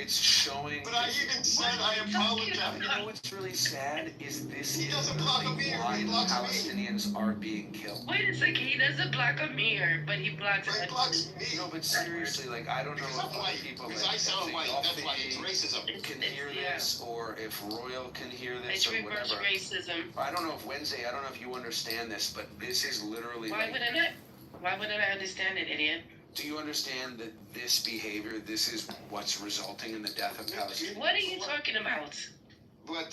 it's showing. But I even said I apologize. You know what's really sad is this He is doesn't block a mirror, why he the blocks me. Palestinians are being killed. Wait a second, he doesn't block a mirror, but he blocks But he blocks me. No, but seriously, like, I don't know Because if I'm other white. people Because like I sound white. That's why it's racism. can hear this, or if Royal can hear this, It's or reverse whatever. racism. I don't know if Wednesday, I don't know if you understand this, but this is literally Why like, wouldn't I understand it, idiot? do you understand that this behavior, this is what's resulting in the death of Palestinians? What are you talking about? But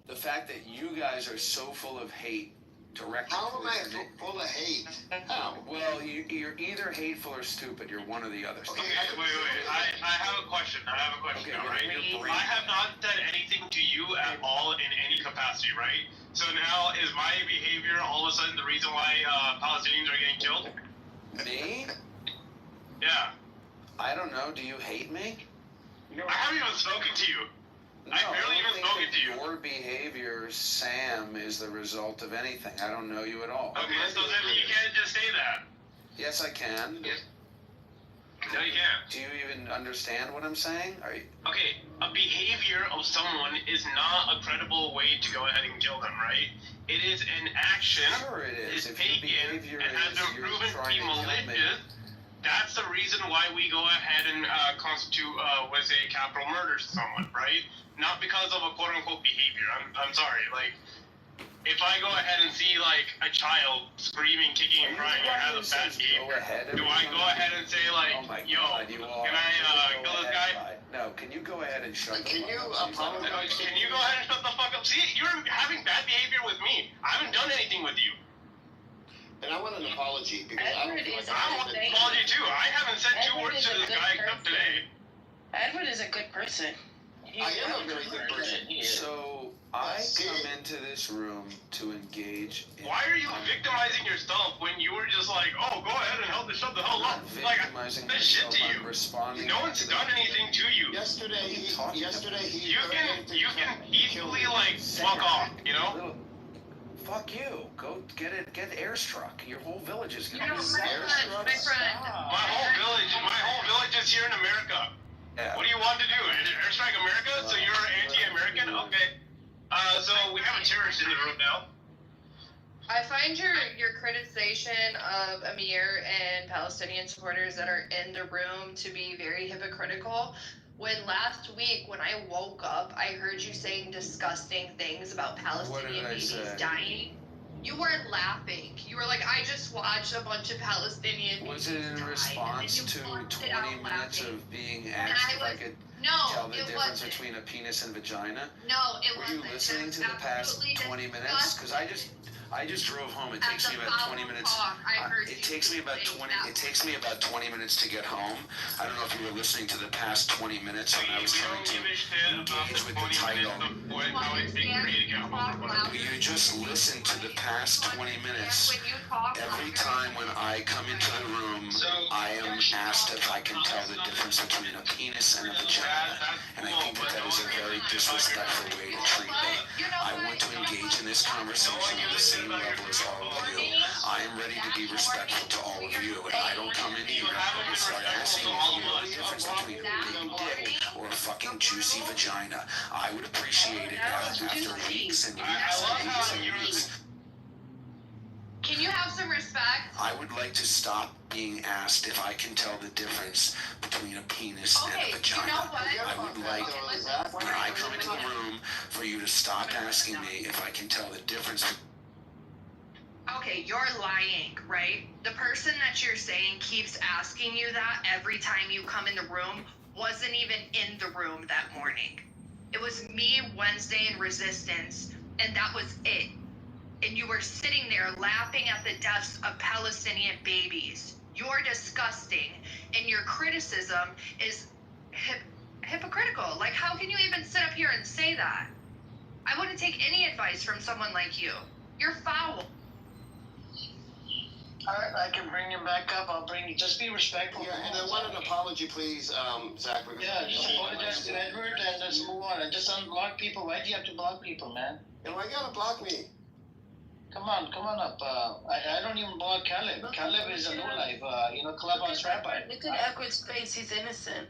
The fact that you guys are so full of hate directly. how am I towards me- full of hate? How? Well, you're either hateful or stupid. You're one or the other. Okay, Wait. I have a question. Okay, Now, right? your brain- I have not said anything to you at all in any capacity, right? So now is my behavior all of a sudden the reason why Palestinians are getting killed? Me? Yeah. I don't know. Do you hate me? I haven't even spoken to you. No, I barely even think spoken that to you. Your behavior, Sam, is the result of anything. I don't know you at all. Okay, so then you can't just say that. Yes, I can. No, you can't. Do you even understand what I'm saying? Are you? Okay, a behavior of someone is not a credible way to go ahead and kill them, right? It is an action. Sure it is. Is If your taken behavior and has is been you're proven to trying be to kill me. malicious. That's the reason why we go ahead and constitute, let's say, capital murder to someone, right? Not because of a quote-unquote behavior. I'm sorry. Like, if I go ahead and see, like, a child screaming, kicking, and crying, or has a bad behavior, do I go ahead and say, like, Oh my yo, God, you all. can I kill this guy? No, can you go ahead and shut the Can fuck you up? apologize? Can you go ahead and shut the fuck up? See, you're having bad behavior with me. I haven't done anything with you. And I want an apology because I don't feel like I want an apology too. I haven't said two words to this guy except today. Edward is a good person. I am a very good person. So I come into this room to engage. Why are you victimizing yourself when you were just like, oh, go ahead and shut the hell up? Like, I Victimizing said shit myself. to I'm you. responding. No one's done anything to you. Yesterday he You can peacefully like fuck off, you know? Fuck you. Go get airstruck. Your whole village is gonna be My airstruck. friend. My whole village is here in America. Yeah. What do you want to do? Airstrike America? So you're anti-American? Okay. So we have a terrorist in the room now. I find your criticization of Amir and Palestinian supporters that are in the room to be very hypocritical. When last week, when I woke up, I heard you saying disgusting things about Palestinian babies dying. You weren't laughing. You were like, I just watched a bunch of Palestinian Was babies it in die. response And to then you busted 20 out minutes laughing. of being asked if I could tell the difference between a penis and vagina? No, it Were you wasn't. listening to the past 20 minutes? Because I just drove home. It takes me about 20 minutes. It takes me about 20 minutes to get home. I don't know if you were listening to the past 20 minutes when I was trying to engage with the title. Will you just listen to the past 20 minutes? Every time when I come into the room, I am asked if I can tell the difference between a penis and a vagina. And I think that is a very disrespectful way to treat me. I want to engage in this conversation on the same level as all of you. I am ready to be respectful to all of you, and I don't come in here and start asking if you know the difference between a big dick or a fucking juicy vagina. I would appreciate it after weeks and weeks and weeks and weeks. Can you have some respect? I would like to stop being asked if I can tell the difference between a penis and a vagina. You know what? I would like, when I come into the room, for you to stop asking me if I can tell the difference. Okay, you're lying, right? The person that you're saying keeps asking you that every time you come in the room wasn't even in the room that morning. It was me, Wednesday, and Resistance, and that was it. And you were sitting there laughing at the deaths of Palestinian babies. You're disgusting, and your criticism is hypocritical. Like, how can you even sit up here and say that? I wouldn't take any advice from someone like you. You're foul. Alright, I can bring him back up. I'll bring you. Just be respectful. Yeah, and I want an apology, please, Zach. Because Yeah, just apologize to Edward and let's move on. And just unblock people. Why do you have to block people, man? And why you gotta block me? Come on up. I don't even block Caleb. Caleb is a lowlife, clubhouse rabbi. Look at Edward's face. He's innocent.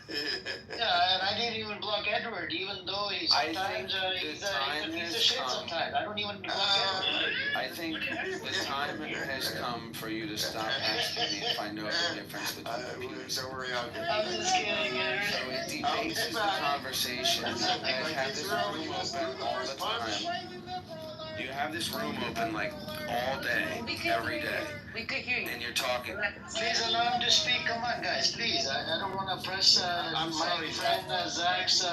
Yeah, and I didn't even block Edward, even though he's sometimes he's a piece of shit sometimes. I don't even block Edward. I think the time has come for you to stop asking me if I know the difference between a penis. Don't worry, I'll get I'm just kidding, So Edward. it debases the conversation. You guys have this room open all the time. You have this room open like all day, every day, We could hear you. and you're talking. Please allow him to speak. Come on, guys, please. I don't want to press I'm my sorry, friend Zach's,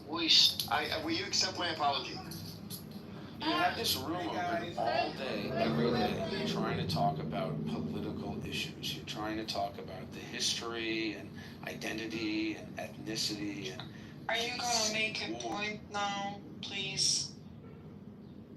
voice. Will you accept my apology? You have this room open all day, every day. You're trying to talk about political issues. You're trying to talk about the history and identity and ethnicity and. Are you gonna make a point now, please?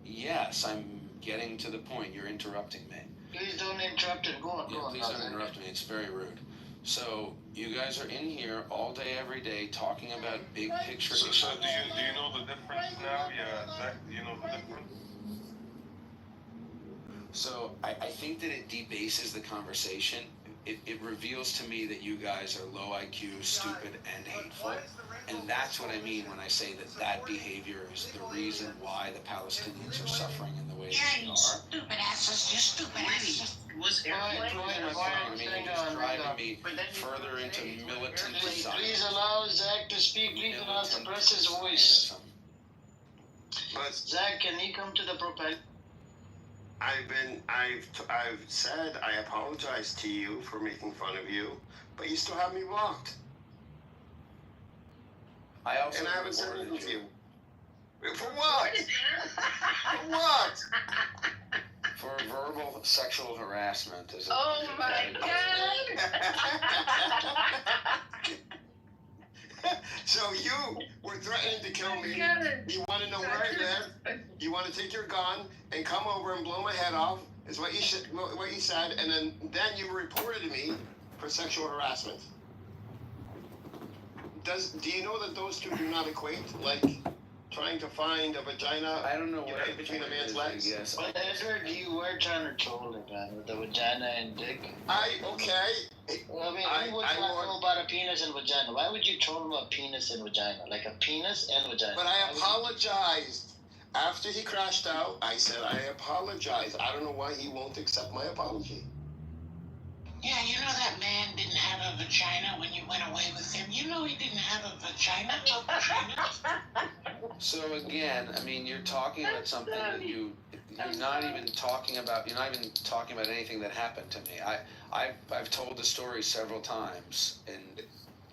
Yes, I'm getting to the point. You're interrupting me. Please don't interrupt him. Go on, Yeah, go on. please don't interrupt me. It's very rude. So you guys are in here all day, every day, talking about big picture issues. So do you know the difference now? Yeah, Zach, do you know the difference? So I think that it debases the conversation. It reveals to me that you guys are low IQ, stupid, and hateful. And that's what I mean when I say that that behavior is the reason why the Palestinians are suffering in the way that they are. Stupid asses, you stupid asses. Was I mean, you're just driving me further into militant society. Please allow Zach to speak. Please allow him to press his voice. But Zach, can he come to the propel? I've said I apologize to you for making fun of you, but you still have me blocked. I also And I haven't said reported anything to you you. For what? For what? for verbal sexual harassment. Oh my God! So you were threatening to kill me. God. You want to know where I live? You want to take your gun and come over and blow my head off? Is what you should, what you said, and then you reported me for sexual harassment. Do you know that those two do not equate? Like trying to find a vagina I don't know what in between a man's legs? Yes. But Edward, you were trying to troll it, man, with the vagina and dick. Okay. I mean, I who would not know about a penis and vagina? Why would you troll about penis and vagina? Like a penis and vagina. But I apologized. After he crashed out, I said I apologize. I don't know why he won't accept my apology. Yeah, you know that man didn't have a vagina when you went away with him. You know he didn't have a vagina. So again, I mean, you're talking about something that you're not even talking about. You're not even talking about anything that happened to me. I've told the story several times, and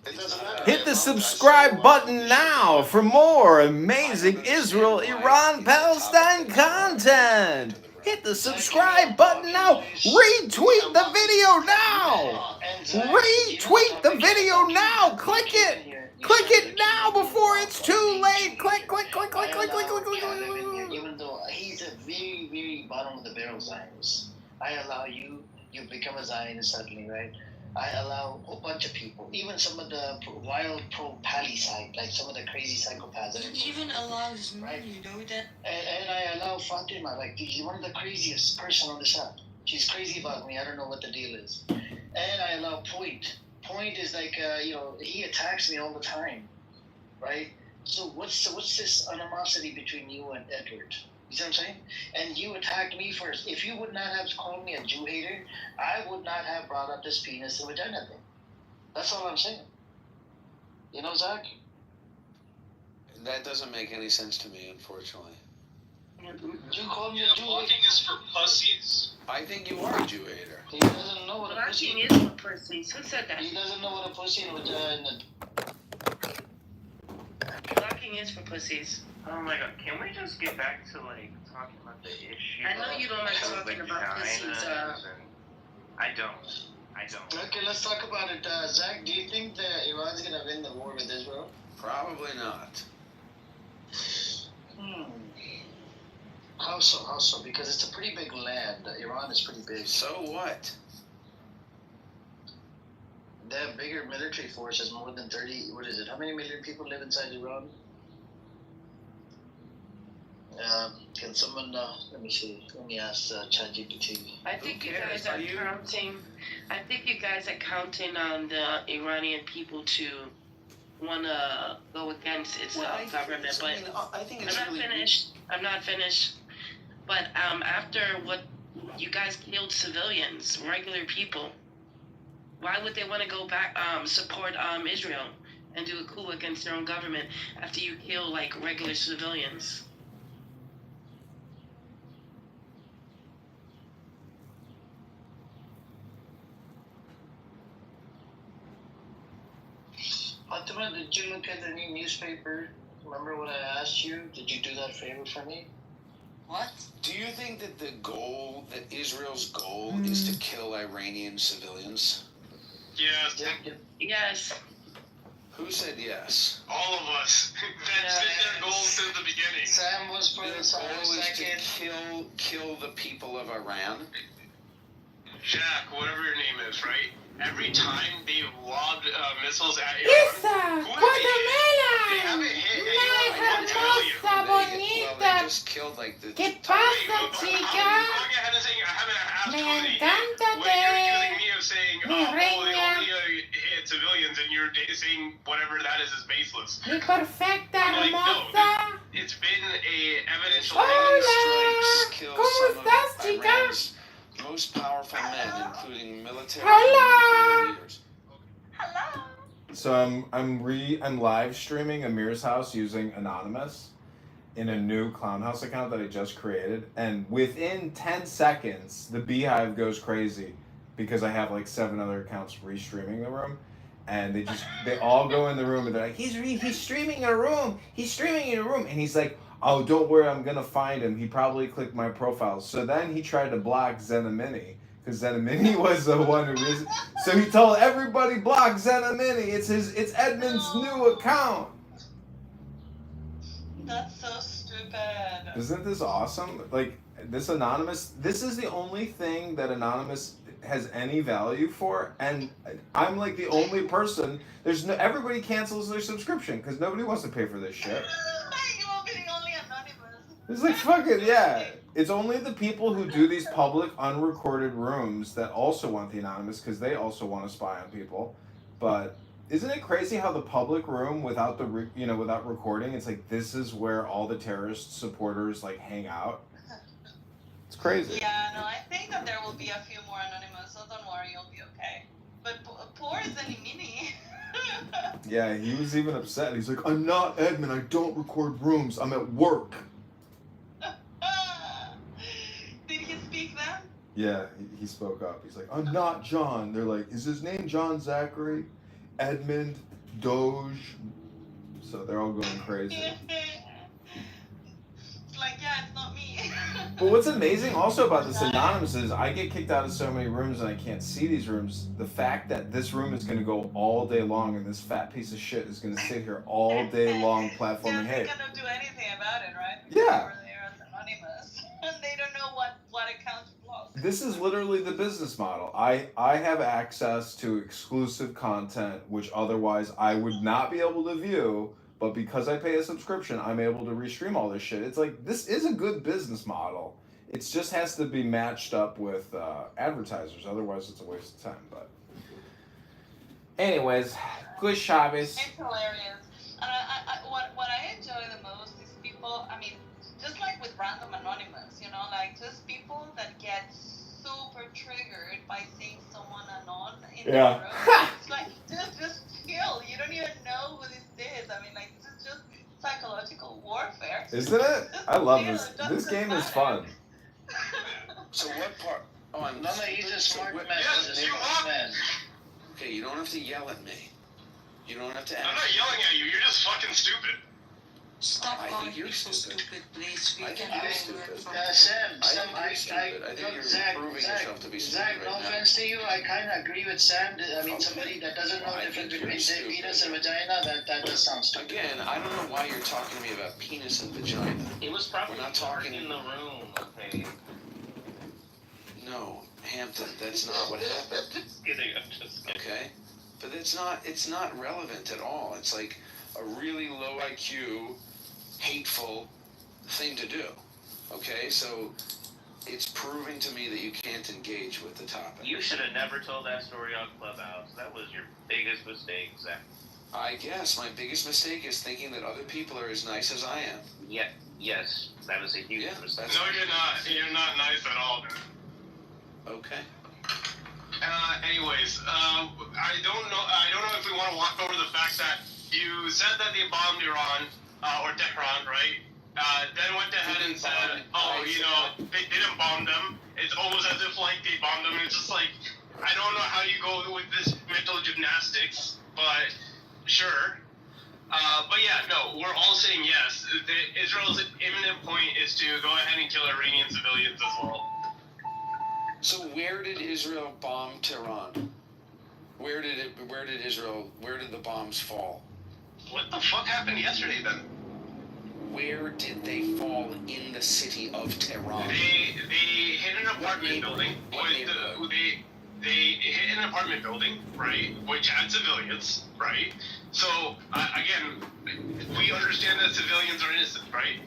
It doesn't matter. Hit the subscribe button now for more amazing Israel, Iran, Palestine content. Hit the subscribe button now. Retweet the video now. Retweet the video now. Click it. Click it now before it's too late. Click, click, click, click, click, click, click, click, click. Even though he's a very, very bottom of the barrel Zionist, I allow you become a Zionist suddenly, right? I allow a whole bunch of people, even some of the wild pro-Pali side, like some of the crazy psychopaths. He even allows me, Right. you know that? And I allow Fatima, like she's one of the craziest person on this app. She's crazy about me. I don't know what the deal is. And I allow Point. Point is like, he attacks me all the time, right? So what's this animosity between you and Edward? You see what I'm saying? And you attacked me first. If you would not have called me a Jew hater, I would not have brought up this penis and vagina thing. That's all I'm saying. You know, Zach? that doesn't make any sense to me, unfortunately. You called me Yeah, a Jew hater. blocking is for pussies. I think you are a Jew hater. He doesn't know what a pussy Blocking is for pussies. Who said that? He doesn't know what a pussy and vagina. Blocking is for pussies. Oh my God! Can we just get back to like talking about the issue? I know you don't like of talking about vaginas pussies. and- I don't. Okay, let's talk about it. Zach, do you think that Iran's gonna win the war with Israel? Probably not. How so? How so? Because it's a pretty big land. Iran is pretty big. So what? They have bigger military forces, more than 30. What is it? How many million people live inside Iran? Can someone, let me see, let me ask ChatGPT. I think Who you guys cares? are Are you- counting. I think you guys are counting on the Iranian people to want to go against its government. But I think I'm it's not really finished. I'm not finished. But after what you guys killed civilians, regular people, why would they want to go back support Israel and do a coup against their own government after you kill like regular civilians? Fatima, did you look at the new newspaper? Remember what I asked you? Did you do that favor for me? What? Do you think that that Israel's goal is to kill Iranian civilians? Yes. Yes. Who said yes? All of us. That's been their goal since the beginning. Sam was for Their the goal is to second. kill the people of Iran. Jack, whatever your name is, right? Every time they've lobbed missiles at Iran, who have they hit? They haven't hit anyone civilian. They just killed like the ¿Qué top. pasa, Going chica? ahead and saying I haven't Me absolutely hit. encanta When you're que accusing me of saying, mi oh, they reina. only hit civilians, and you're saying whatever that is baseless. Mi perfecta Like, no, hermosa. It's been a evidential Hola. Strikes kill ¿Cómo some estás, of chica? Iran's most powerful men, including military Hola. leaders. Hello. So I'm live streaming Amir's house using Anonymous in a new Clown House account that I just created, and within 10 seconds the Beehive goes crazy because I have like 7 other accounts restreaming the room, and they all go in the room and they're like, he's streaming in a room, and he's like, oh, don't worry, I'm gonna find him. He probably clicked my profile. So then he tried to block Zenamini, because Zenamini was the one who was. So he told everybody, block Zenamini. It's Edmund's new account. That's so stupid. Isn't this awesome? Like, this Anonymous, this is the only thing that Anonymous has any value for, and I'm like the only person. Everybody cancels their subscription because nobody wants to pay for this shit. You will be the only anonymous. It's like fucking, yeah. It's only the people who do these public unrecorded rooms that also want the Anonymous because they also want to spy on people. But isn't it crazy how the public room without without recording, it's like this is where all the terrorist supporters like hang out. It's crazy. Yeah, no, I think that there will be a few more anonymous, so don't worry, you'll be okay. But poor Zenimini. Yeah, he was even upset. He's like, I'm not Edmund. I don't record rooms. I'm at work. Did he speak then? Yeah, he spoke up. He's like, I'm not John. They're like, is his name John Zachary? Edmund? Doge? So they're all going crazy. It's like, yeah, it's not me. But what's amazing also about this Anonymous is I get kicked out of so many rooms and I can't see these rooms. The fact that this room is going to go all day long and this fat piece of shit is going to sit here all day long platforming They're hate. not gonna do anything about it, right? Yeah. Because they are anonymous. And they don't know what accounts block. This is literally the business model. I have access to exclusive content which otherwise I would not be able to view, but because I pay a subscription, I'm able to restream all this shit. It's like, this is a good business model. It just has to be matched up with advertisers, otherwise it's a waste of time. But anyways, good Shabbos. It's hilarious. And what I enjoy the most is people, I mean, just like with random anonymous, like just people that get super triggered by seeing someone anon in the room. It's like, just chill. You don't even know who this is. I mean, like, this is just psychological warfare. Isn't it? I love chill. this. It doesn't This game is matter. fun. So what part? Oh, I'm No, he's a smart man. Yes, He's a you smart are. man. Okay, you don't have to yell at me. You don't have to I'm ask. not yelling at you. You're just fucking stupid. Stop I calling think you're people stupid. stupid, please. We I can think you're all stupid. learn from Sam, I Sam, think you're stupid. I think you're Zach, proving yourself to be stupid Zach, no right now. offense to you, I kind of agree with Sam. I mean, Okay. somebody that doesn't know I the difference think between, you're say, stupid. penis and vagina, that does sound stupid. Again, I don't know why you're talking to me about penis and vagina. It was probably We're not dark talking- in the room, okay? No, Hampton, that's not what happened. Just kidding, I'm just kidding. Okay? But it's not relevant at all. It's like a really low IQ, hateful, thing to do. Okay, so it's proving to me that you can't engage with the topic. You should have never told that story on Clubhouse. That was your biggest mistake, Zach. I guess my biggest mistake is thinking that other people are as nice as I am. Yeah, yes, that was a huge mistake. No, you're not. You're not nice at all. Okay. Anyways, I don't know if we want to walk over the fact that you said that they bombed Iran or Tehran, right? Then went ahead and said, they didn't bomb them. It's almost as if like they bombed them. It's just like I don't know how you go with this mental gymnastics, but sure. But yeah, no, we're all saying yes. Israel's imminent point is to go ahead and kill Iranian civilians as well. So where did Israel bomb Tehran? Where did the bombs fall? What the fuck happened yesterday then? Where did they fall in the city of Tehran? They hit an apartment building. They hit an apartment building, right, which had civilians, right? So, again, we understand that civilians are innocent, right?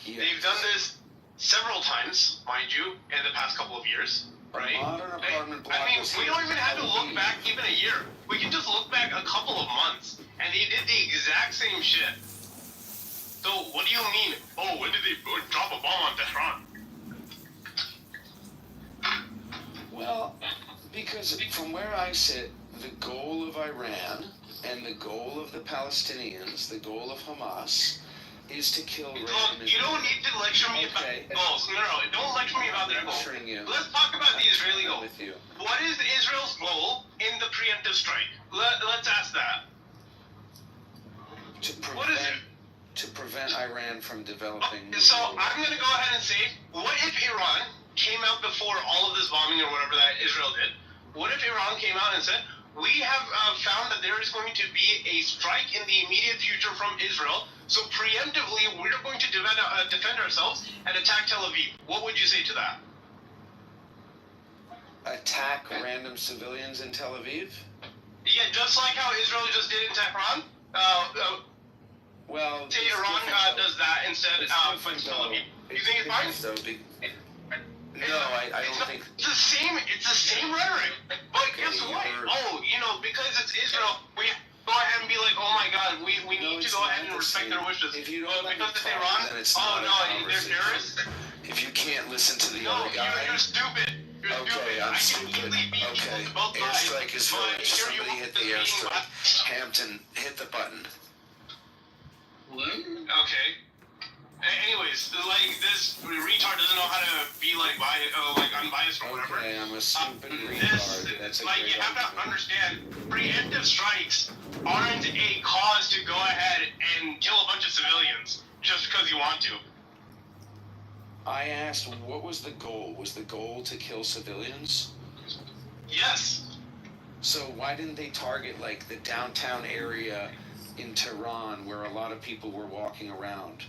Yes. They've done this several times, mind you, in the past couple of years, right? A modern apartment block we don't even have to look back even a year. We can just look back a couple of months, and they did the exact same shit. So, what do you mean? Oh, when did they drop a bomb on Tehran? Well, because from where I sit, the goal of Iran and the goal of the Palestinians, the goal of Hamas, is to kill You don't need to lecture me about goals. No, don't lecture me about their goals. Let's talk about the Israeli goal. What is Israel's goal in the preemptive strike? Let's ask that. What is it? To prevent Iran from developing. So I'm going to go ahead and say, what if Iran came out before all of this bombing or whatever that Israel did? What if Iran came out and said, we have found that there is going to be a strike in the immediate future from Israel, so preemptively we're going to defend ourselves and attack Tel Aviv. What would you say to that? Attack random civilians in Tel Aviv? Yeah, just like how Israel just did in Tehran. Well, say Iran does that instead of Tel Aviv. You think it's fine? No, I don't think. It's the same rhetoric. But guess what? Because it's Israel, we go ahead and be like, oh my God, we need to go ahead and respect their wishes. If you don't because it's Iran, they're terrorists. If you can't listen to the No, other guy. you're stupid. You're stupid. I'm I can stupid. easily beat people Okay, to both sides. airstrike is but village. here you Somebody hit the airstrike. Hampton, hit the button. Okay. Anyways, like this retard doesn't know how to be like unbiased or whatever. Okay, I'm a stupid retard. That's a like great you have to argument. understand, preemptive strikes aren't a cause to go ahead and kill a bunch of civilians just because you want to. I asked, what was the goal? Was the goal to kill civilians? Yes. So why didn't they target like the downtown area in Tehran where a lot of people were walking around?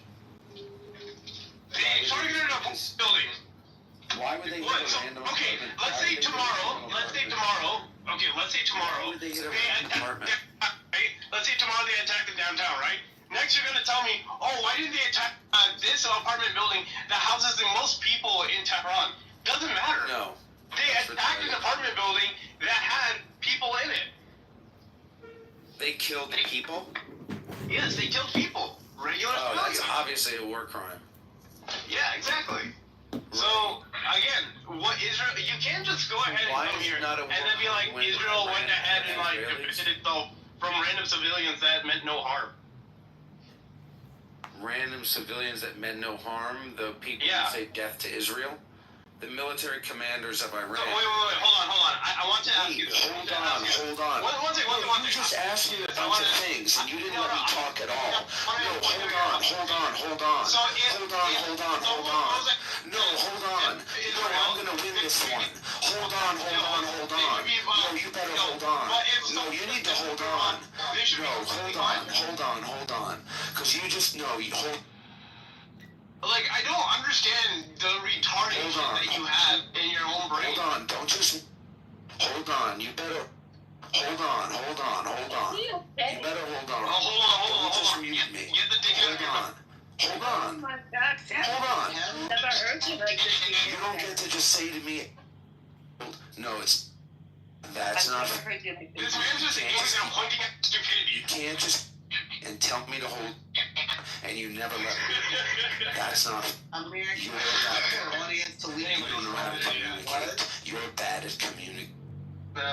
They targeted a building. Why would they hit a random Okay, apartment? let's say tomorrow. Okay, let's say tomorrow. Why would they hit a random apartment? Right? Let's say tomorrow they attack the downtown, right? Next you're gonna tell me, oh, why didn't they attack this apartment building that houses the most people in Tehran? Doesn't matter. No. They attacked an apartment building that had people in it. They killed people? Yes, they killed people. Regular That's civilians. obviously a war crime. Yeah, exactly. So again, what Israel? You can't just go ahead and Why come is it here not a and then be war like when Israel Iran went ahead and like Israelis? defended itself from random civilians that meant no harm. Random civilians that meant no harm, the people Yeah. who say death to Israel, the military commanders of Iran. So, wait, hold on. I want to ask you. Hold on. One second. You just asked me a bunch of things and you didn't let me talk at all. No, hold on. So Hold on. No, hold on. No, I'm gonna win this one. Hold on. No, you better hold on. No, you need to hold on. No, hold on. Because you just, hold. Like, I don't understand the retardation that you have in your own brain. Hold on, don't just. Hold on, you better. Hold on. You better hold on. Hold on. Don't just mute me. Get the dick out of your mouth. Hold Oh on. my God, Sam. Hold on. I've never heard you like this You before. don't get to just say to me, no, that's I've not. never heard you like This this. man's just angry and pointing at stupidity. You can't just and tell me to hold, and you never let me. That's not. American You're bad. audience to leave. You don't know how to communicate. You're bad at communicating.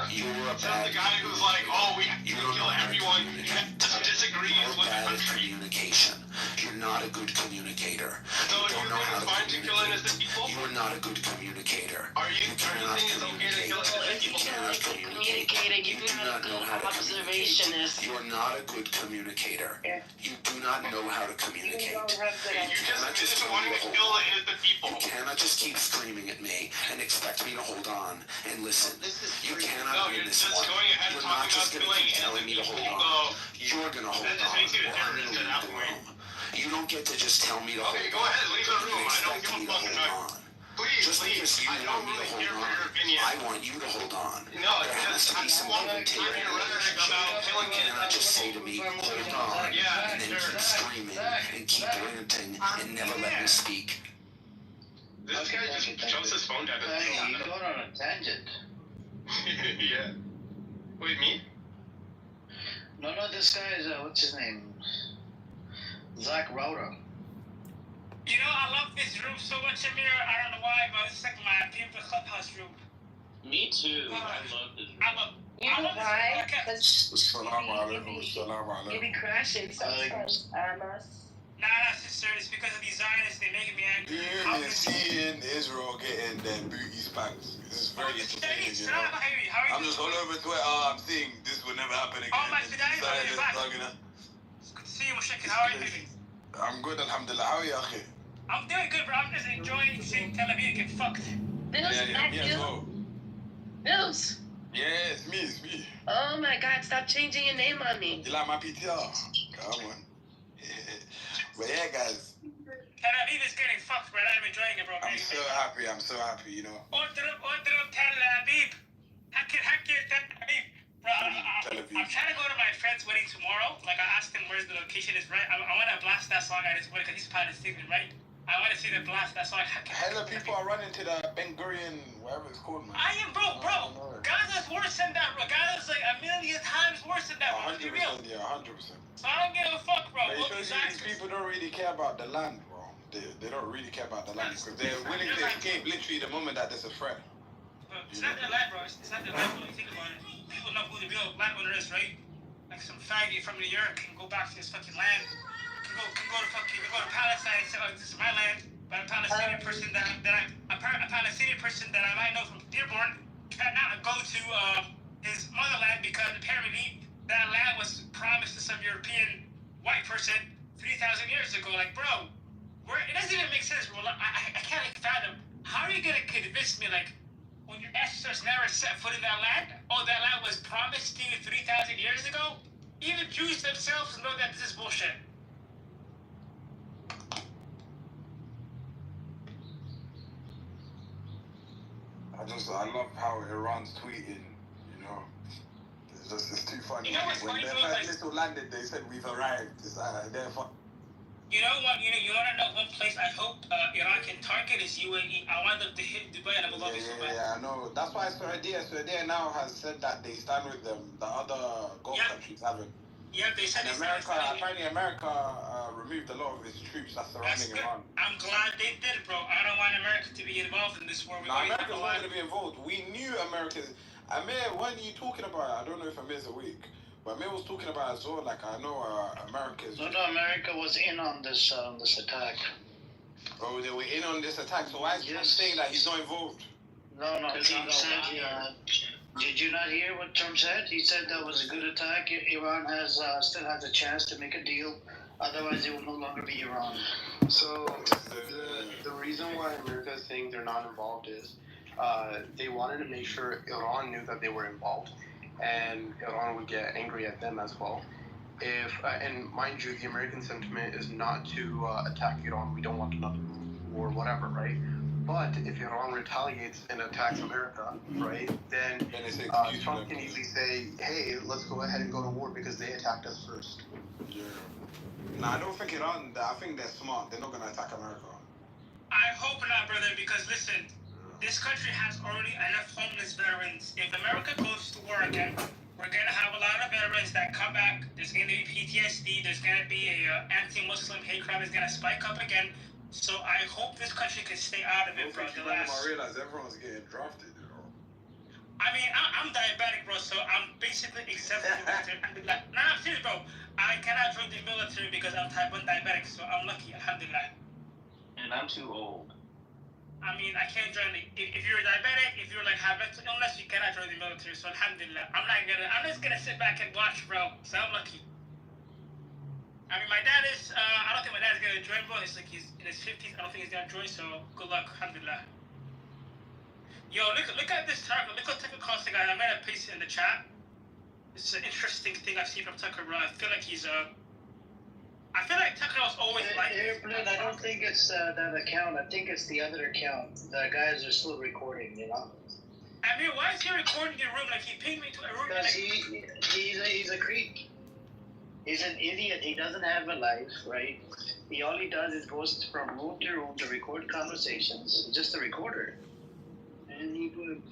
You're a So bad. the guy who's like, oh, we have to You don't know kill how to everyone communicate. that disagrees You're with the bad at country. communication. You're not a good communicator. So You don't know how to fine to kill innocent communicate. people? You are not a good communicator. Are you cannot saying it's okay to kill innocent You people? cannot communicate. You do not know how to communicate. Observationist. You are not a good communicator. Yeah. You do not know how to You communicate. don't have good You cannot just just admitted to wanting to hold kill on. innocent people. You cannot just keep screaming at me and expect me to hold on and listen. You cannot No, win you're this just one. going ahead and You're not talking just about going to killing keep telling me to innocent hold people. on. You're going to hold That just on. makes you a Or I'm terrorist going to at that leave the point. room. You don't get to just tell me to hold Okay, on. go ahead, leave the and room. I don't expect give a me to fuck hold about. on. Please, Just because please. you I want don't me really to care hold for your on, opinion. I want you to hold on. No, There has to I be just some want give and to take hear in your the rhetoric relationship. about killing You cannot just say to me, hold on, Yeah, and then sure. keep screaming and keep ranting and never let me speak. This guy just jumps his phone down. Hey, you're going on a tangent. Yeah. Wait, me? No, this guy is, what's his name? Zach Router. You know, I love this room so much, Amir. I don't know why, but it's like my favorite clubhouse room. Me too. I love this. I love. You know why? Because Assalamu alaikum. you be crashing sometimes on us. Nah, sister. It's because of these Zionists. They make me angry. Being and seeing Israel getting their booty spanked. This is very entertaining, you know. I'm just all over Twitter. I'm seeing this will never happen again. Oh, my Sudanese are Zionists back. are gonna- Good to see you, Mushakil. How are you doing? I'm good, alhamdulillah. How are you, akhi? I'm doing good, bro. I'm just enjoying seeing Tel Aviv get fucked. Bills, Yeah, me as you? well. Bills. Yeah, it's me. Oh my God! Stop changing your name on me. You like my PTR? Come on. But yeah, guys, Tel Aviv is getting fucked, bro. I'm enjoying it, bro. I'm so happy, you know. Order Tel Aviv. Hakir Tel Aviv. Bro, Tel Aviv. I'm trying to go to my friend's wedding tomorrow. Like, I asked him where's the location is, right? I want to blast that song at his wedding because he's Palestinian, right? I want to see the blast that song. Hella people are running to the Ben Gurion, whatever it's called, man. I am, bro. Gaza's worse than that, bro. Gaza's like a million times worse than that, bro. Let's be real. 100%, yeah, 100%. So I don't give a fuck, bro. But it What shows these you these actors? people don't really care about the land, bro. They don't really care about the land because they're willing to escape literally the moment that there's a threat. It's not their land, bro. It's not their land, bro. You think about it. People know who the real landowner is, right? Like some faggot from New York can go back to his fucking land. Can go to Palestine and say, oh, this is my land. But a Palestinian person that I might know from Dearborn cannot go to his motherland because apparently that land was promised to some European white person 3,000 years ago. Like, bro, it doesn't even make sense, bro. I can't like fathom. How are you gonna convince me, like, when your ancestors never set foot in that land, that land was promised to you 3,000 years ago? Even Jews themselves know that this is bullshit. I love how Iran's tweeting, you know. It's too funny. You know what's When funny, their bro? first missile landed, they said we've arrived. It's they're fun. You know what? You want to know one place I hope Iran can target is UAE. I want them to hit Dubai and Abu Dhabi so bad. Yeah, I know. That's why Saudi now has said that they stand with them. The other Gulf countries haven't. Yeah, they said And apparently America removed a lot of its troops that's surrounding Iran. I'm glad they did, bro. I don't want America to be involved in this war. America's not going to be involved. We knew America's... Amir, when you talking about it, I don't know if Amir's awake, but Amir was talking about it as well. Like, I know America's... No, America was in on this attack. Oh, they were in on this attack, so why is Trump saying that he's not involved? No, Trump said, did you not hear what Trump said? He said that was a good attack. Iran still has a chance to make a deal. Otherwise, it will no longer be Iran. So the reason why America is saying they're not involved is they wanted to make sure Iran knew that they were involved, and Iran would get angry at them as well. And mind you, the American sentiment is not to attack Iran. We don't want another war or whatever, right? But if Iran retaliates and attacks America, right, then they say Trump can easily say, hey, let's go ahead and go to war because they attacked us first. Yeah. No, I don't think Iran. I think they're smart. They're not gonna attack America. I hope not, brother, because listen, this country has already enough homeless veterans. If America goes to war again, we're gonna have a lot of veterans that come back. There's gonna be PTSD. There's gonna be a anti-Muslim hate crime is gonna spike up again. So I hope this country can stay out of it, bro. I realize everyone's getting drafted, you know. I mean, I'm diabetic, bro, so I'm basically exempt from the military. Nah, I'm serious, bro. I cannot join the military because I'm type 1 diabetic, so I'm lucky, alhamdulillah. And I'm too old. I mean, I can't join if you're diabetic, if you're like have mental illness, you cannot join the military, so alhamdulillah. I'm just gonna sit back and watch, bro, so I'm lucky. I mean, my dad is, I don't think my dad's gonna join, bro. It's like he's in his 50s. I don't think he's gonna join, so good luck, alhamdulillah. Yo, look at this Tucker. Look what Tucker calls the guy. I'm gonna paste it in the chat. This is an interesting thing I've seen from Tucker, bro. I feel like I feel like Tucker was always like. I don't think it's that account. I think it's the other account. The guys are still recording, you know. I mean, why is he recording your room? Like he pinged me to a room. Because he's a creep. He's an idiot. He doesn't have a life, right? All he does is goes from room to room to record conversations. Just a recorder. And he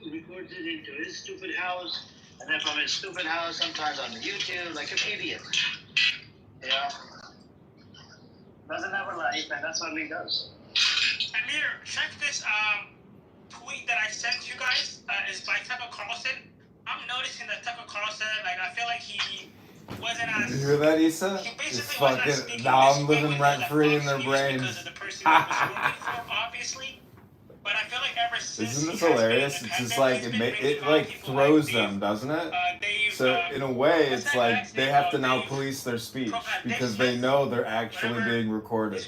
records it into his stupid house, and then from his stupid house, sometimes on YouTube, like an idiot. Yeah. Doesn't have a life, and that's what he does. Amir, check this tweet that I sent you guys. Is by Tucker Carlson. I'm noticing that Tucker Carlson, like, I feel like he wasn't as. You hear that, Issa? It's fucking. Now I'm living rent free in their brains. Because of the person he was working for, obviously. But I feel like ever since. Isn't this hilarious? It's just like it like throws them, doesn't it? So in a way, it's like they have to now police their speech because they know they're actually being recorded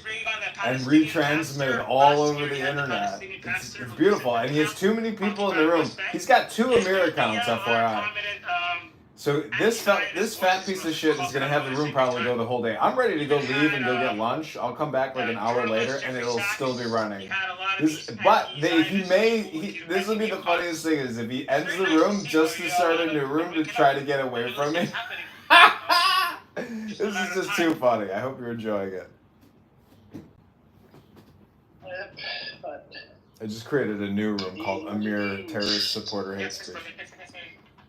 and retransmitted all over the internet. It's beautiful, and he has too many people in the room. He's got 2 Amir accounts, FYI. So this fat piece of shit is gonna have the room probably go the whole day. I'm ready to go leave and go get lunch. I'll come back like an hour later and it'll still be running. This will be the funniest thing is if he ends the room just to start a new room to try to get away from me. This is just too funny. I hope you're enjoying it. I just created a new room called Amir Terrorist Supporter Hate Speech.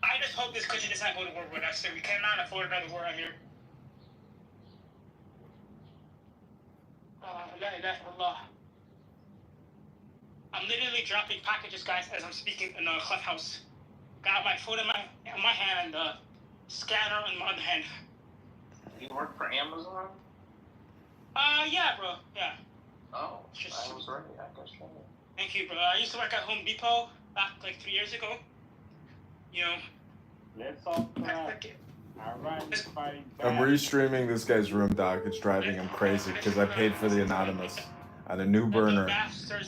I just hope this country does not go to war with us. We cannot afford another war out here. La ilaha illallah. I'm literally dropping packages, guys, as I'm speaking in a clubhouse. Got my phone in my hand and the scanner in my other hand. You work for Amazon? Yeah, bro. Yeah. Oh, I was right. I guess so. Thank you, bro. I used to work at Home Depot back like 3 years ago. You know. Let's all clap. Alright, I'm restreaming this guy's room, Doc. It's driving him crazy because I paid for the anonymous on a new burner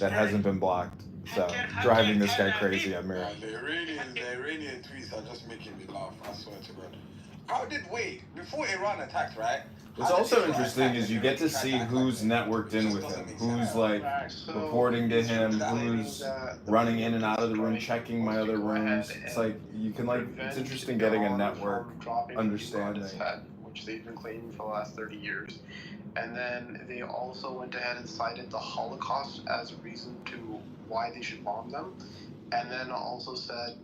that hasn't been blocked. So, driving this guy crazy, Amir. The Iranian tweets are just making me laugh, I swear to God. Before Iran attacked, right? What's also interesting is you get to see who's networked in with him, who's like reporting to him, who's running in and out of the room, checking my other rooms. It's like you can it's interesting getting a network understanding. Which they've been claiming for the last 30 years. And then they also went ahead and cited the Holocaust as a reason to why they should bomb them. And then also said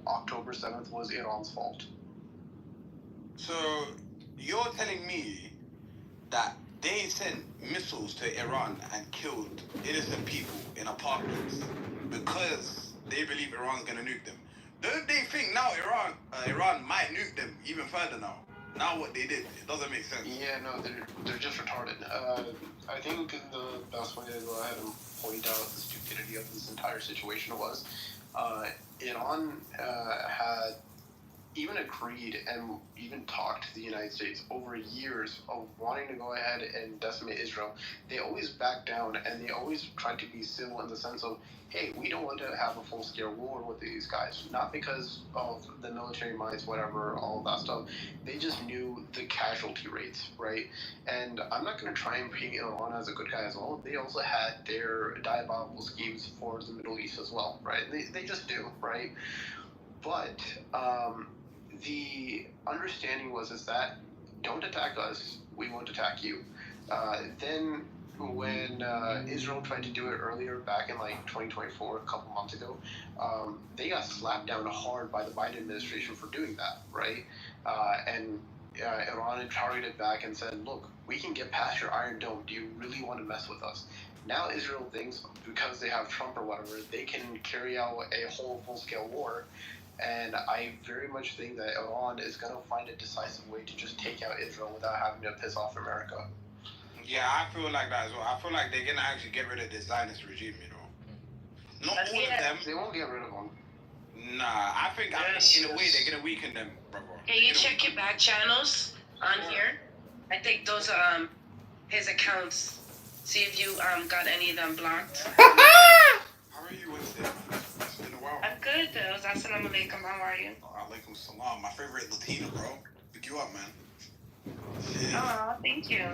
October 7th was Iran's fault. So you're telling me that they sent missiles to Iran and killed innocent people in apartments because they believe Iran's gonna nuke them? Don't they think now Iran might nuke them even further now? Now what they did, it doesn't make sense. Yeah, no, they're just retarded. I think the best way to go ahead and point out the stupidity of this entire situation was Iran had even agreed and even talked to the United States over years of wanting to go ahead and decimate Israel, they always backed down and they always tried to be civil in the sense of, hey, we don't want to have a full-scale war with these guys. Not because of the military minds, whatever, all of that stuff. They just knew the casualty rates, right? And I'm not going to try and paint Iran as a good guy as well. They also had their diabolical schemes for the Middle East as well, right? They just do, right? But the understanding is that don't attack us, we won't attack you. Then when Israel tried to do it earlier, back in like 2024, a couple months ago, they got slapped down hard by the Biden administration for doing that, right? And Iran targeted back and said, look, we can get past your Iron Dome. Do you really want to mess with us? Now Israel thinks because they have Trump or whatever, they can carry out a whole full-scale war. And I very much think that Iran is going to find a decisive way to just take out Israel without having to piss off America. Yeah, I feel like that as well. I feel like they're going to actually get rid of the Zionist regime, you know. Not all of them. They won't get rid of them. Nah, I think in a way they're going to weaken them, brother. Can you check your back channels on here? I think those are his accounts. See if you got any of them blocked. How are you Wednesday, man? It's been a while. I'm good though. Assalamu alaikum. How are you? Alaikum salam. My favorite Latino, bro. Pick you up, man. Oh, thank you.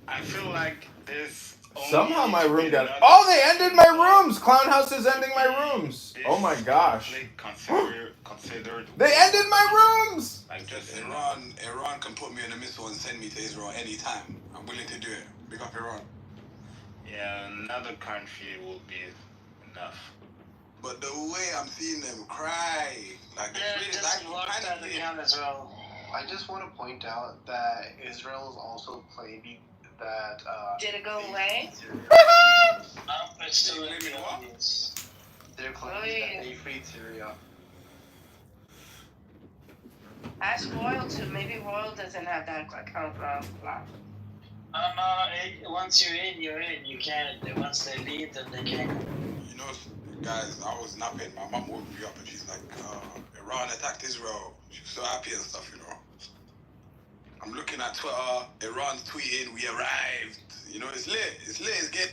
I feel like this. Somehow my room got. Oh, they ended my rooms. Clown House is ending my rooms. Oh my gosh. Considered. They ended my rooms. Like just Iran can put me in a missile and send me to Israel anytime. I'm willing to do it. Big up Iran. Yeah, another country will be enough. But the way I'm seeing them cry, like just lock that account as well. I just want to point out that Israel is also claiming that. Did it go away? It's still in the They're claiming that they freed Syria. Ask Royal too. Maybe Royal doesn't have that account blocked. Once you're in, you're in. You can't. Once they leave, then they can't. You know, guys, I was napping. My mom woke me up and she's like, Iran attacked Israel. She was so happy and stuff, you know. I'm looking at Twitter. Iran's tweeting, we arrived. You know, it's lit. It's lit. It's good.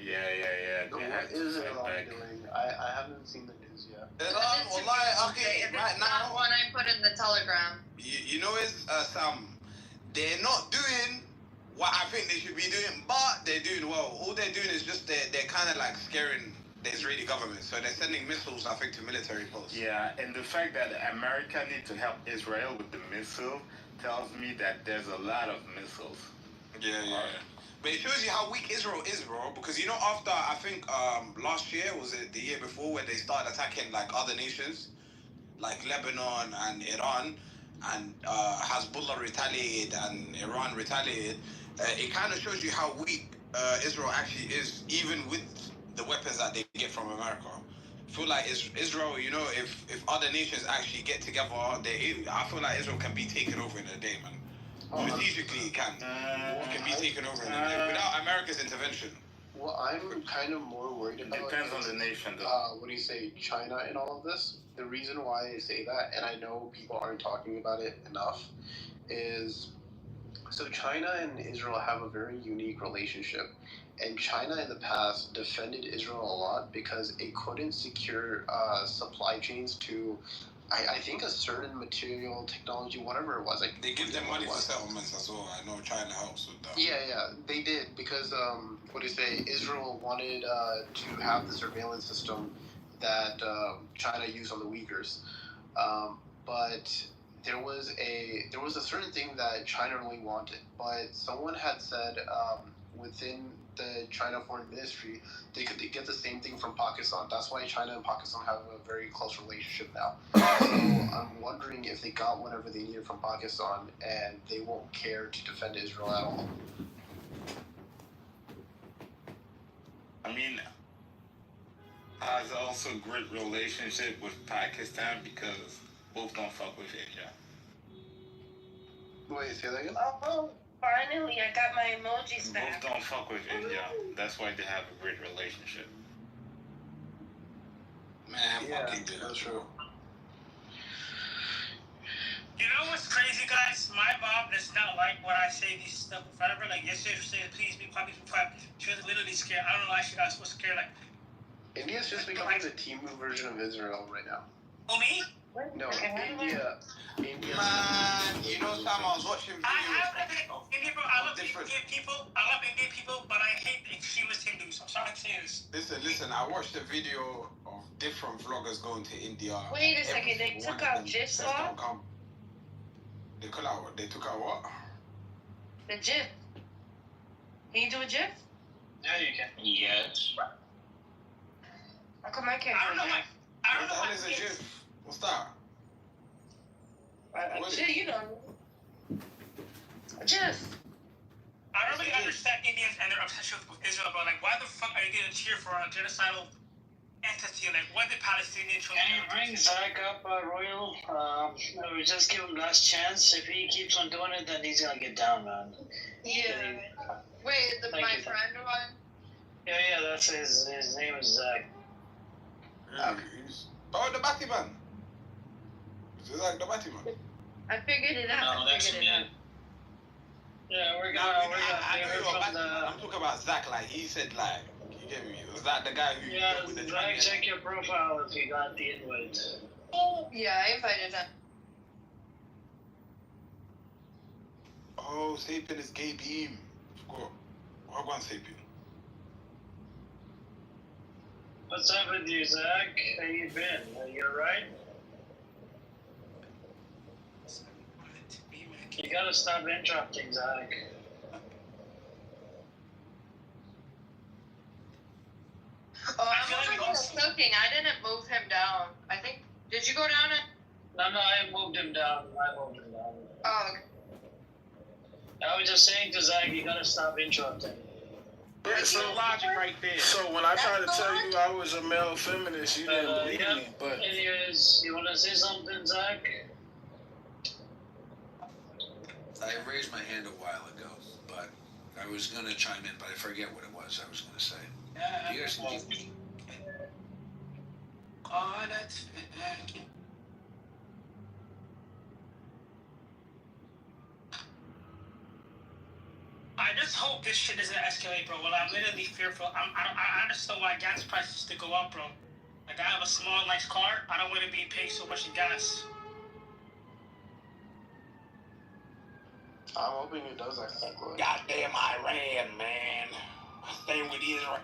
Yeah. What is Iran doing? I haven't seen the news yet. Iran, wallahi, okay, right now. One I put in the Telegram. You know, it's Sam. They're not doing what I think they should be doing, but they're doing well. All they're doing is just they're kind of like scaring the Israeli government. So they're sending missiles, I think, to military posts. Yeah, and the fact that America needs to help Israel with the missile tells me that there's a lot of missiles. Yeah. But it shows you how weak Israel is, bro. Because, you know, after, I think, last year, was it the year before, when they started attacking, like, other nations, like Lebanon and Iran, and Hezbollah retaliated and Iran retaliated, it kind of shows you how weak Israel actually is, even with the weapons that they get from America. I feel like Israel, you know, if other nations actually get together, I feel like Israel can be taken over in a day, man. Strategically, it can be taken over in a day without America's intervention. What I'm kind of more worried about depends on the nation, though. What do you say, China and all of this? The reason why I say that, and I know people aren't talking about it enough, is so China and Israel have a very unique relationship. And China in the past defended Israel a lot because it couldn't secure supply chains to, I think, a certain material, technology, whatever it was. They give them money for settlements as well. I know China helps with that. Yeah, they did because, what do you say, Israel wanted to have the surveillance system that China used on the Uyghurs. But there was a certain thing that China really wanted, but someone had said within the China Foreign Ministry they could get the same thing from Pakistan. That's why China and Pakistan have a very close relationship now. So I'm wondering if they got whatever they needed from Pakistan and they won't care to defend Israel at all. I mean, has also a great relationship with Pakistan because both don't fuck with India. Wait, say that again? Oh, finally, I got my emojis back. Both don't fuck with India. That's why they have a great relationship. Man, Man, Yeah, fucking good. that's true. You know what's crazy, guys? My mom does not like when I say these stuff in front of her. Like yesterday, she said, "Please be quiet, be quiet." She was literally scared. I don't know why she got so scared. Like, India's just becoming the Timu version of Israel right now. oh me? No, India. Man, you know, Sam, I was watching videos of Indian people. I love different. Indian people. I love Indian people, but I hate the extremist Hindus. I'm sorry to say this. Listen, I watched a video of different vloggers going to India. Wait a second, they took out GIFs off? They took out what? They took out what? The GIF. Can you do a GIF? Yeah, you can. Yes. How come I can't I don't know why. I What don't the know hell why. is a GIF? What's that? What is Shit, it? you know. A GIF. I don't really understand Indians and their obsession with Israel, bro. Like, why the fuck are you gonna cheer for a genocidal entity? Like, what did Palestinian children Can you bring Zach up, Royal? We just give him last chance. If he keeps on doing it, then he's gonna get down, man. Yeah. Wait, my friend one? Yeah, that's his name is Zach. Oh, the Batman. Is it like the Batman? I figured it out. No, that's me. Yeah, we're I gonna know hear you're from Batman. the. I'm talking about Zach, like he said, like, you get me? Was that the guy who Yeah, with the Zach, tranny? check your profile if you got the invite. Yeah, I invited him. Oh, Sapien is gay beam. Go on, Sapien. What's up with you, Zach? How you been? Are you alright? You gotta stop interrupting, Zach. Oh, I'm over cooking. I didn't move him down. I think. Did you go down it? No, I moved him down. Oh, okay. I was just saying to Zach, you gotta stop interrupting. Yeah, so logic right there. So when I tried to tell you I was a male feminist, you didn't believe yeah. me. But Anyways, you wanna say something, Zach? I raised my hand a while ago, but I was gonna chime in, but I forget what it was I was gonna say. You guys can keep me. Oh, that's. I just hope this shit doesn't escalate, bro. Well, I'm literally fearful. I understand why gas prices to go up, bro. Like, I have a small, nice car. I don't want to be paying so much in gas. I'm hoping it does escalate. Goddamn Iran, man. Staying with Israel.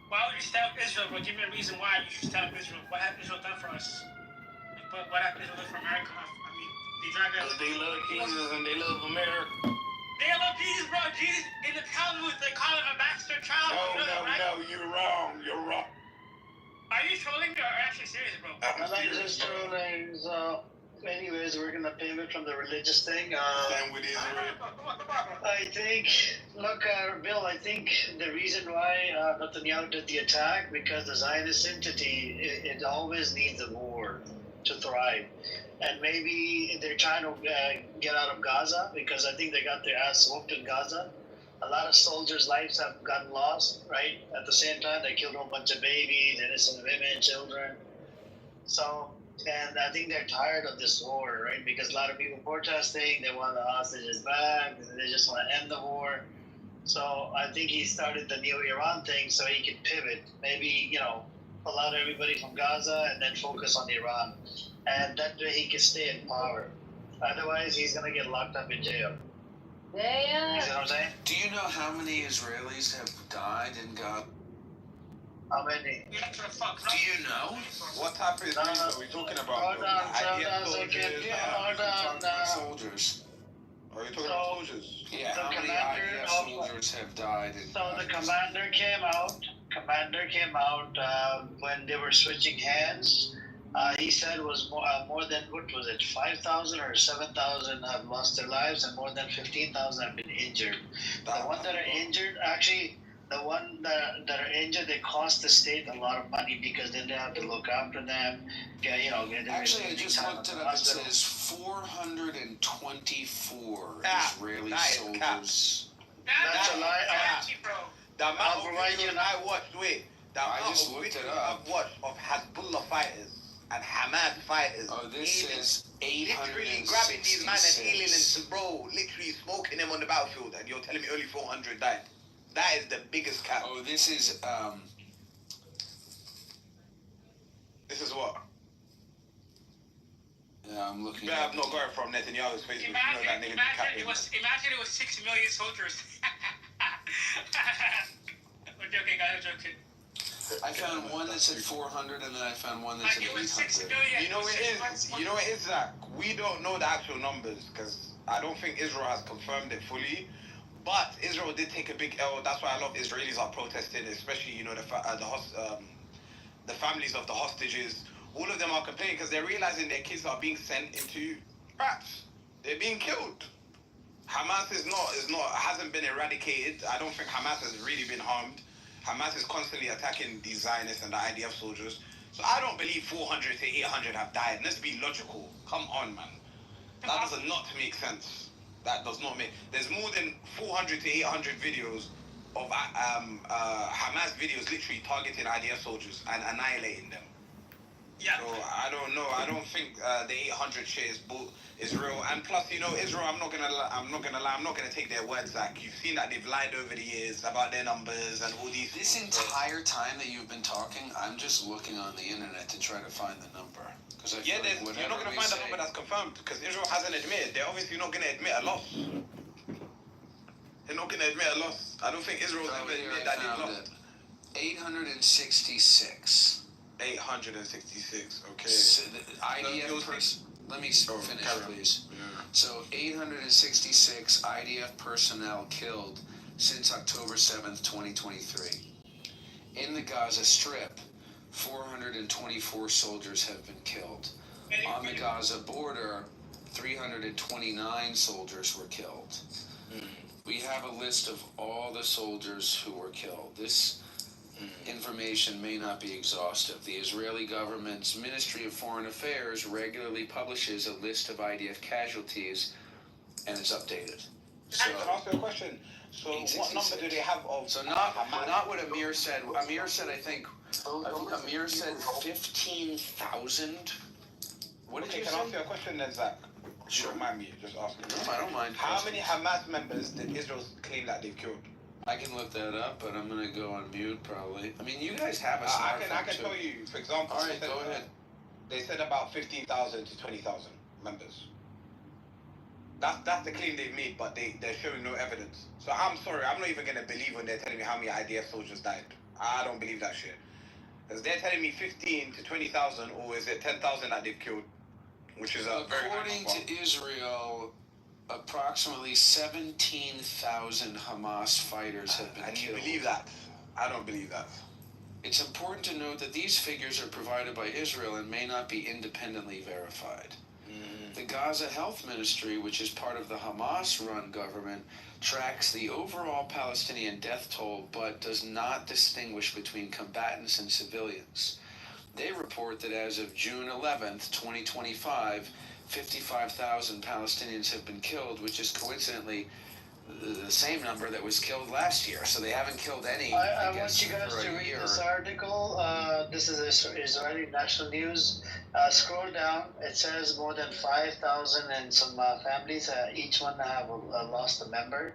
Why would you stand up Israel, bro? Give me a reason why you should stand up Israel. What have Israel done for us? Like, what have Israel done for America? I mean, they drag us. Because they love Jesus and they love America. They love Jesus, bro. Jesus, in the Talmud, they call him a bastard child. No, you're wrong. You're wrong. Are you trolling me or are you actually serious, bro? I'm not just trolling, so anyways, we're gonna pivot from the religious thing. Stand with Israel. Come on. I think, look, Bill, I think the reason why Netanyahu did the attack, because the Zionist entity, it always needs a war to thrive. And maybe they're trying to get out of Gaza, because I think they got their ass whooped in Gaza. A lot of soldiers' lives have gotten lost, right? At the same time, they killed a whole bunch of babies, innocent women, children. So, and I think they're tired of this war, right? Because a lot of people protesting, they want the hostages back, they just want to end the war. So I think he started the new Iran thing so he could pivot, maybe, pull out everybody from Gaza and then focus on Iran. And that way he can stay in power. Otherwise, he's going to get locked up in jail. Damn. You see what I'm saying? Do you know how many Israelis have died in Gaza? How many? Do you know? What type of Israel are we talking about? Hold on, soldiers. Are you talking about soldiers? Yeah, The how many commander IDF of- soldiers have died in So the Gaza? commander came out when they were switching hands. He said was more than, what was it, 5,000 or 7,000 have lost their lives and more than 15,000 have been injured. The ones that are injured, actually, the one that are injured, they cost the state a lot of money because then they have to look after them. Get them. Actually, I just looked it up. It says 424 Israeli soldiers. That's a lie. The amount of I'll provide videos you- I watched, I just looked it up. Of Hezbollah fighters and Hamas fighters. Oh, this says 866. Literally grabbing these men and healing them, bro. Literally smoking them on the battlefield, and you're telling me only 400 died. That is the biggest cap. Oh, this is This is what? Yeah, I'm looking. I'm not going from Netanyahu's Facebook. Imagine it was 6 million soldiers. Okay, guys, I'm joking. I found one that said 400, and then I found one that Like said it was 6 800. million. You know what it is? You know what it is, Zach? We don't know the actual numbers because I don't think Israel has confirmed it fully. But Israel did take a big L. That's why a lot of Israelis are protesting, especially the families of the hostages. All of them are complaining because they're realizing their kids are being sent into rats. They're being killed. Hamas hasn't been eradicated. I don't think Hamas has really been harmed. Hamas is constantly attacking the Zionists and the IDF soldiers. So I don't believe 400 to 800 have died. Let's be logical. Come on, man. That does not make sense. That does not make... There's more than 400 to 800 videos of Hamas videos literally targeting IDF soldiers and annihilating them. Yeah. So I don't know. I don't think the 800 shit is real. And plus, you know, Israel. I'm not gonna lie. I'm not gonna take their words back. You've seen that they've lied over the years about their numbers and all these. This entire time that you've been talking, I'm just looking on the internet to try to find the number. Because You're not gonna find a number that's confirmed because Israel hasn't admitted. They're obviously not gonna admit a loss. They're not gonna admit a loss. I don't think Israel's ever admitted that they've lost. 866. 866. Okay. So the IDF person. Let me finish, please. Yeah. So 866 IDF personnel killed since October 7th, 2023. In the Gaza Strip, 424 soldiers have been killed. On the Gaza border, 329 soldiers were killed. We have a list of all the soldiers who were killed. This information may not be exhaustive. The Israeli government's Ministry of Foreign Affairs regularly publishes a list of IDF casualties, and it's updated. So, Can I ask you a question? So what number do they have of... So not what Amir said. Amir said, I think Amir said 15,000. What did you say? Can I ask you a question then, Zach? Sure. You don't mind me just asking. No, I don't mind. How many Hamas members did Israel claim that they've killed? I can look that up, but I'm gonna go on mute probably. I mean, you guys have a smartphone I can tell you, for example. All right, go ahead. They said about 15,000 to 20,000 members. That's the claim they've made, but they're showing no evidence. So I'm sorry, I'm not even gonna believe when they're telling me how many IDF soldiers died. I don't believe that shit. Because they're telling me 15 to 20,000, or is it 10,000 that they've killed? Which is a very high According number. to Israel, approximately 17,000 Hamas fighters have been And killed. you believe that? I don't believe that. It's important to note that these figures are provided by Israel and may not be independently verified. The Gaza Health Ministry, which is part of the Hamas-run government, tracks the overall Palestinian death toll but does not distinguish between combatants and civilians. They report that as of June 11th, 2025, 55,000 Palestinians have been killed, which is coincidentally the same number that was killed last year. So they haven't killed any. I want you guys to read this article. This is Israeli national news. Scroll down. It says more than 5,000 and some families. Each one have lost a member,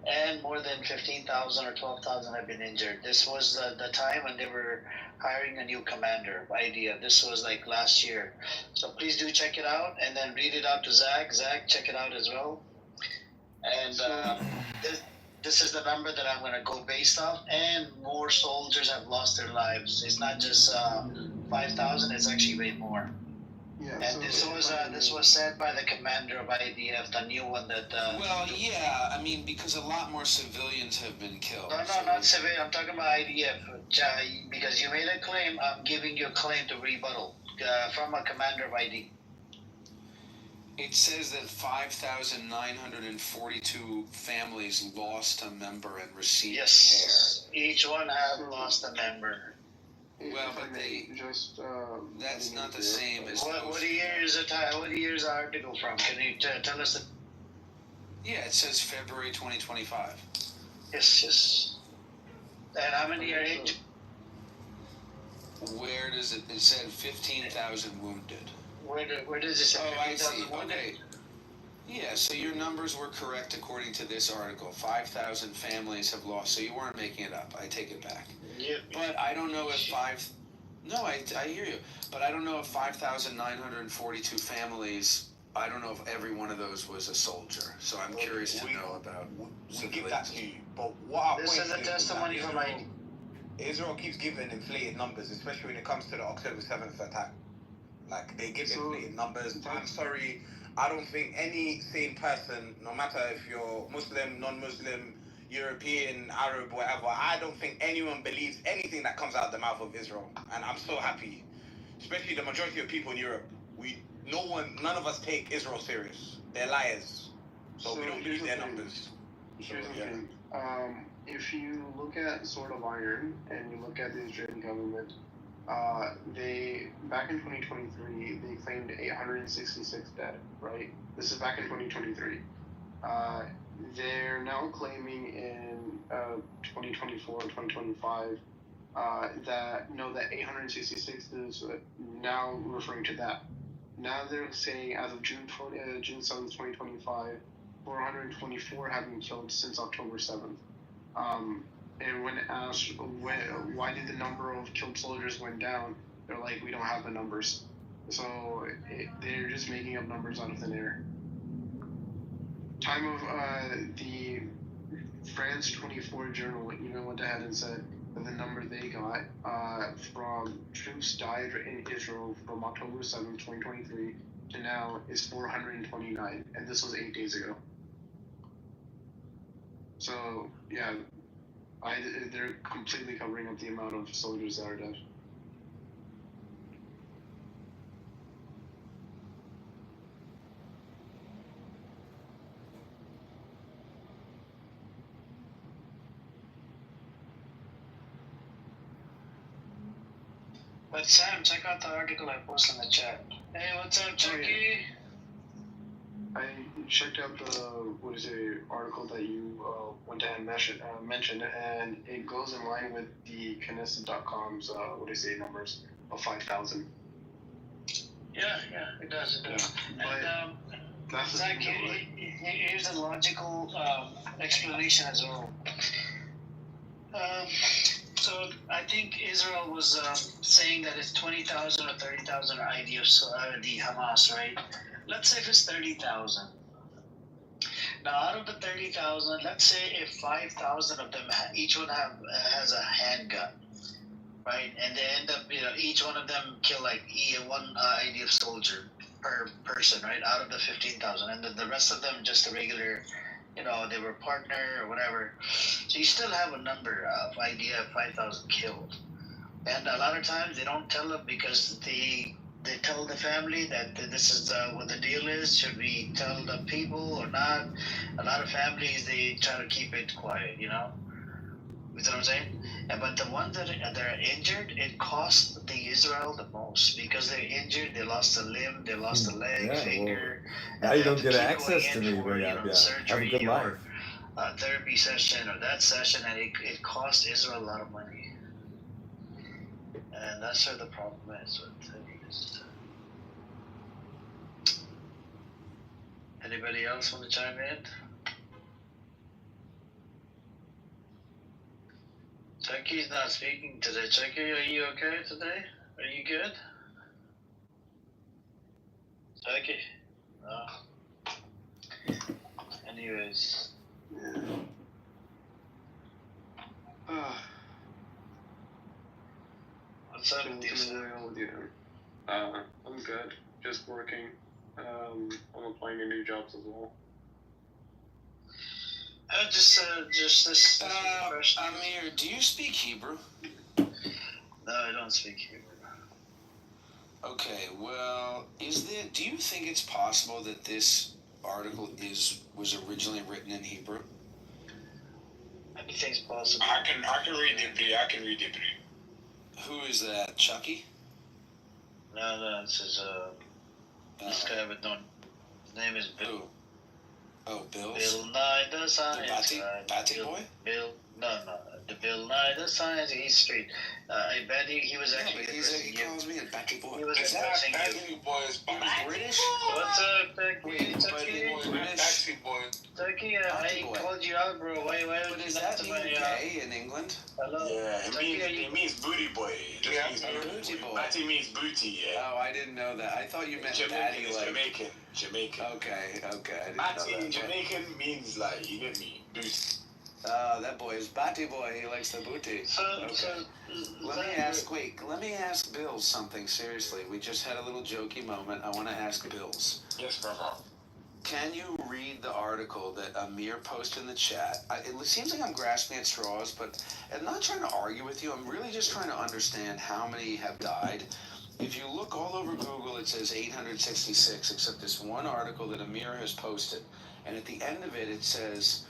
and more than 15,000 or 12,000 have been injured. This was the time when they were hiring a new commander. Idea. This was like last year. So please do check it out and then read it out to Zach. Zach, check it out as well. And this is the number that I'm going to go based off. And more soldiers have lost their lives. It's not just 5,000. It's actually way more. Yeah, And this was said by the commander of IDF, the new one that. Well, yeah, I mean, because a lot more civilians have been killed. No, not civilian. I'm talking about IDF. Because you made a claim, I'm giving you a claim to rebuttal from a commander of ID. It says that 5,942 families lost a member and received Yes, each one have lost a member. care. Well, but that's not the same as. What year is it? What year is the article from? Can you tell us? Yeah, it says February 2025. Yes. And how many are injured? Where does it? It said 15,000 wounded. Where does it say? Oh, I see. 15,000 wounded? Okay. Yeah, so your numbers were correct according to this article. 5,000 families have lost. So you weren't making it up. I take it back. Yep. But I don't know if No, I hear you. But I don't know if 5,942 families. I don't know if every one of those was a soldier. So I'm curious to know about. We give that to you. But what our This point is a testimony from my. Israel keeps giving inflated numbers, especially when it comes to the October 7th attack. Like, they give inflated numbers. I'm sorry, I don't think any sane person, no matter if you're Muslim, non-Muslim, European, Arab, whatever, I don't think anyone believes anything that comes out of the mouth of Israel. And I'm so happy, especially the majority of people in Europe. None of us take Israel serious. They're liars. So we don't believe their numbers. Here's the thing. If you look at Sword of Iron and you look at the Israeli government, they back in 2023 they claimed 866 dead. Right. This is back in 2023. They're now claiming in 2024 and 2025 that 866 is now referring to that. Now they're saying as of June 7th, 2025, 424 have been killed since October 7th. And when asked why did the number of killed soldiers went down, they're like, we don't have the numbers. So they're just making up numbers out of thin air. Time of the France 24 journal even went ahead and said that the number they got from troops died in Israel from October 7th, 2023 to now is 429, and this was 8 days ago. So, yeah, they're completely covering up the amount of soldiers that are dead. But Sam, check out the article I posted in the chat. Hey, what's up, Chucky? I checked out the article that you went ahead and mentioned, and it goes in line with the Knesset.com's numbers of 5,000. Yeah, it does. Yeah, and that's the Zach, thing. here's a logical explanation as well. So I think Israel was saying that it's 20,000 or 30,000 IDF, the Hamas, right? Let's say if it's 30,000. Now, out of the 30,000, let's say if 5,000 of them, each one has a handgun, right? And they end up, each one of them kill like one IDF soldier per person, right? Out of the 15,000, and then the rest of them just a regular, they were partner or whatever. So you still have a number of IDF 5,000 killed, and a lot of times they don't tell them because they tell the family that this is what the deal is. Should we tell the people or not? A lot of families, they try to keep it quiet, You know what I'm saying? But the ones that are injured, it costs the Israel the most because they're injured. They lost a limb, they lost a leg, finger. Now you don't get access to me, but have a good life. A therapy session or that session, and it costs Israel a lot of money. And that's where the problem is with it. Anybody else want to chime in? Chucky's not speaking today. Chucky, are you okay today? Are you good? Chucky? No. Anyways. What's up with you? I'm good. Just working. I'm applying to new jobs as well. Just this question. Amir, do you speak Hebrew? No, I don't speak Hebrew. Okay, well, do you think it's possible that this article was originally written in Hebrew? Anything's possible. I can read Hebrew. Who is that, Chucky? No, this is this guy with no. His name is Bill. Who? Oh, Bill. Bill Nye the Science Batty boy? Bill. No, the bill. No, that's fine. He's straight. I bet he was actually he calls me a batty boy. He was It's not addressing you. Batty Boy, it's British? What's up, Turkey? Wait, but Turkey? British? Batty Boy. Turkey, Batty I boy. called you out, bro. Why But would is you that not mean gay in England? Hello? Yeah, Turkey, it means booty boy. It just Yeah, means booty boy. Batty means booty, yeah. Oh, I didn't know that. I thought you meant Jamaican daddy is like. Jamaican. Okay, I didn't Batty know in that. Jamaican means like, you get me, booty. That boy is batty boy. He likes the booty. So, Let me ask Bills something seriously. We just had a little jokey moment. I want to ask Bills. Yes, brother. Can you read the article that Amir posted in the chat? It seems like I'm grasping at straws, but I'm not trying to argue with you. I'm really just trying to understand how many have died. If you look all over Google, it says 866, except this one article that Amir has posted. And at the end of it, it says,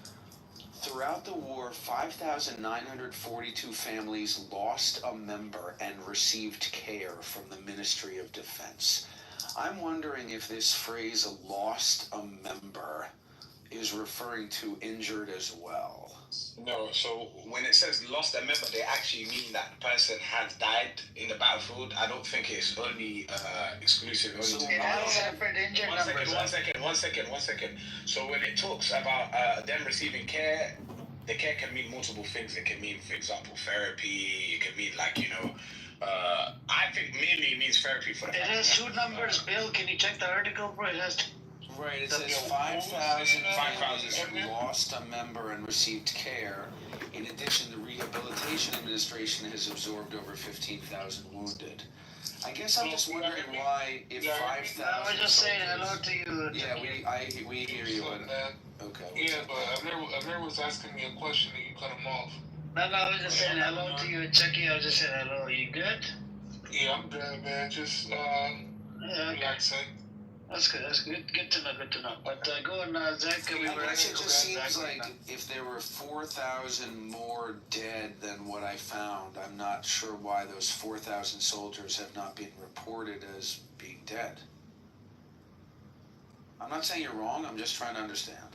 throughout the war, 5,942 families lost a member and received care from the Ministry of Defense. I'm wondering if this phrase, lost a member, is referring to injured as well. No, so when it says lost a member, they actually mean that the person has died in the battlefield. I don't think it's only exclusive. So it has separate injured numbers. One second. So when it talks about them receiving care, the care can mean multiple things. It can mean, for example, therapy. It can mean I think mainly it means therapy for the. It has two numbers, Bill. Can you check the article, bro? It has. Right, it says 5,000 families who lost a member and received care. In addition, the Rehabilitation Administration has absorbed over 15,000 wounded. I guess I'm just wondering why, if 5,000. I was just saying hello to you. Yeah, we hear you. Okay. Yeah, but Amir was asking me a question and you cut him off. No, I was just saying hello to you, Chucky. I was just saying hello. You good? Yeah, I'm good, man. Just relaxing. That's good. Good to know. But go on, Zach. We were It actually just seems like if there were 4,000 more dead than what I found, I'm not sure why those 4,000 soldiers have not been reported as being dead. I'm not saying you're wrong. I'm just trying to understand.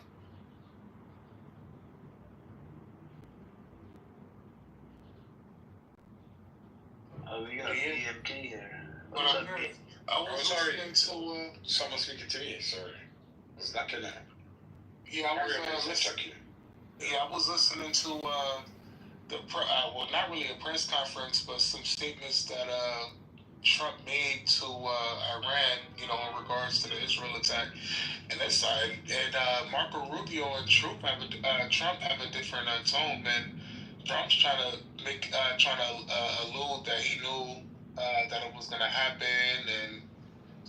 We got EMT here. But I was sorry. listening to Someone speaking to me. Sorry. Was that Kenneth? Yeah, I was listening to not really a press conference, but some statements that Trump made to Iran, in regards to the Israel attack, and that side. And Marco Rubio and Trump have a different tone, man. Trump's trying to allude that he knew that it was gonna happen, and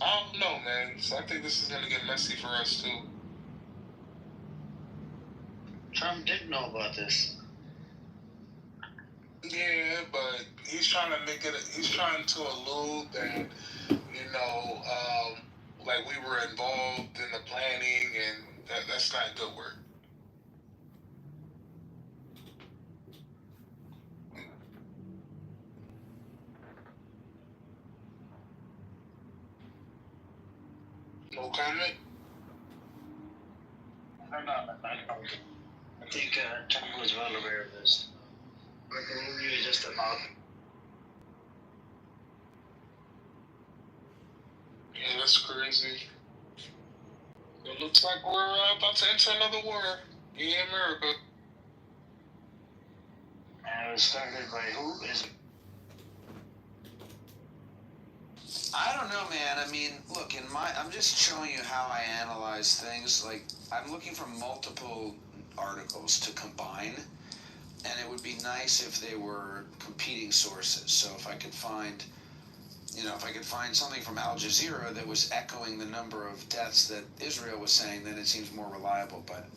I don't know, man. So I think this is gonna get messy for us too. Trump did know about this. Yeah, but he's trying to allude that, like we were involved in the planning, and that's not good work. No comment? I think Trump was well aware of this. Marco Rubio is just about. Yeah, that's crazy. It looks like we're about to enter another war in America. And it was started by who? I don't know, man. I mean, look, I'm just showing you how I analyze things. Like, I'm looking for multiple articles to combine, and it would be nice if they were competing sources. So if I could find, something from Al Jazeera that was echoing the number of deaths that Israel was saying, then it seems more reliable. But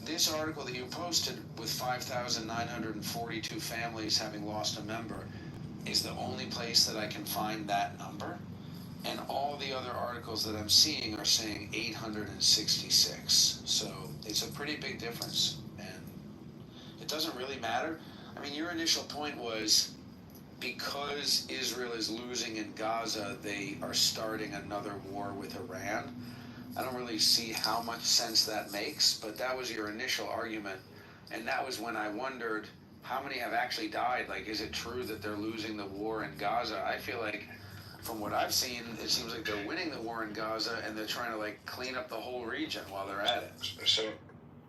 this article that you posted with 5,942 families having lost a member is the only place that I can find that number. And all the other articles that I'm seeing are saying 866. So it's a pretty big difference. And it doesn't really matter. I mean, your initial point was because Israel is losing in Gaza, they are starting another war with Iran. I don't really see how much sense that makes, but that was your initial argument. And that was when I wondered, how many have actually died? Like, is it true that they're losing the war in Gaza? I feel like, from what I've seen, it seems like they're winning the war in Gaza, and they're trying to like clean up the whole region while they're at it. So,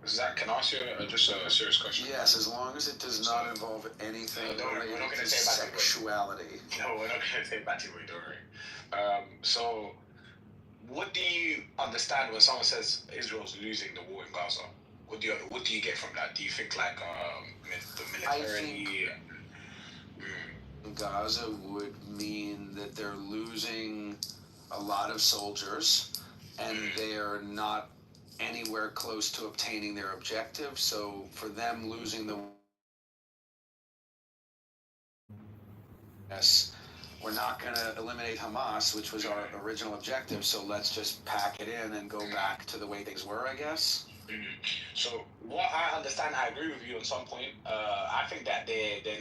Zach, can I ask you just a serious question? Yes, as long as it does not involve anything related we're not to gonna say sexuality. No, we're not going to say batty boy, don't worry. So, what do you understand when someone says Israel's losing the war in Gaza? What do you get from that? Do you think like the military? Gaza would mean that they're losing a lot of soldiers, and they are not anywhere close to obtaining their objective. So for them losing the we're not going to eliminate Hamas, which was our original objective, so let's just pack it in and go back to the way things were, I guess. So what I understand, I agree with you on some point. I think that they're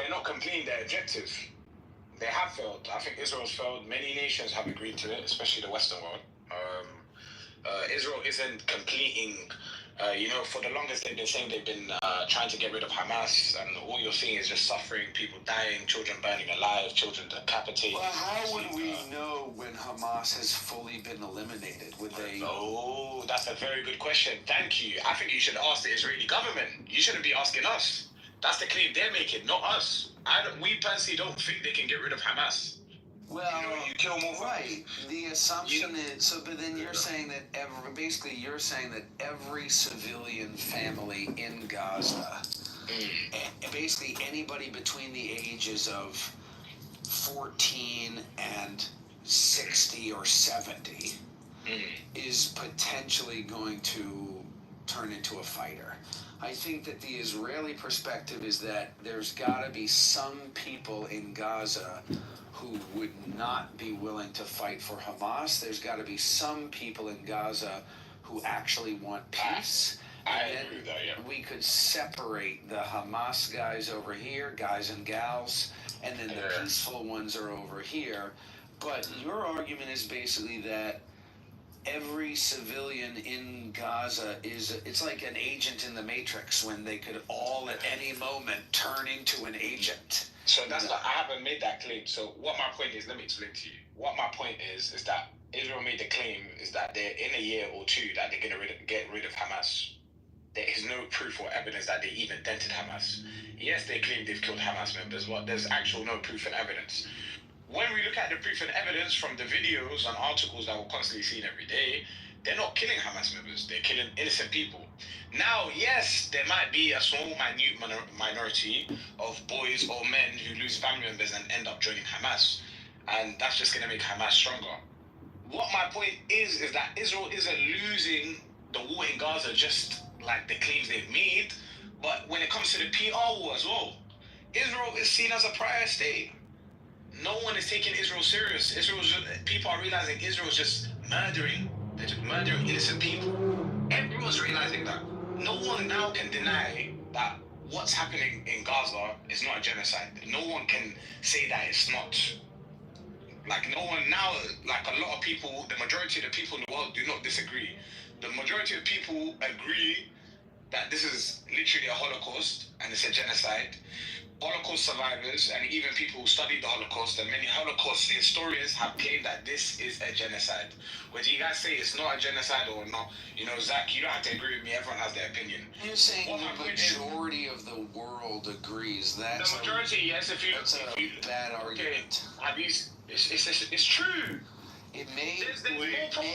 not completing their objective. They have failed. I think Israel's failed. Many nations have agreed to it, especially the Western world. Israel isn't completing. For the longest they've been saying they've been trying to get rid of Hamas, and all you're seeing is just suffering, people dying, children burning alive, children decapitated. Well, how would we know when Hamas has fully been eliminated? Would they? Oh, that's a very good question. Thank you. I think you should ask the Israeli government. You shouldn't be asking us. That's the claim they're making, not us. We personally don't think they can get rid of Hamas. Well, you kill more. Right. The assumption is so, but then you're saying that every civilian family in Gaza, and basically anybody between the ages of 14 and 60 or 70, is potentially going to turn into a fighter. I think that the Israeli perspective is that there's got to be some people in Gaza who would not be willing to fight for Hamas. There's got to be some people in Gaza who actually want peace. I agree with that, yeah. We could separate the Hamas guys over here, guys and gals, and then the peaceful ones are over here. But your argument is basically that every civilian in Gaza it's like an agent in the Matrix, when they could all at any moment turn into an agent. So that's not, I haven't made that claim. So what my point is, let me explain to you. What my point is that Israel made the claim is that they're in a year or two that they're going to get rid of Hamas. There is no proof or evidence that they even dented Hamas. Yes, they claim they've killed Hamas members, but there's actual no proof and evidence. When we look at the proof and evidence from the videos and articles that we're constantly seeing every day, they're not killing Hamas members. They're killing innocent people. Now, yes, there might be a small, minute minority of boys or men who lose family members and end up joining Hamas. And that's just going to make Hamas stronger. What my point is that Israel isn't losing the war in Gaza just like the claims they've made. But when it comes to the PR war as well, Israel is seen as a prior state. No one is taking Israel serious. People are realizing Israel's just murdering. They're just murdering innocent people. Everyone's realizing that. No one now can deny that what's happening in Gaza is not a genocide. No one can say that it's not. Like, no one now, like a lot of people, the majority of the people in the world do not disagree. The majority of people agree that this is literally a Holocaust and it's a genocide. Holocaust survivors and even people who studied the Holocaust and many Holocaust historians have claimed that this is a genocide. Whether you guys say it's not a genocide or not, Zach, you don't have to agree with me. Everyone has their opinion. You're saying the majority of the world agrees. That's the majority, yes. That's a bad argument. Okay, it's true. It may be true.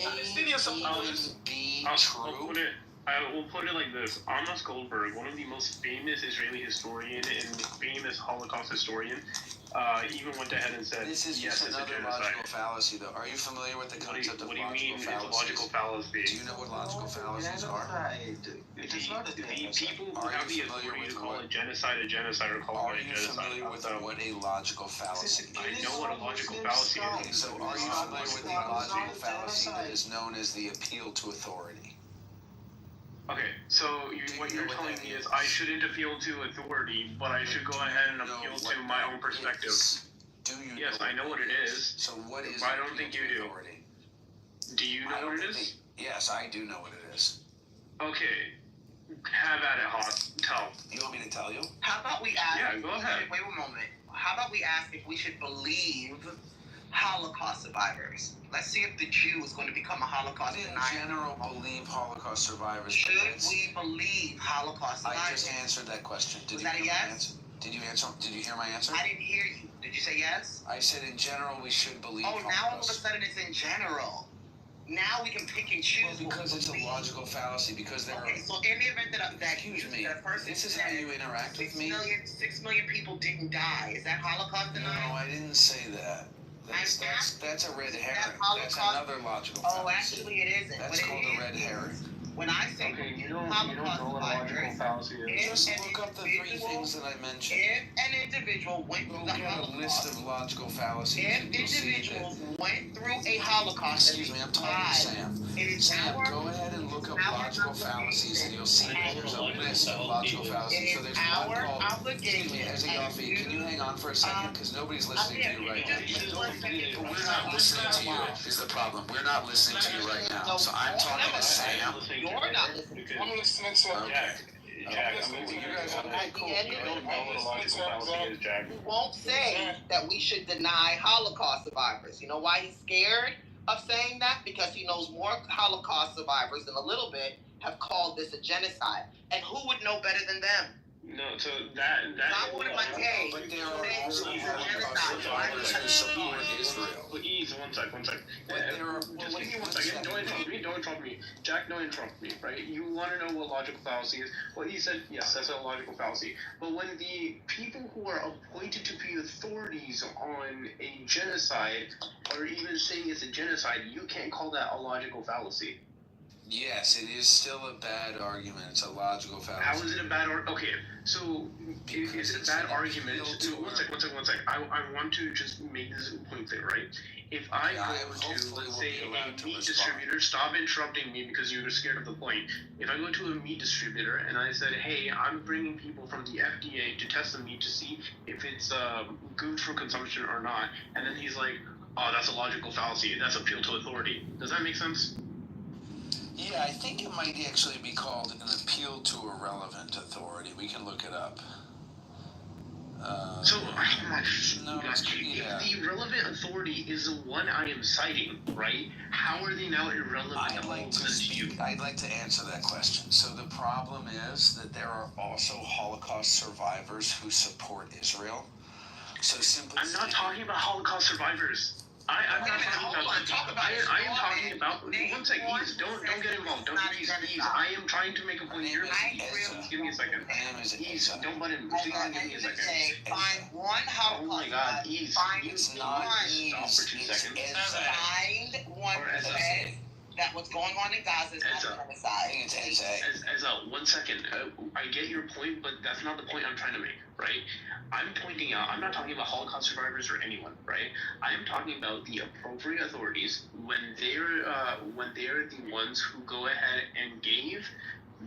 I will put it like this. Amos Goldberg, one of the most famous Israeli historian and famous Holocaust historian, even went ahead and said, this is yes, just another logical fallacy, though. Are you familiar with the concept of logical fallacies? What do you mean it's a logical fallacy? Do you know what logical fallacies are? The people who have the authority to call a genocide a genocide are calling it a genocide. Are you familiar with what a logical fallacy is? I know what a logical fallacy is. Okay, so are you familiar with the logical fallacy that is known as the appeal to authority? Okay, so what you're telling me is I shouldn't appeal to authority, but I should go ahead and appeal to my own perspective. Do you? Yes, I know what it is. So what is? But I don't think you do. Do you know what it is? Yes, I do know what it is. Okay, Have at it, Hawk. Tell. You want me to tell you? How about we ask? Yeah, go ahead. Wait a moment. How about we ask if we should believe Holocaust survivors? Let's see if the Jew is going to become a Holocaust denier. In general, believe Holocaust survivors. Should we believe Holocaust survivors? I just answered that question. Was that a yes? Did you answer? Did you hear my answer? I didn't hear you. Did you say yes? I said in general we should believe Holocaust. Now all of a sudden it's in general. Now we can pick and choose. Well, because it's a logical fallacy. Because there are. Okay, so in the event that Excuse me. This is how you interact with me. 6 million people didn't die. Is that Holocaust denial? No, I didn't say that. That's a red herring. That's another logical fallacy. Oh, actually it isn't. That's called a red herring. When I say you don't know what a logical fallacy is. Just look up the 3 things that I mentioned. If an individual went through the Holocaust, a list of logical fallacies. If individuals went through a Holocaust, excuse me, I'm talking to Sam. Sam, go ahead and look up logical fallacies, and you'll see that there's a list of logical fallacies. So there's one called. Excuse me, as a Yalfi, can you hang on for a second? Because nobody's listening to you right now. We're not listening to you. Is the problem? We're not listening to you right now. So I'm talking to Sam. You're not listening. I'm listening to him. Jack, you guys are cool. You don't know what a logical fallacy is, Jack. He won't say that we should deny Holocaust survivors. You know why he's scared of saying that? Because he knows more Holocaust survivors than a little bit have called this a genocide. And who would know better than them? No, so that But there are also Holocaust survivors who support Israel. Please, one sec. Just give me 1 second. Don't interrupt me. Jack, don't interrupt me, right? You want to know what logical fallacy is. Well, he said, yes, that's a logical fallacy. But when the people who are appointed to be authorities on a genocide are even saying it's a genocide, you can't call that a logical fallacy. Yes, it is still a bad argument. It's a logical fallacy. How is it a bad argument? Okay, so is it a bad argument? One sec. I want to just make this point clear, right? If I go to, let's say, a meat distributor, stop interrupting me because you're scared of the point. If I go to a meat distributor and I said, hey, I'm bringing people from the FDA to test the meat to see if it's good for consumption or not, and then he's like, oh, that's a logical fallacy. That's appeal to authority. Does that make sense? Yeah, I think it might actually be called an appeal to a relevant authority. We can look it up. If the relevant authority is the one I am citing, right? How are they now irrelevant? I'd like to answer that question. So the problem is that there are also Holocaust survivors who support Israel. So simply I'm not talking about Holocaust survivors. I am talking about. One second, Ease. Don't get involved. Don't Ease. I am trying to make a point here. Give me a second. Ease. Don't butt in. Please give me a second. Find one Holocaust. Oh my God, Ease. It's not Ease. Stop for 2 seconds. Find one that what's going on in Gaza is not genocide. As 1 second, I get your point, but that's not the point I'm trying to make, right? I'm pointing out, I'm not talking about Holocaust survivors or anyone, right? I'm talking about the appropriate authorities when they're the ones who go ahead and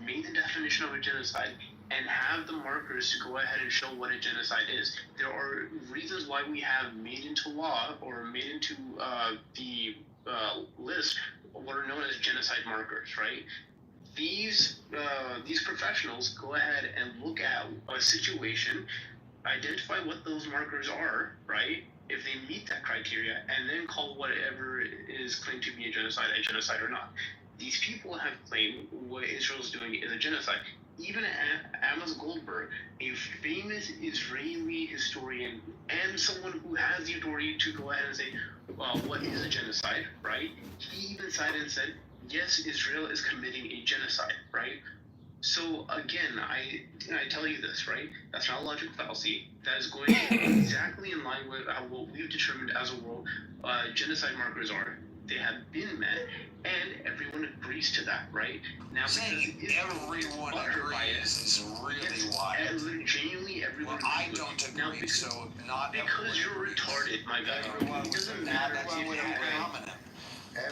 made the definition of a genocide and have the markers to go ahead and show what a genocide is. There are reasons why we have made into law or made into the list what are known as genocide markers, right? These professionals go ahead and look at a situation, identify what those markers are, right? If they meet that criteria, and then call whatever is claimed to be a genocide or not. These people have claimed what Israel's doing is a genocide. Even Amos Goldberg, a famous Israeli historian and someone who has the authority to go ahead and say, what is a genocide, right? He even cited and said, yes, Israel is committing a genocide, right? So again, I tell you this, right? That's not a logical fallacy. That is going exactly in line with what we've determined as a world genocide markers are. They have been met, and everyone agrees to that, right? Now, saying everyone agrees is really wild. Genuinely, everyone I don't agree, now, because, so not because you're retarded, my guy. It doesn't matter if you're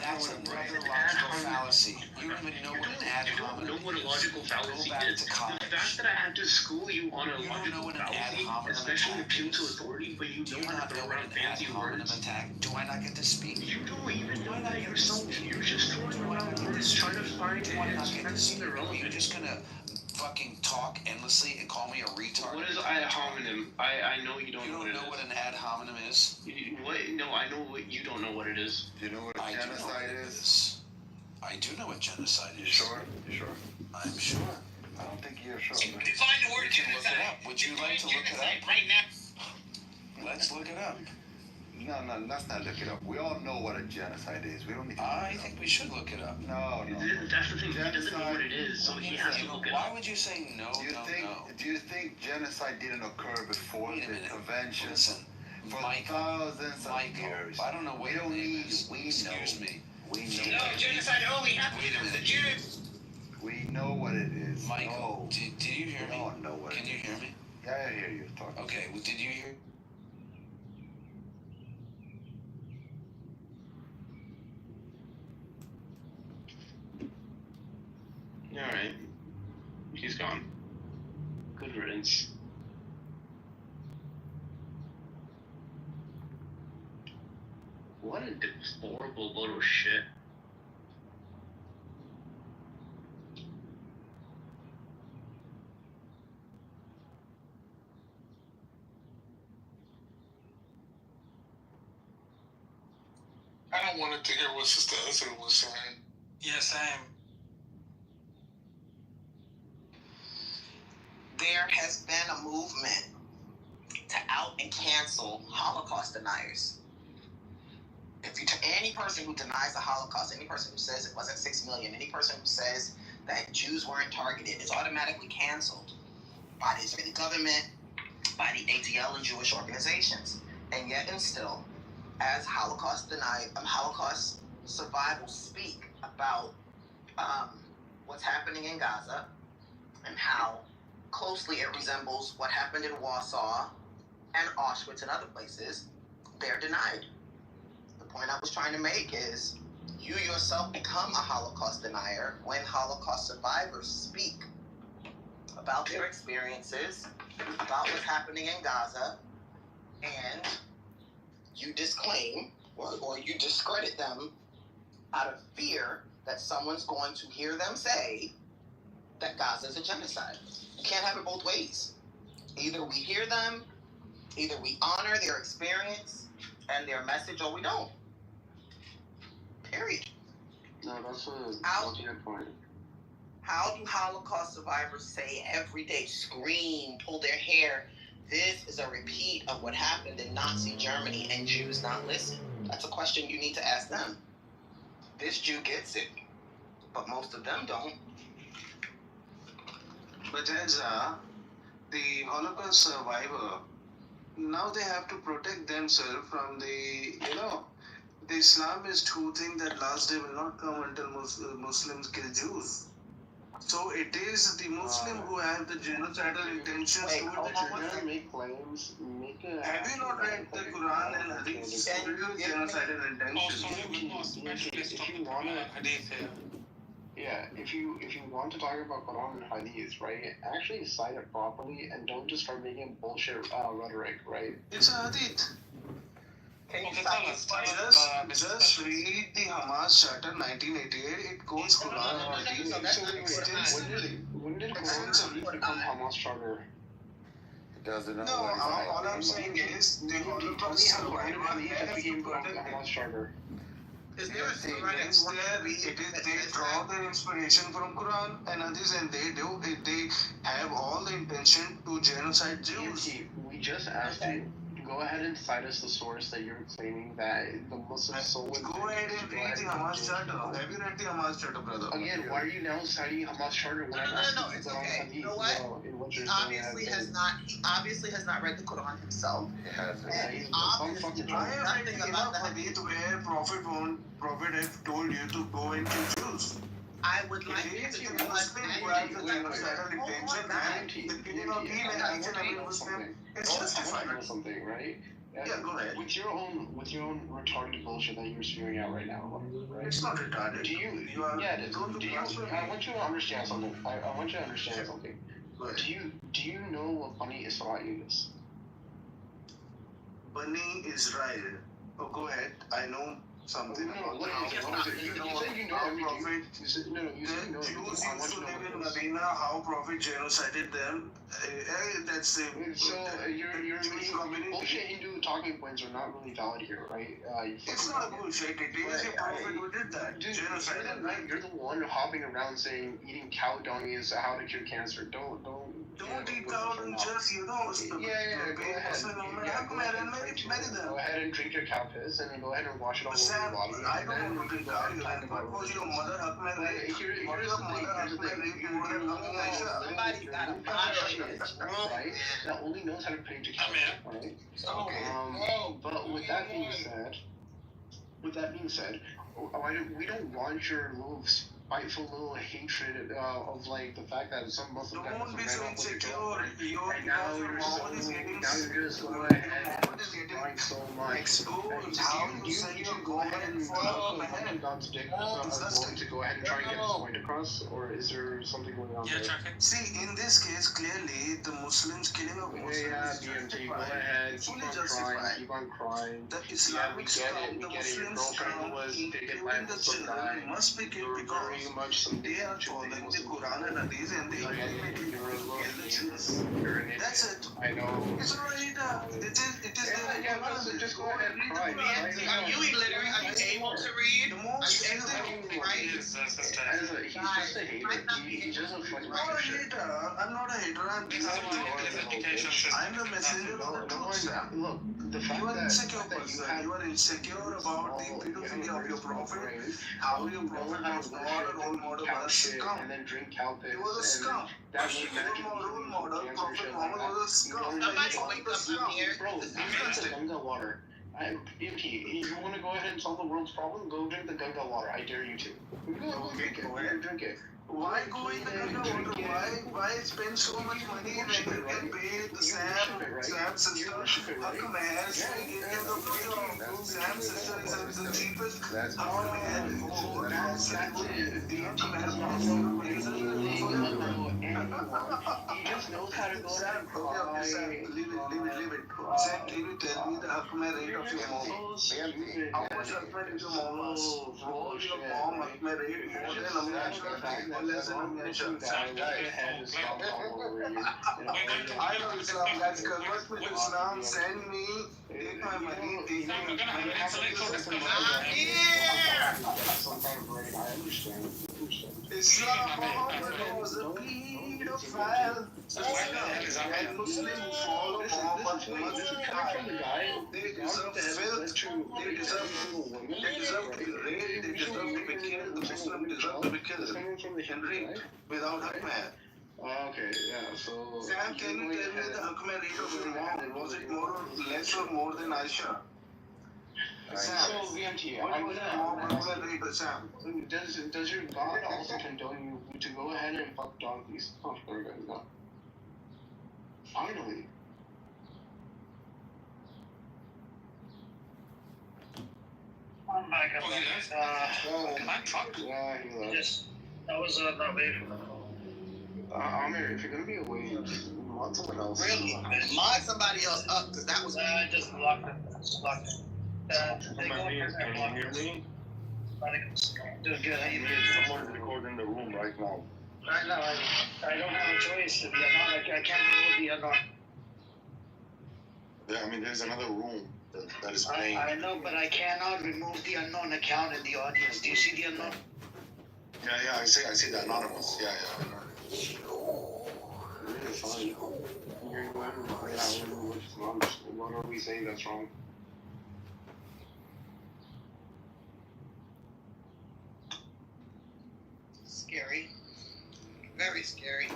That's another logical fallacy. You don't even know what an ad hominem is. You don't know what a logical fallacy is. The college. fact that I had to school you on a logical fallacy, especially appeal to authority, but you know how to throw around fancy words. Attack. Do I not get to speak? You don't even know that yourself. You're just throwing around words trying to find Do I not get to speak? You're just gonna fucking talk endlessly and call me a retard. What is ad hominem? I know you don't know what it is. You don't know what an ad hominem is? What? No, I know what you don't know what it is. Do you know what I genocide is? I do know what genocide is. You sure? You sure? I'm sure. I don't think you're sure. Define the word We can look it genocide. up. Would you like to look it up? Right now. Let's look it up. No, let's not look it up. We all know what a genocide is. We don't need to I think we should look it up. No. That's the thing. He doesn't know what it is, so he has to look it up. Why would you say no, Do you think genocide didn't occur before Wait a the minute. convention? Listen, For Michael, thousands of years. I don't know what We don't your name need. is. We Excuse know. me. We know. No, genocide only happened Wait a because the minute. Jews. We know what it is. Michael, did you hear We me? don't know what Can it you is. hear me? Yeah, I hear you talking. Okay, well, did you hear? Alright. He's gone. Good riddance. What a deplorable little shit. I don't want to hear what Sister Ezra was saying. Yeah, same. There has been a movement to out and cancel Holocaust deniers. If you any person who denies the Holocaust, any person who says it wasn't 6 million, any person who says that Jews weren't targeted is automatically canceled by the Israeli government, by the ATL and Jewish organizations. And yet and still, as Holocaust survivors speak about what's happening in Gaza and how closely it resembles what happened in Warsaw and Auschwitz and other places, they're denied. The point I was trying to make is you yourself become a Holocaust denier when Holocaust survivors speak about their experiences, about what's happening in Gaza, and you disclaim or you discredit them out of fear that someone's going to hear them say that Gaza is a genocide. You can't have it both ways. Either we hear them, either we honor their experience and their message, or we don't. Period. No, that's a good point. How do Holocaust survivors say every day, scream, pull their hair, this is a repeat of what happened in Nazi Germany, and Jews not listen? That's a question you need to ask them. This Jew gets it, but most of them don't. But as the Holocaust survivor, now they have to protect themselves from the Islamists who think that last day will not come until Muslims kill Jews. So it is the Muslim who have the genocidal intentions toward the Jews. Make claims. Have you not read the Quran and Hadith? Genocidal intentions. If you want to talk about Quran and Hadith, right, actually cite it properly and don't just start making bullshit rhetoric, right? It's a Hadith. Just read the Hamas Charter 1988. It goes Quran and Hadith. When did Quran become Hamas Charter? Doesn't know. No, all I'm saying is the Holocaust survivor has to protect Hamas Charter. Is there they draw their inspiration from Quran and others, and they have all the intention to genocide Jews. We just asked you. Go ahead and cite us the source that you're claiming that the Muslims sold. Go ahead and read the Hamas Charter. Have you read the Hamas Charter, brother? Again, why are you now citing Hamas Charter when No, it's okay. You know what? He obviously has not read the Quran himself. He hasn't. I have read enough hadith where Prophet have told you to go and kill Jews. I would like to the Muslim who have the genocidal intention and the killing of each and every Muslim is justified. Something, right? Yeah, go ahead. With your own retarded bullshit that you're spewing out right now, right? It's not retarded. I want you to understand something. I want you to understand something. Do you know what Bani Israel is? Bani Israel. Oh, go ahead. I know something about look, how you said you know how Prophet. The Jews used to live in Medina, how Prophet genocided them. That's the Jewish community. Bullshit Hindu talking points are not really valid here, right? It's not bullshit. It is a prophet who did that. Genocided, right? You're the one hopping around saying eating cow dung is how to cure cancer. Don't eat cow dung. Just go ahead and drink your cow piss and then go ahead and wash it all over your body. I don't want to drink cow urine. What was your mother hak mein rape? Somebody's got a moderate, right? That only knows how to pray to cow, right? But with that being said, we don't want your little spiteful little hatred of like the fact that some Muslim guy Don't be so insecure. And now you're just going ahead and trying so much. Do you go ahead and fuck God's dick to go ahead and try and get this point across, or is there something going on there? See, in this case, clearly the Muslims killing of Muslims is BMT, go ahead, keep on crying. The Islamic State, the Muslims including the children must be killed because they are following the Quran and Hadith and they ultimately kill the children. That's it. I know. It's alright. It is there. Just go ahead and cry. Are you illiterate? Are you able to read? The most Are you able to write? He's just a hater. He doesn't fucking I'm not a hater. I'm not a hater. I'm the messenger of the truth, Sam. Look, the fact You are that insecure person. You are insecure about the pedophilia of your prophet. How your prophet was not a role model but a scum. And then drink cow piss. He was a scum. Role model. Prophet Muhammad was a scum. Somebody wake up here. Bro, drink the Ganga water. If you want to go ahead and solve the world's problem, go drink the Ganga water. I dare you to. Go drink it. Drink it. Why go in the Ganga water? Why spend so much money when you can pay the Sam's sister Hakam has Sam's sister is the cheapest Hakam He just knows how to go down. Leave it. Sam, can you tell me the Hakam rate of your mom? How much Hakam is your mom? All your mom Hakam rate more than Amna. Less than Amna. I know Islam, guys. Convert me to Islam. Send me. Take my money. Take my money. I'm here. Islam was a pedophile. And Muslims follow Muhammad must die. They deserve filth. They deserve to be raped. They deserve to be killed. The Muslims deserve to be killed and raped without Hakman. Okay, yeah, so... Sam, can you tell me the Hakman rate of your mom? Was it more or less or more than Aisha? So, VMT, What was your mom Hakman rate of Sam? Does your God also condone you to go ahead and fuck donkeys? Oh, there we go, no. Finally. I'm back up. Yeah, he left. That was not bad. Amir, if you're gonna be away, just want someone else. Really? Mod somebody else up, because that was I just locked it. Can you hear me? Doing good. How you doing? Someone's recording the room right now. Right now, I don't have a choice to be unknown. I can't remove the unknown. Yeah, I mean, there's another room that is playing. I know, but I cannot remove the unknown account in the audience. Do you see the unknown? Yeah, I see the anonymous. Yeah. Really fun. You're going to play out what are we saying that's wrong? scary. Very scary.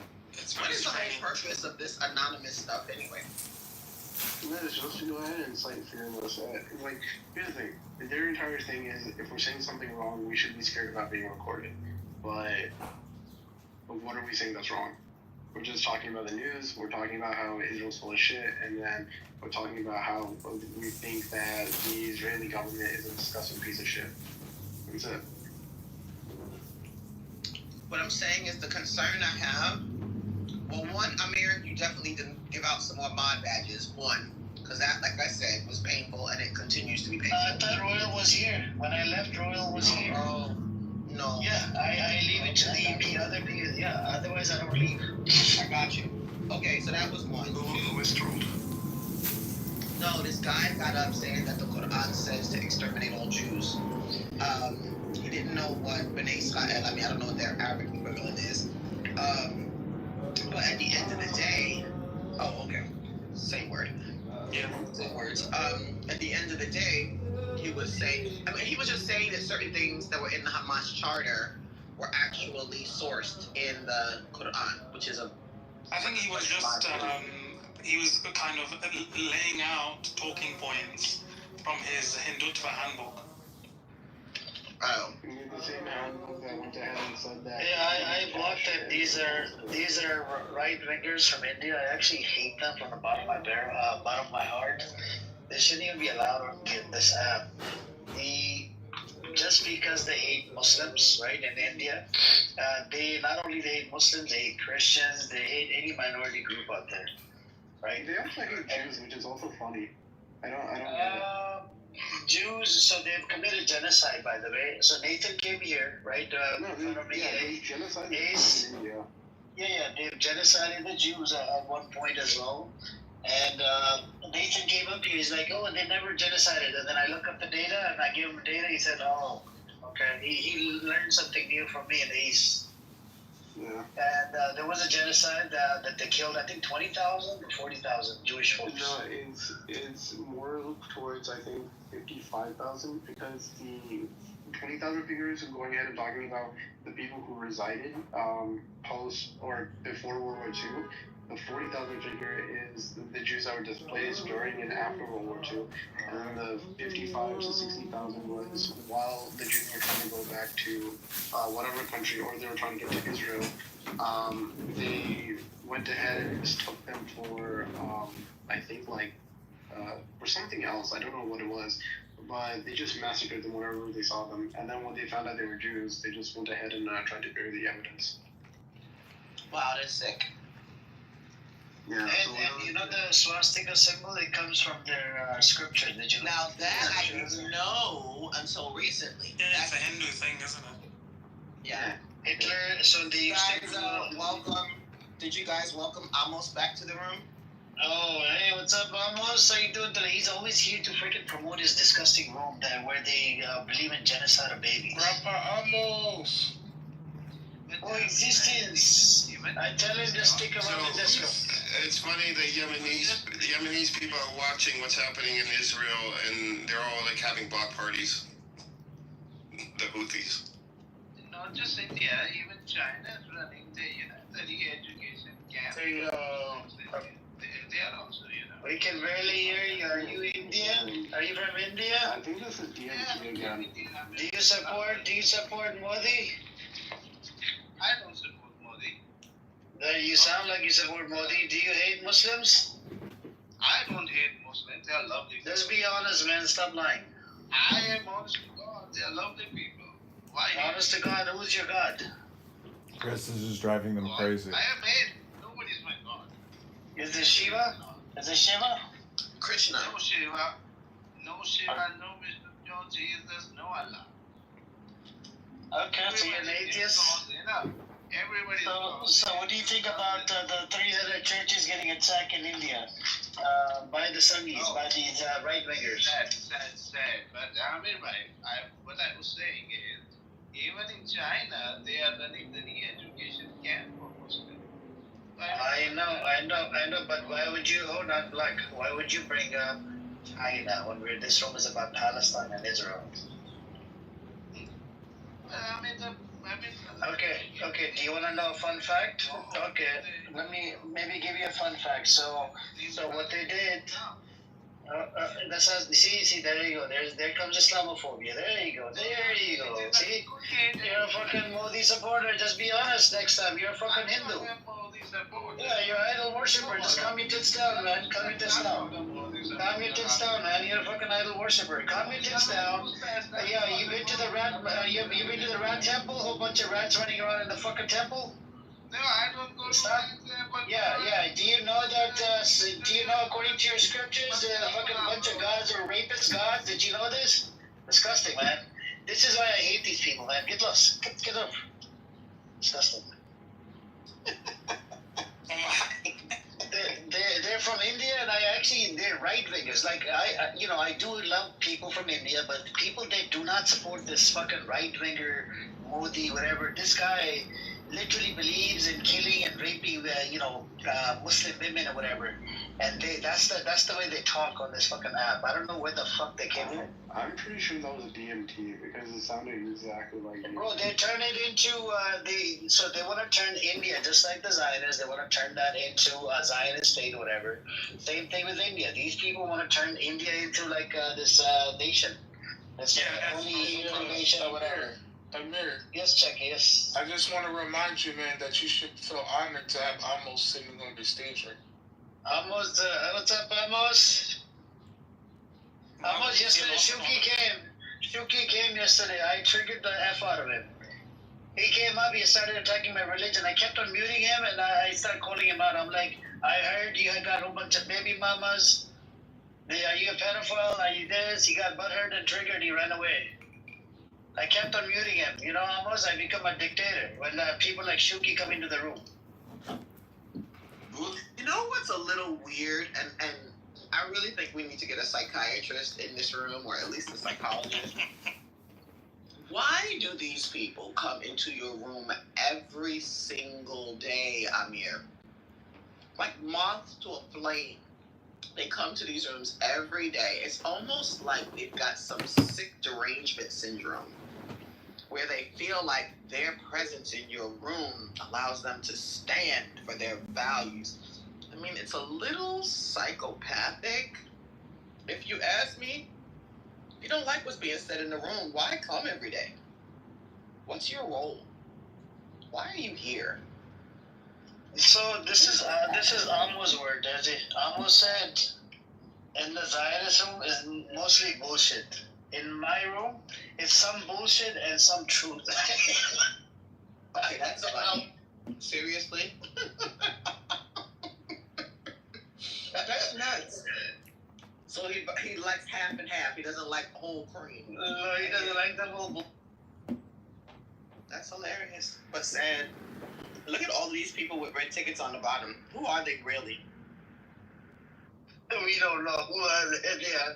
What is the whole purpose of this anonymous stuff anyway? That is supposed to go ahead and cite fear and what's that. Like, here's the thing. Their entire thing is if we're saying something wrong, we should be scared about being recorded. But what are we saying that's wrong? We're just talking about the news, we're talking about how Israel's full of shit, and then we're talking about how we think that the Israeli government is a disgusting piece of shit. That's it. What I'm saying is the concern I have, well, one, Amir, you definitely didn't give out some more mod badges, one, because because that, like I said, was painful and it continues to be painful. I thought Royal was here. When I left, Royal was here. Oh, no. Yeah, I leave it to the other people. Yeah, otherwise I don't leave. I got you. Okay, so that was one. Who was trolled? No, this guy got up saying that the Quran says to exterminate all Jews. He didn't know what B'nai Israel, I don't know what their Arabic equivalent is. But at the end of the day, oh, okay, same word. Yeah. Same words. At the end of the day, he was saying, he was just saying that certain things that were in the Hamas charter were actually sourced in the Quran, which is a... I think he was just, he was kind of laying out talking points from his Hindutva handbook. Oh. The same handbook that went ahead and said that. Yeah, I blocked that these are right wingers from India. I actually hate them from the bottom of my heart. They shouldn't even be allowed on this app. Just because they hate Muslims, right, in India, they not only hate Muslims, they hate Christians, they hate any minority group out there, right? They also hate Jews, which is also funny. I don't get it. Jews, so they've committed genocide, by the way. So Nathan came here, right? Genocide. Yeah, they've genocided the Jews at one point as well. And Nathan came up here, he's like, oh, they never genocided. And then I look up the data, and I gave him the data, he said, oh, okay. He learned something new from me in the East. Yeah. And there was a genocide that they killed, I think, 20,000 or 40,000 Jewish folks. No, it's more towards, I think, 55,000, because the 20,000 figures going ahead and talking about the people who resided post or before World War II. The 40,000 figure is the Jews that were displaced during and after World War II. And then the 55 to 60,000 was while the Jews were trying to go back to whatever country, or they were trying to get to Israel. They went ahead and mistook them for, I think, for something else. I don't know what it was. But they just massacred them wherever they saw them. And then when they found out they were Jews, they just went ahead and tried to bury the evidence. Wow, that's sick. Yeah. And you know the swastika symbol, it comes from their scripture. Did you Now that I didn't know until recently. Yeah, it's a Hindu thing, isn't it? Yeah. Hitler, so they used guys, welcome. Did you guys welcome Amos back to the room? Oh, hey, what's up, Amos? How you doing today? He's always here to freaking promote his disgusting room there where they believe in genocide of babies. Grandpa Amos! Oh, existence! I tell him to stick around the disco. It's funny, the Yemenis people are watching what's happening in Israel, and they're all like having block parties. The Houthis. Not just India, even China is running the re-education camp. They are also, We can barely hear you. Are you Indian? Are you from India? I think this is DMT again. Do you support Modi? I don't support Modi. You sound like you support Modi. Do you hate Muslims? I don't hate Muslims. They are lovely people. Let's be honest, man. Stop lying. I am honest to God. They are lovely people. Why? Honest to God, who's your God? Chris is just driving them crazy. I am hate. Nobody's my God. Is it Shiva? Is it Shiva? Krishna. No Shiva. No Shiva, no Vishnu, no Jesus, no Allah. Okay, so you're an atheist? Everybody. So what do you think about the three-headed churches getting attacked in India by the Sunnis, by these right-wingers? Sad. But what I was saying is, even in China, they are running the re-education camp for Muslims. I know, but why would you, why would you bring up China when this room is about Palestine and Israel? Okay, do you want to know a fun fact? Okay, let me maybe give you a fun fact. So what they did, that's how, see, there you go. There comes Islamophobia. There you go. See, you're a fucking Modi supporter. Just be honest next time. You're a fucking Hindu. Yeah, you're an idol worshiper. Just calm your tits down, man. Calm your tits down. Calm your tits down, man. You're a fucking idol worshiper. Calm your tits down. Yeah, you been to the rat temple? A whole bunch of rats running around in the fucking temple? No, I don't go to India, but Yeah. Do you know that? Do you know, according to your scriptures, fucking bunch of gods are rapist gods? Did you know this? Disgusting, man. This is why I hate these people, man. Get lost. Get up. Disgusting. They're from India, and they're right wingers. Like I do love people from India, but people that do not support this fucking right winger Modi, whatever. This guy literally believes in killing and raping, Muslim women or whatever. And that's the way they talk on this fucking app. I don't know where the fuck they came from. I'm pretty sure that was DMT because it sounded exactly like DMT. Bro, they turn it into they want to turn India just like the Zionists. They want to turn that into a Zionist state, or whatever. Same thing with India. These people want to turn India into like this nation. It's only nation or whatever. Amir. Yes, Chucky. Yes. I just want to remind you, man, that you should feel honored to have Amos sitting on your stage right now. Amos, what's up, Amos? Amos, yesterday, Shuki came yesterday. I triggered the F out of him. He came up, he started attacking my religion. I kept on muting him, and I started calling him out. I'm like, I heard you had got a whole bunch of baby mamas. Are you a pedophile? Are you this? He got butthurt and triggered. He ran away. I kept on muting him. You know, almost I become a dictator when people like Shuki come into the room. You know what's a little weird, and I really think we need to get a psychiatrist in this room, or at least a psychologist. Why do these people come into your room every single day, Amir? Like moths to a flame. They come to these rooms every day. It's almost like they've got some sick derangement syndrome, where they feel like their presence in your room allows them to stand for their values. I mean, it's a little psychopathic. If you ask me, if you don't like what's being said in the room, why come every day? What's your role? Why are you here? So this is Amos' word, does it? Amos said, in the Zionist room is mostly bullshit. In my room, it's some bullshit and some truth. Okay, that's funny. Seriously? That's nuts. So he likes half and half. He doesn't like whole cream. No, he doesn't like the whole. That's hilarious, but sad. Look at all these people with red tickets on the bottom. Who are they really? We don't know who are they. Yeah,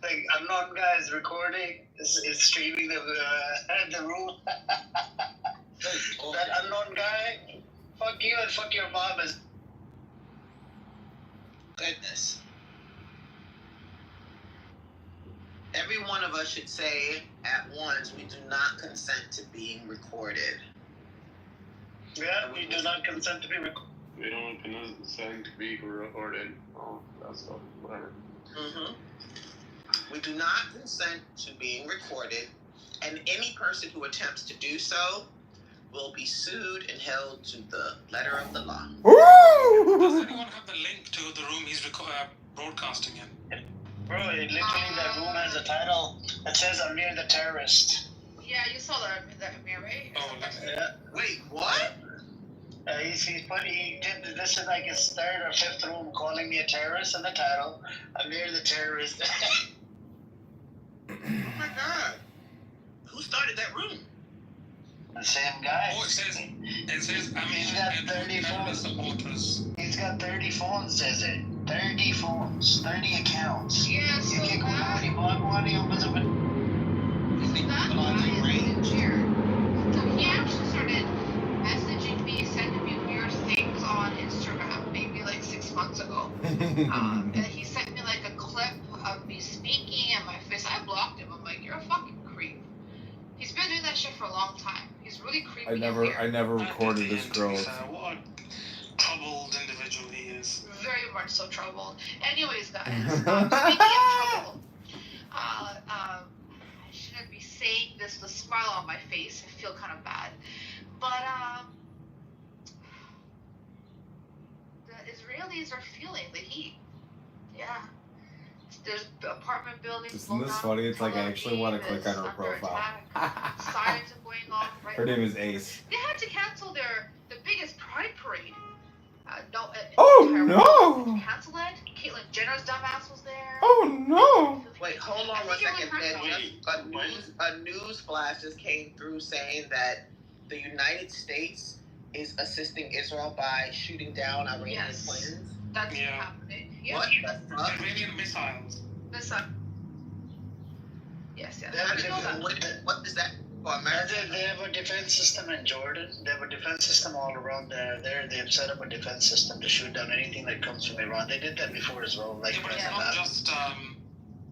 like unknown guys recording is streaming the room. That unknown guy, fuck you and fuck your mom is. Goodness. Every one of us should say at once, we do not consent to being recorded. Yeah, we do not consent to be recorded. We don't consent to be recorded. Oh, that's whatever. Mm-hmm. We do not consent to being recorded, and any person who attempts to do so will be sued and held to the letter of the law. Does anyone have the link to the room he's broadcasting in? Bro, literally that room has a title that says Amir the Terrorist. Yeah, you saw the Amir, right? Oh, Yeah. Wait, what? He did this is like his third or fifth room calling me a terrorist in the title. Amir the Terrorist. Oh my God. Who started that room? The same guy. Oh, it says He's got 30 phones. supporters. He's got 30 phones, says it. 30 phones, 30 accounts. Yeah, so You that, he opens up that guy is weird. So he actually started messaging me, sending me weird things on Instagram, maybe like 6 months ago. And he sent me like a clip of me speaking and my face. I blocked him. I'm like, you're a fucking creep. He's been doing that shit for a long time. He's really creepy. I never recorded this girl. What a troubled individual he is. Very much so troubled. Anyways, guys, speaking of trouble, I shouldn't be saying this with a smile on my face. I feel kind of bad. But, the Israelis are feeling the heat. Yeah. There's apartment buildings. Isn't this funny? It's like I actually want to click on her profile. Sirens are going off right Her name is Ace. They had to cancel the biggest Pride parade. Oh no! Cancel it. Caitlyn Jenner's dumbass was there. Oh no! Wait, hold on one second. A news flash just came through saying that the United States is assisting Israel by shooting down Iranian planes. That's happening. Yeah. What the fuck? Iranian missiles. Yes. What is that for America? They have a defense system in Jordan. They have a defense system all around there. They have set up a defense system to shoot down anything that comes from Iran. They did that before as well. But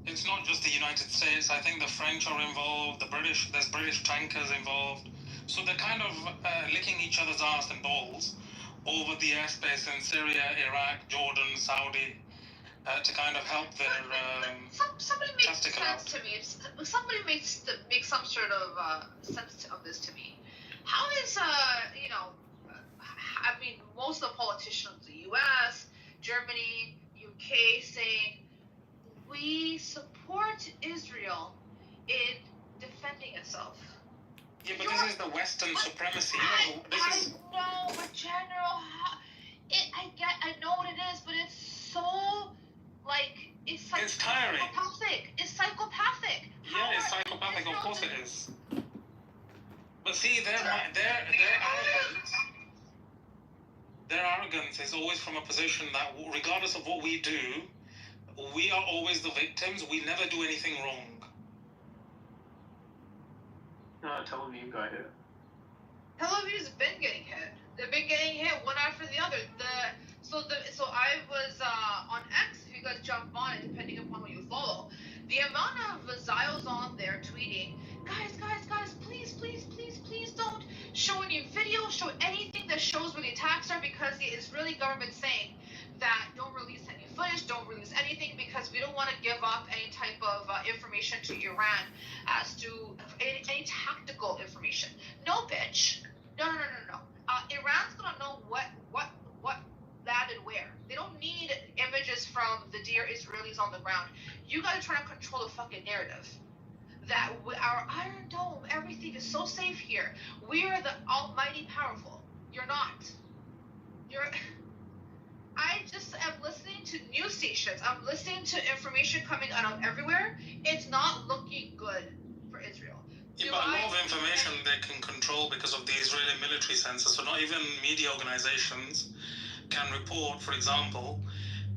it's not just the United States. I think the French are involved. There's British tankers involved. So they're kind of licking each other's ass and balls over the airspace in Syria, Iraq, Jordan, Saudi. To kind of help their somebody makes testicle sense out. to me. Somebody makes some sort of sense of this to me. How is I mean, most of the politicians, the U.S., Germany, UK, saying we support Israel in defending itself. Yeah, but this is the Western supremacy. I know, but General, I know what it is, but it's so. It's tiring. It's psychopathic. Yeah, it's psychopathic. Of course it is. But see, their arrogance is always from a position that, regardless of what we do, we are always the victims. We never do anything wrong. Tel Aviv got hit. Tel Aviv's been getting hit. They've been getting hit one after the other. So I was on X. If you guys jump on it, depending upon what you follow, the amount of Zios on there tweeting, guys, please don't show any video, show anything that shows where the attacks are, because the Israeli government saying that don't release any footage, don't release anything, because we don't want to give up any type of information to Iran as to any tactical information. No, bitch. No. Iran's gonna know what landed where. They don't need images from the dear Israelis on the ground. You gotta try to control the fucking narrative. That our Iron Dome, everything is so safe here. We are the almighty powerful. You're not. I just am listening to news stations. I'm listening to information coming out of everywhere. It's not looking good for Israel. Yeah, but a lot of information they can control because of the Israeli military census. So not even media organizations can report, for example,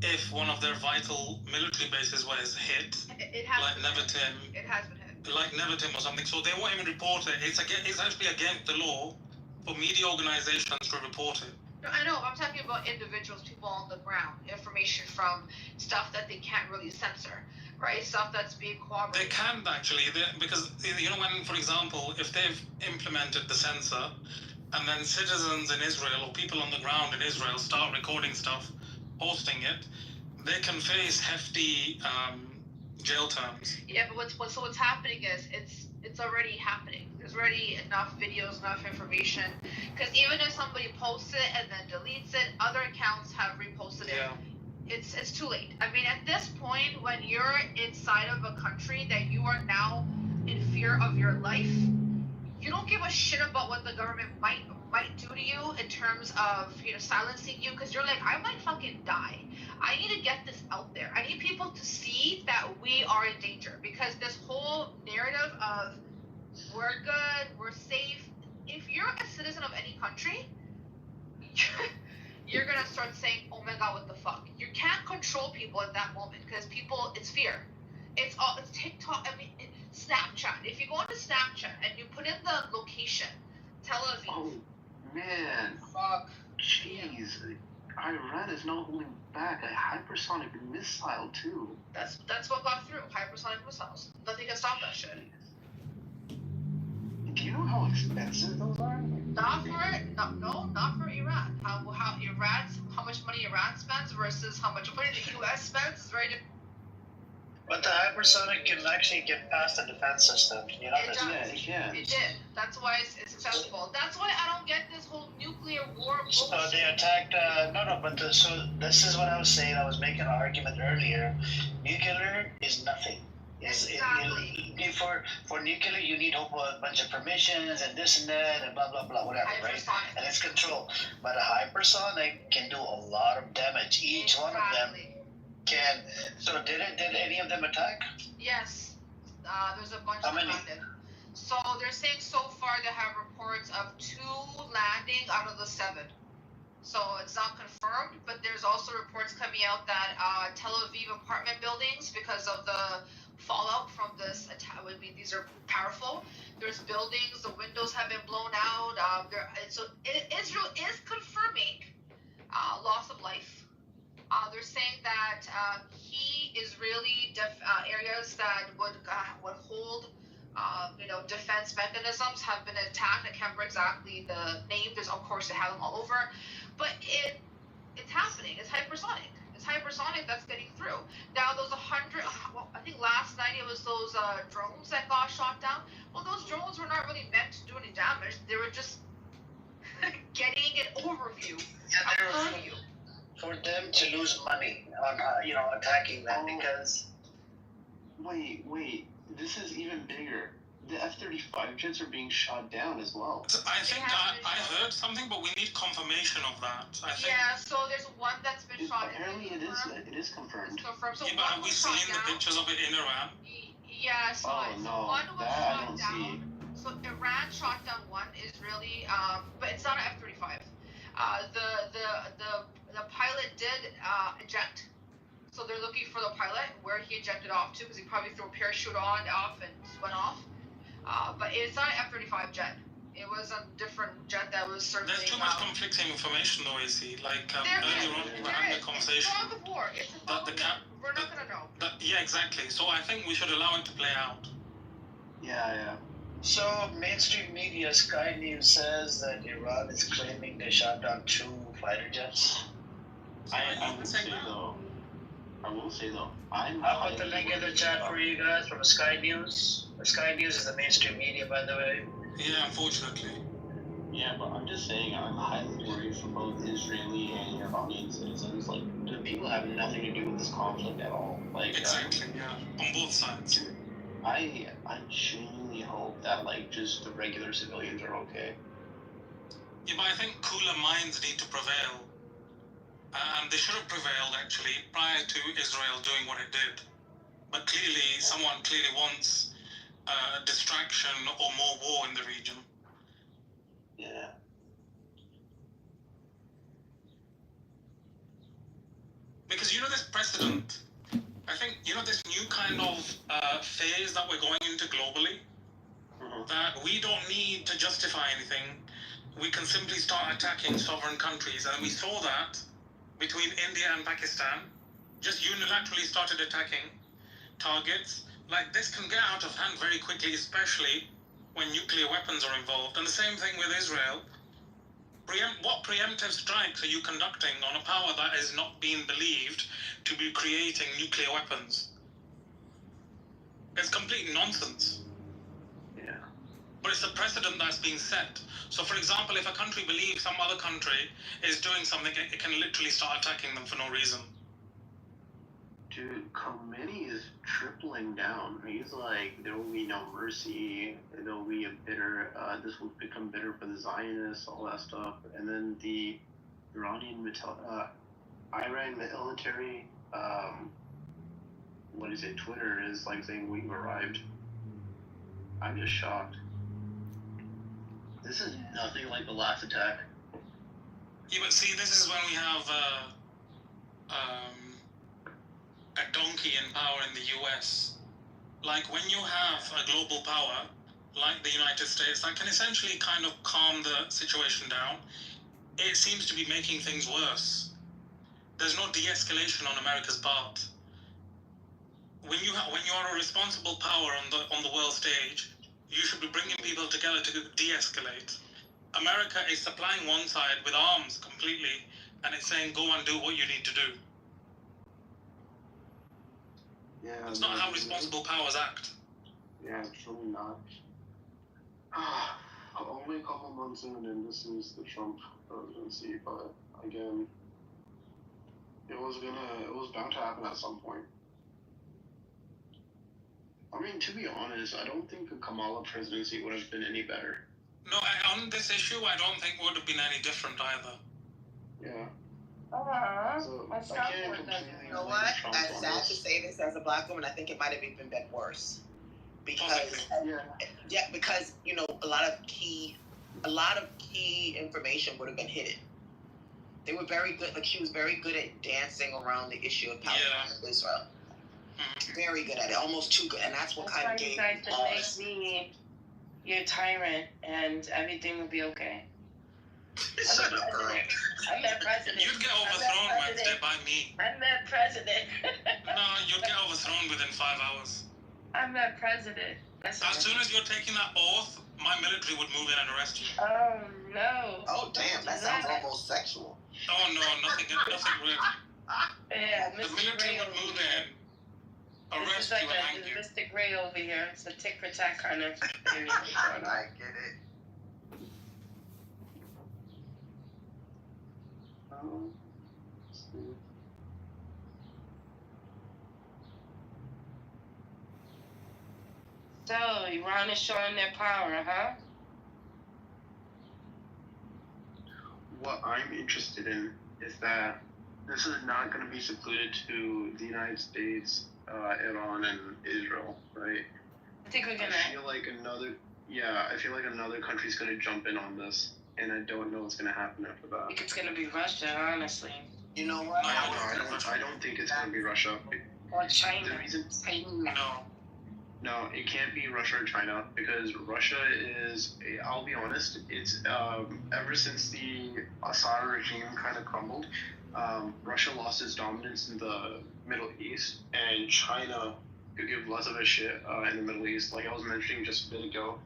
if one of their vital military bases was hit, like Nevatim. It has been hit. Like Nevatim or something. So they won't even report it. It's actually against the law for media organizations to report it. I know. I'm talking about individuals, people on the ground, information from stuff that they can't really censor. Right, stuff that's being corroborated. They can actually, because when, for example, if they've implemented the censor, and then citizens in Israel or people on the ground in Israel start recording stuff, posting it, they can face hefty jail terms. Yeah, but what's happening is it's already happening. There's already enough videos, enough information. Because even if somebody posts it and then deletes it, other accounts have reposted it. It's too late. I mean, at this point, when you're inside of a country that you are now in fear of your life, you don't give a shit about what the government might do to you in terms of silencing you, because you're like, I might fucking die. I need to get this out there. I need people to see that we are in danger, because this whole narrative of we're good, we're safe. If you're a citizen of any country, you're gonna start saying, oh my god, what the fuck? You can't control people at that moment, because people, it's fear. It's TikTok, Snapchat. If you go onto Snapchat and you put in the location, Tel Aviv. Oh man. Fuck. Jeez. Iran is not holding back a hypersonic missile too. That's what got through. Hypersonic missiles. Nothing can stop that shit. Do you know how expensive those are? Not for Iran. How much money Iran spends versus how much money the U.S. spends is very different. But the hypersonic can actually get past the defense system. You know, it did. That's why it's successful. That's why I don't get this whole nuclear war bullshit. So they attacked. So this is what I was saying. I was making an argument earlier. Nuclear is nothing. Exactly. For nuclear, you need a bunch of permissions and this and that and blah blah blah, whatever, right? And it's control. But a hypersonic can do a lot of damage. Each one of them can. So did any of them attack? Yes. There's a bunch How that many? landed. So they're saying so far they have reports of 2 landing out of the 7. So it's not confirmed, but there's also reports coming out that Tel Aviv apartment buildings, because of the fallout from this attack, I mean, these are powerful. There's buildings, the windows have been blown out. Israel is confirming loss of life. They're saying that key Israeli areas that would hold defense mechanisms have been attacked. I can't remember exactly the name. There's, of course, they have them all over, but it's happening. It's hypersonic. It's hypersonic that's getting through. Now those 100. Well, I think last night it was those drones that got shot down. Well, those drones were not really meant to do any damage. They were just getting an overview. For them to lose money on attacking them because. Wait. This is even bigger. The F-35 jets are being shot down as well. So I think I heard something, but we need confirmation of that. I think. Yeah, so there's one that's been shot. Apparently, it is confirmed. It's confirmed. So yeah, but have we seen the pictures of it in Iran? Yeah, so no, one was that shot I don't down. see. So Iran shot down one Israeli, but it's not an F-35. The pilot did eject. So they're looking for the pilot, where he ejected off to, because he probably threw a parachute off and went off. But it's not an F-35 jet. It was a different jet that was circulating. There's too much conflicting information, though, AC. Like earlier on, we were having a conversation. It's fog of war. It's a fog of war. We're not gonna know. Yeah, exactly. So I think we should allow it to play out. Yeah. So mainstream media, Sky News says that Iran is claiming they shot down 2 fighter jets. I will say though. How about the link in the chat for you guys from Sky News? Sky News is the mainstream media, by the way. Yeah, unfortunately. Yeah, but I'm just saying, I'm highly worried for both Israeli and Iranian citizens. Like, the people have nothing to do with this conflict at all. Like, exactly. Yeah, on both sides. I genuinely hope that just the regular civilians are okay. Yeah, but I think cooler minds need to prevail. And they should have prevailed, actually, prior to Israel doing what it did. But someone clearly wants distraction or more war in the region. Yeah. Because this precedent, I think, this new kind of phase that we're going into globally, that we don't need to justify anything. We can simply start attacking sovereign countries. And we saw that between India and Pakistan, just unilaterally started attacking targets. Like, this can get out of hand very quickly, especially when nuclear weapons are involved. And the same thing with Israel. What preemptive strikes are you conducting on a power that is not being believed to be creating nuclear weapons? It's complete nonsense. Yeah. But it's a precedent that's being set. So, for example, if a country believes some other country is doing something, it can literally start attacking them for no reason. Dude, Khomeini is tripling down. He's like, there will be no mercy. There will be this will become bitter for the Zionists, all that stuff. And then the Iran military, Twitter is saying we've arrived. I'm just shocked. This is nothing like the last attack. Yeah, but see, this is when we have a donkey in power in the US. Like, when you have a global power, like the United States, that can essentially kind of calm the situation down, it seems to be making things worse. There's no de-escalation on America's part. When you are a responsible power on the world stage, you should be bringing people together to de-escalate. America is supplying one side with arms completely, and it's saying, go and do what you need to do. Yeah, it's not how responsible powers act. Yeah, it's really not. Only a couple months in, and this is the Trump presidency, but again, it was bound to happen at some point. I mean, to be honest, I don't think a Kamala presidency would have been any better. No, on this issue, I don't think would have been any different either. Yeah. So, I can't completely You know what? As sad to say this as a black woman, I think it might have even been worse. Because because you know a lot of key information would have been hidden. They were very good. Like she was very good at dancing around the issue of Palestine and Israel. Very good at it, almost too good, and that's what kind of gave you guys just make me your tyrant, and everything will be okay. Shut up, girl. I'm that president. You'd get overthrown Wednesday by me. I'm that president. No, you'd get overthrown within 5 hours. I'm that president. As soon as you're taking that oath, my military would move in and arrest you. Oh no. Oh damn, that sounds almost sexual. Oh no, nothing really. Yeah, the military would move in, arrest you, and hang you. Mr. Gray over here. It's a tick for tack kind of thing. I get it. So, Iran is showing their power, huh? What I'm interested in is that this is not going to be secluded to the United States, Iran, and Israel, right? I think we're gonna. I feel like another country's going to jump in on this, and I don't know what's going to happen after that. I think it's gonna be Russia, honestly. You know what? I don't think it's going to be Russia. Or China. The reason? No. No, it can't be Russia or China because Russia is, I'll be honest, it's ever since the Assad regime kind of crumbled, Russia lost its dominance in the Middle East, and China could give less of a shit in the Middle East. Like I was mentioning just a bit ago,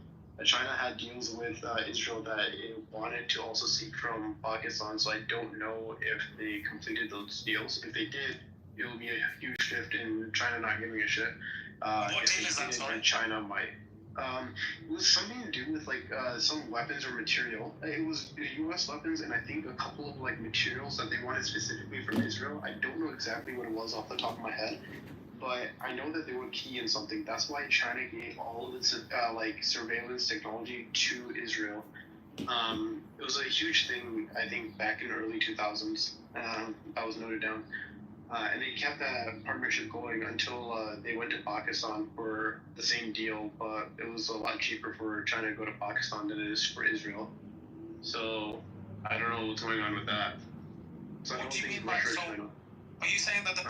China had deals with Israel that it wanted to also seek from Pakistan, so I don't know if they completed those deals. If they did, it will be a huge shift in China not giving a shit. What deal is that, sorry? China might. It was something to do with like some weapons or material. It was U.S. weapons and I think a couple of like materials that they wanted specifically from Israel. I don't know exactly what it was off the top of my head, but I know that they were key in something. That's why China gave all of its like surveillance technology to Israel. It was a huge thing, I think, back in the early 2000s. That was noted down. And they kept that partnership going until they went to Pakistan for the same deal, but it was a lot cheaper for China to go to Pakistan than it is for Israel. So I don't know what's going on with that. So I don't think Russia or China. Are you saying that the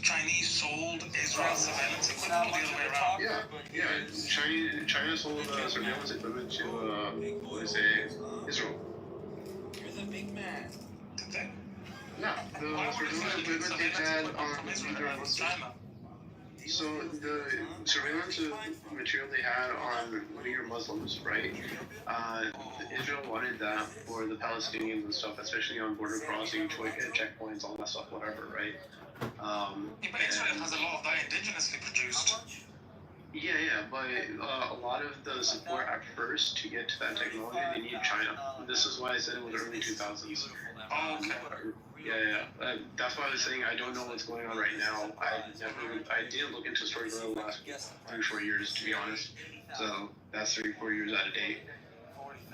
Chinese sold Israel surveillance equipment or the other way around? Yeah. China sold surveillance equipment to Israel. You're the big man. Did they? No, the surveillance equipment they had on China. So the surveillance material they had on Uyghur Muslims, right? Israel wanted that for the Palestinians and stuff, especially on border crossing, checkpoints, all that stuff, whatever, right? But Israel has a lot of that indigenously produced. Yeah, but a lot of the support at first to get to that technology, they need China. This is why I said it was early 2000s. Oh, okay. Yeah. That's why I was saying I don't know what's going on right now. I didn't look into story for the last 3-4 years, to be honest. So that's 3-4 years out of date.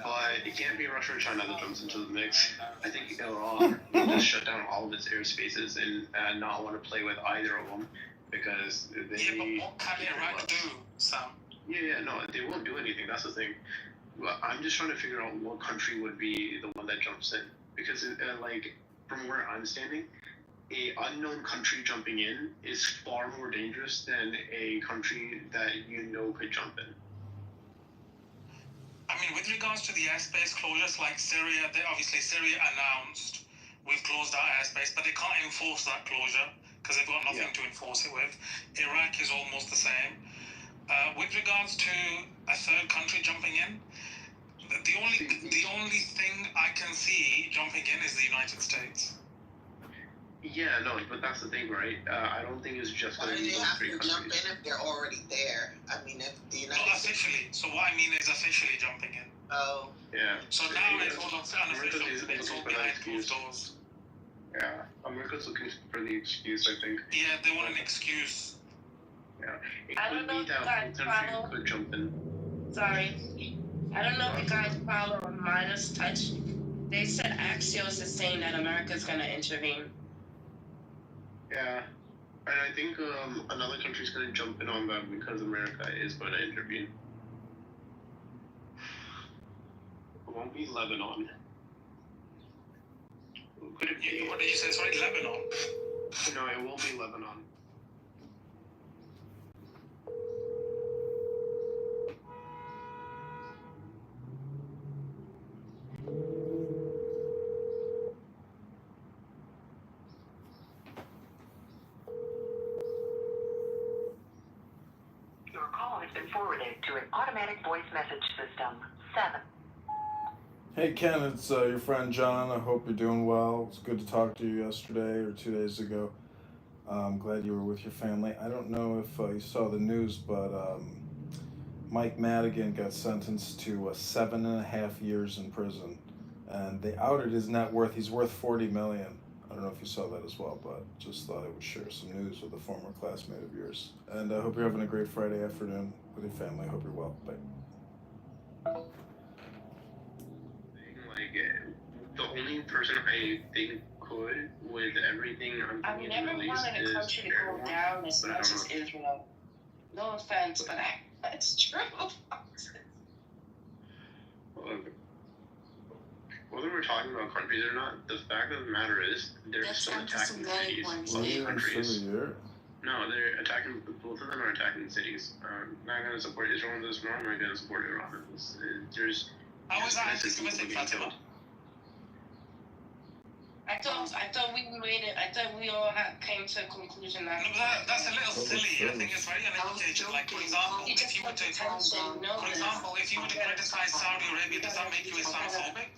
But it can't be Russia or China that jumps into the mix. I think Iran will just shut down all of its airspaces and not want to play with either of them because they. Yeah, but what can Iraq do, Sam? No, they won't do anything. That's the thing. I'm just trying to figure out what country would be the one that jumps in because, from where I'm standing, a unknown country jumping in is far more dangerous than a country that could jump in. I mean, with regards to the airspace closures, like Syria, Syria announced we've closed our airspace, but they can't enforce that closure because they've got nothing to enforce it with. Iraq is almost the same. With regards to a third country jumping in, the only thing I can see jumping in is the United States. Yeah, no, but that's the thing, right? I don't think it's just going to be those three countries. Jump in if they're already there. I mean, if the United Not officially. So what I mean is officially jumping in. Oh. Yeah. So now it's all unofficial. It's all behind closed doors. Yeah, America's looking for the excuse, I think. Yeah, they want an excuse. Yeah. It I could don't know be if you that guys one country follow. could jump in. Sorry. I don't know if you guys follow Midas Touch. They said Axios is saying that America's going to intervene. Yeah. And I think another country's going to jump in on that because America is going to intervene. It won't be Lebanon. Could it be? What did you say? Sorry, Lebanon? No, it won't be Lebanon. Your call has been forwarded to an automatic voice message system. 7. Hey Ken, it's your friend John. I hope you're doing well. It's good to talk to you yesterday or 2 days ago. I'm glad you were with your family. I don't know if you saw the news, but Mike Madigan got sentenced to 7.5 years in prison, and they outed his net worth. He's worth $40 million. I don't know if you saw that as well, but just thought I would share some news with a former classmate of yours. And I hope you're having a great Friday afternoon with your family. I hope you're well. Bye. Like, the only person I think could, with everything I've never wanted a country to go down as much as Israel. No offense, but that's true. Whether we're talking about countries or not, the fact of the matter is they're still attacking cities. Countries. No, they're attacking. Both of them are attacking cities. I'm not going to support Israel in this war. I'm not going to support Iran in this. There's. How is that anti-Semitic, Fatima? I thought we made it. I thought we all came to a conclusion that. No, that's a little silly. I think it's very uneducated. Like, for example, if you were to criticize Saudi Arabia, does that make you Islamophobic?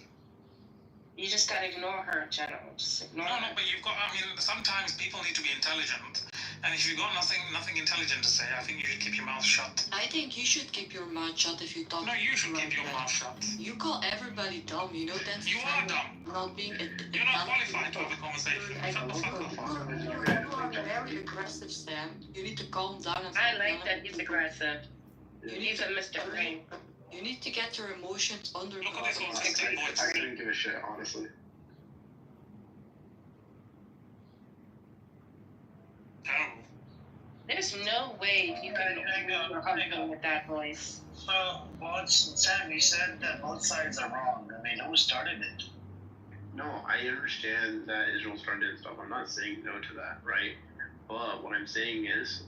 You just gotta ignore her, General. Just ignore her. No, but you've got. I mean, sometimes people need to be intelligent, and if you've got nothing intelligent to say, I think you should keep your mouth shut. I think you should keep your mouth shut if you talk. No, you should keep your mouth shut. You call everybody dumb. You know that's. You are dumb. Not being. You're not qualified to have a conversation. Shut the fuck up. You are very aggressive, Sam. You need to calm down. And I like that he's aggressive. He's a Mr. Green. You need to get your emotions under control. I couldn't give a shit, honestly. There's no way you can go with that voice. So, well, Sam, you said that both sides are wrong. I mean, who started it? No, I understand that Israel started and stuff. I'm not saying no to that, right? But what I'm saying is,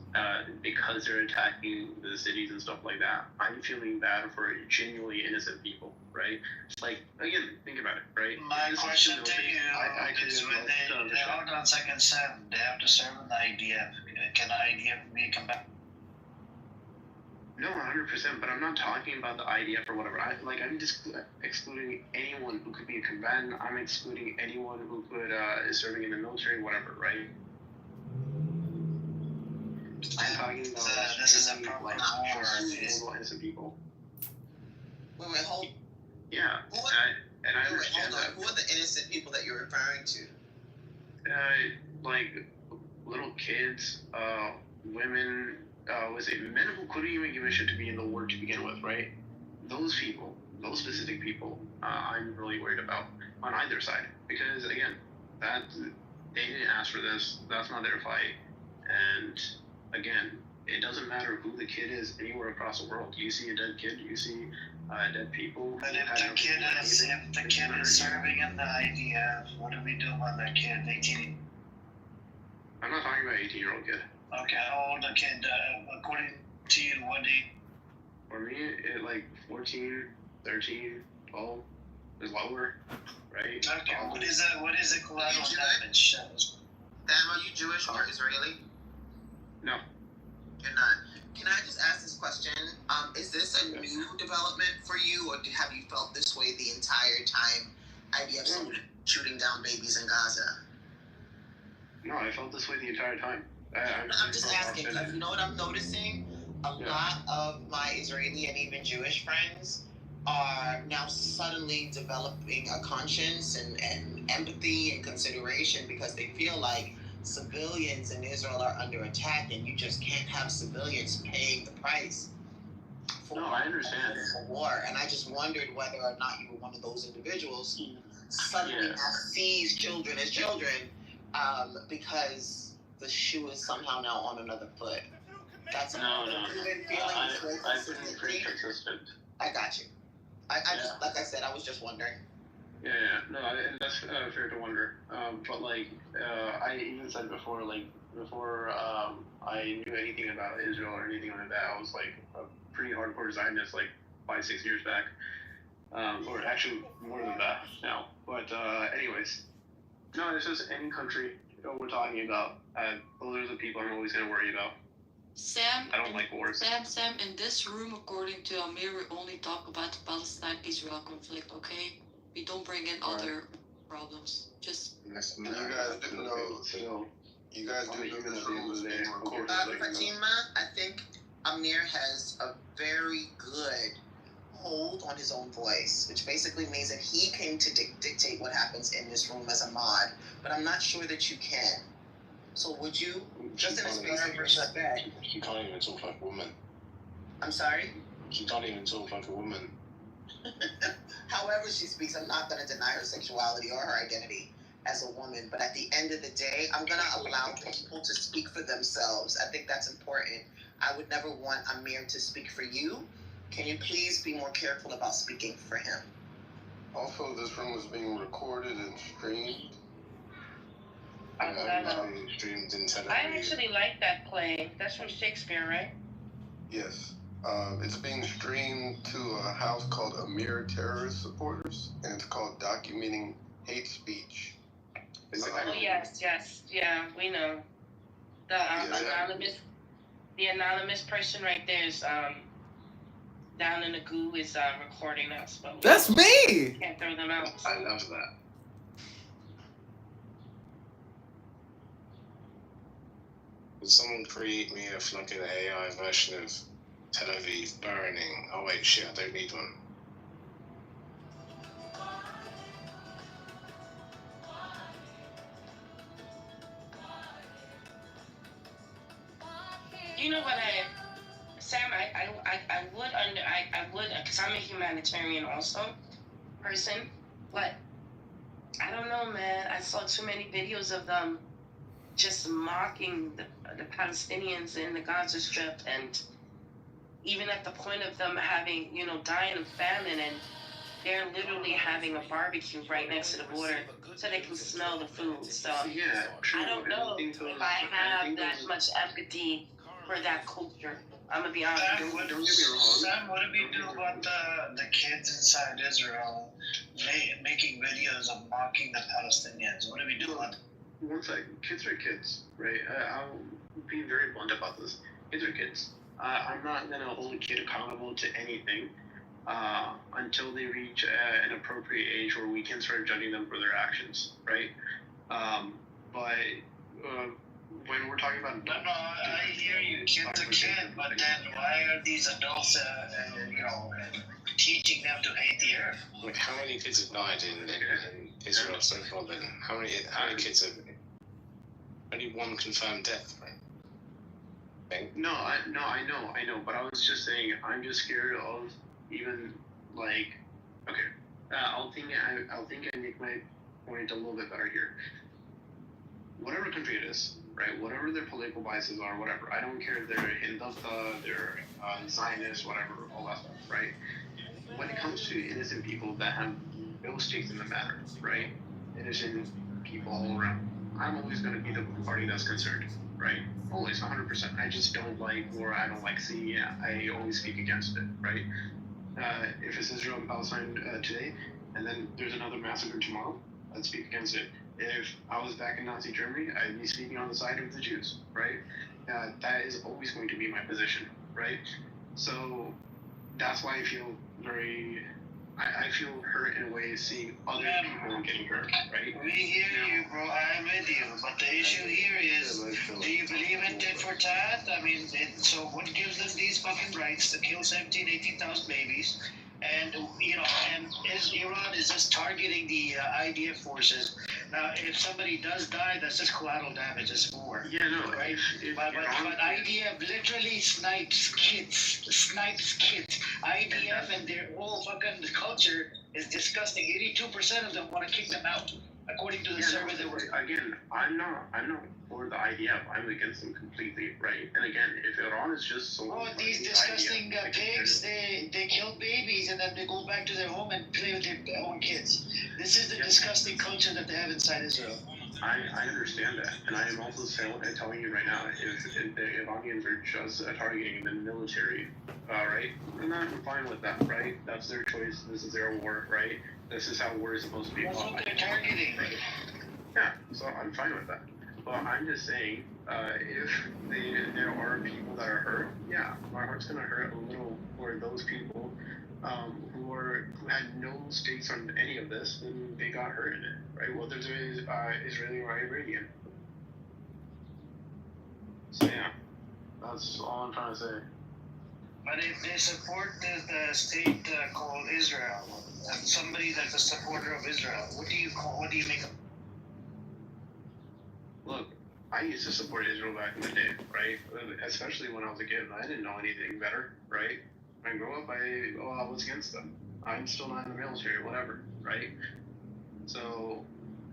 because they're attacking the cities and stuff like that, I'm feeling bad for genuinely innocent people, right? Like, again, think about it, right? My question to you is when they hold on a second, Sam, they have to serve in the IDF. Can the IDF be combatant? No, 100%, but I'm not talking about the IDF or whatever. I'm just excluding anyone who could be a combatant. I'm excluding anyone who could is serving in the military, whatever, right? I'm talking about this is a problem for innocent people. Wait, hold. Yeah, and I understand hold on. Who are the innocent people that you're referring to? Like little kids, women, men who couldn't even give a shit to be in the war to begin with, right? Those people, those specific people, I'm really worried about on either side because again, they didn't ask for this. That's not their fight, and again, it doesn't matter who the kid is anywhere across the world. You see a dead kid, you see dead people. But if the kid is serving in the IDF, what do we do about that kid? 18. I'm not talking about 18-year-old kid. Okay, how old a kid? According to you, what age? For me, like 14, 13, 12 is lower, right? Okay, what is the collateral damage? Sam, are you Jewish or Israeli? No. You're not. Can I just ask this question? Is this a new development for you, or have you felt this way the entire time IDF's shooting down babies in Gaza? No, I felt this way the entire time. I'm just asking because you know what I'm noticing? A lot of my Israeli and even Jewish friends are now suddenly developing a conscience and empathy and consideration because they feel like civilians in Israel are under attack, and you just can't have civilians paying the price for No, I understand. for war. And I just wondered whether or not you were one of those individuals who suddenly sees children as children, because the shoe is somehow now on another foot. That's No. You've been feeling this way I've been consistently? pretty consistent. I got you. I just, like I said, I was just wondering. Yeah. No, and that's fair to wonder. But like, I even said before, like before I knew anything about Israel or anything like that, I was like a pretty hardcore Zionist, like 5-6 years back, or actually more than that now. But anyways, no, it's just any country we're talking about. Those are the people I'm always gonna worry about. Sam, I don't like wars. Sam, in this room, according to Amir, we only talk about the Palestine-Israel conflict, okay? We don't bring in other problems. Just... You guys do know... You guys do know this room is being recorded. Fatima, I think Amir has a very good hold on his own voice, which basically means that he came to dictate what happens in this room as a mod, but I'm not sure that you can. So would you, just in a space of respect... She can't even talk like a woman. I'm sorry? She can't even talk like a woman. However she speaks, I'm not going to deny her sexuality or her identity as a woman, but at the end of the day, I'm going to allow people to speak for themselves. I think that's important. I would never want Amir to speak for you. Can you please be more careful about speaking for him? Also, this room is being recorded and streamed. I I actually like that play. That's from Shakespeare, right? Yes. It's being streamed to a house called Amir Terrorist Supporters, and it's called Documenting Hate Speech. Oh, yes. Yeah, we know. The anonymous person right there is down in the goo is recording us. But That's me! Can't throw them out. I love that. Would someone create me a fucking AI version of Tel Aviv burning? Oh wait, shit, I don't need one. You know what, Sam, I would, because I'm a humanitarian also, person, but I don't know, man. I saw too many videos of them just mocking the Palestinians in the Gaza Strip, and even at the point of them having, dying of famine, and they're literally having a barbecue right next to the border so they can smell the food. So I don't know if I have that much empathy for that culture. I'm gonna be honest. Sam, what do we do about the kids inside Israel making videos of mocking the Palestinians? What do we do about them? One second. Kids are kids, right? I'll be very blunt about this. Kids are kids. I'm not going to hold a kid accountable to anything until they reach an appropriate age where we can start judging them for their actions, right? But when we're talking about... No, I hear you. Kid's a kid, but then why are these adults, teaching them to hate the earth? Wait, how many kids have died in Israel so far then? How many kids have... Only one confirmed death, right? No, I know, but I was just saying, I'm just scared of even, like... Okay, I'll think I make my point a little bit better here. Whatever country it is, right? Whatever their political biases are, whatever. I don't care if they're Hindutva, they're Zionist, whatever, all that stuff, right? When it comes to innocent people that have no stakes in the matter, right? Innocent people all around. I'm always going to be the party that's concerned, right? Always, 100%. I just don't like war. I don't like seeing it. I always speak against it, right? If it's Israel and Palestine today, and then there's another massacre tomorrow, I'd speak against it. If I was back in Nazi Germany, I'd be speaking on the side of the Jews, right? That is always going to be my position, right? So that's why I feel I feel hurt in a way seeing other people getting hurt, right? We hear you, bro. I'm with you. But the issue here is, do you believe in tit for tat? I mean, so what gives them these fucking rights to kill 17,000, 18,000 babies? And, and Iran is just targeting the IDF forces Now, if somebody does die, that's just collateral damage. It's more. Yeah, no. Right? But IDF literally snipes kids. IDF and their whole fucking culture is disgusting. 82% of them want to kick them out, according to the survey that we're. Again, I'm not for the IDF. I'm against them completely, right? And again, if Iran is just so. Oh, these disgusting pigs! They kill babies and then they go back to their home and play with their own kids. This is the disgusting culture that they have inside Israel. I understand that, and I am also telling you right now, if the Iranians are just targeting the military, right? I'm fine with that, right? That's their choice. This is their war, right? This is how war is supposed to be That's fought. what they're targeting. Yeah, so I'm fine with that. But I'm just saying, if there are people that are hurt, yeah, my heart's gonna hurt a little for those people who had no stakes on any of this, and they got hurt in it, right? Whether they're Israeli or Iranian. So yeah, that's all I'm trying to say. But if they support the state called Israel, and somebody that's a supporter of Israel, what do you make of? Look, I used to support Israel back in the day, right? Especially when I was a kid. I didn't know anything better, right? When I grew up, I was against them. I'm still not in the military, whatever, right? So,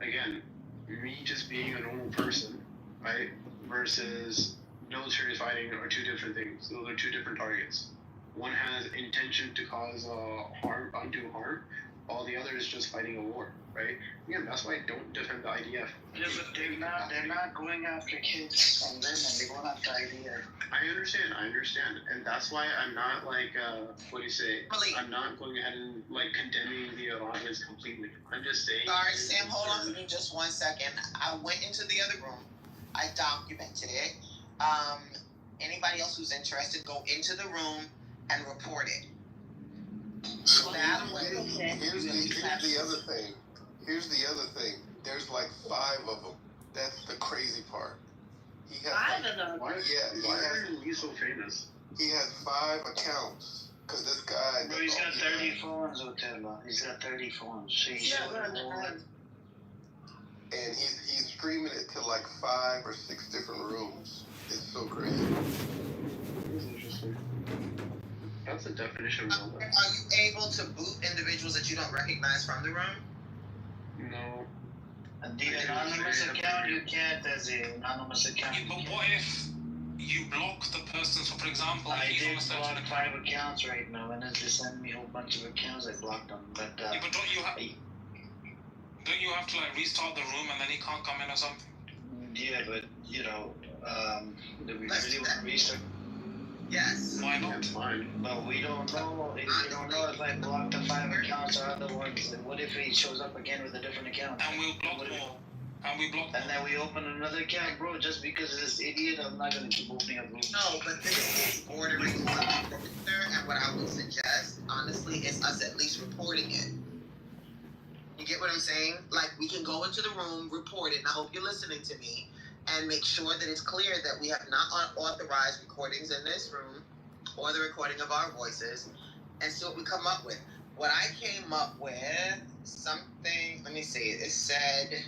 again, me just being a normal person, right, versus military fighting are two different things. Those are two different targets. One has intention to cause undue harm, while the other is just fighting a war, right? Again, that's why I don't defend the IDF. Yeah, but they're not going after kids and women, they're going after IDF. I understand, and that's why I'm not I'm not going ahead and condemning the Iranians completely. I'm just saying. Sorry, Sam, hold on for me just 1 second. I went into the other room, I documented it. Anybody else who's interested, go into the room and report it. So that way, here's the other thing. There's like 5 of them. That's the crazy part. He has 5 of them? Why are you so famous? He has 5 accounts. Because this guy... Bro, he's got 30 phones with him. He's got 30 phones. So and he's streaming it to like 5 or 6 different rooms. It's so crazy. That's interesting. That's the definition of Are you able to boot individuals that you don't recognize from the room? No. And the anonymous account, you can't as an anonymous account. But what if you block the person? So, for example, I did block 5 accounts right now, and as they send me a whole bunch of accounts, I blocked them. But yeah, but don't you have to restart the room and then he can't come in or something? Yeah, but we really want to restart. Yes. Why not? Fine. But we don't know. We don't know if I block the 5 accounts or other ones. And what if he shows up again with a different account? And we'll block more. And we block. And then we open another account, bro. Just because of this idiot, I'm not gonna keep opening up rooms. No, but this is bordering on and what I would suggest, honestly, is us at least reporting it. You get what I'm saying? Like, we can go into the room, report it, and I hope you're listening to me, and make sure that it's clear that we have not unauthorized recordings in this room or the recording of our voices, and see what we come up with. What I came up with, something, let me see, it said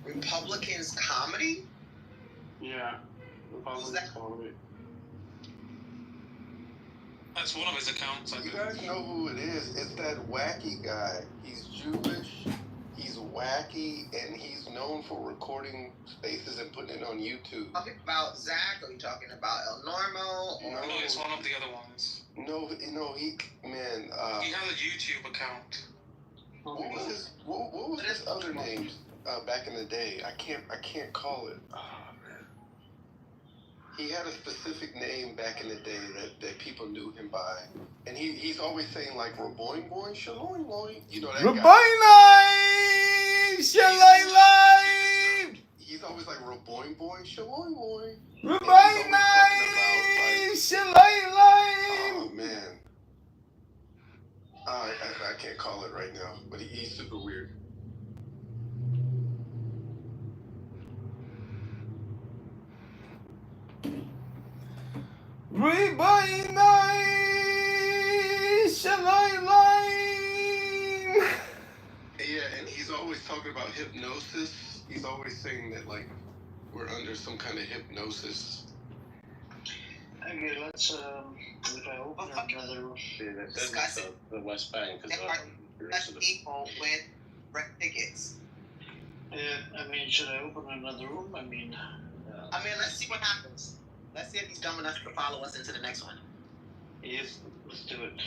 Republicans comedy? Yeah, Republicans comedy. That's one of his accounts. You guys know who it is. It's that wacky guy. He's Jewish, he's wacky, and he's known for recording spaces and putting it on YouTube. Talking about Zach, or are you talking about El Normo? Or... No, it's one of the other ones. No, he has a YouTube account. What was his other name back in the day? I can't call it. Oh, man. He had a specific name back in the day that people knew him by. And he's always saying like Raboing Boy, Shaloing Boy. You know that guy. Raboing Shaloing. He's always like Raboing Boy, Shaloing Boy. Raboing Shaloing. Oh man. I can't call it right now, but he's super weird. Reboing Shaloing. Yeah, and he's always talking about hypnosis. He's always saying that like we're under some kind of hypnosis. Okay, let's if I open another room. Discuss it. The West Bank is There are less people with red tickets. Yeah, I mean, should I open another room? I mean, let's see what happens. Let's see if he's dumb enough to follow us into the next one. yes, let's do it.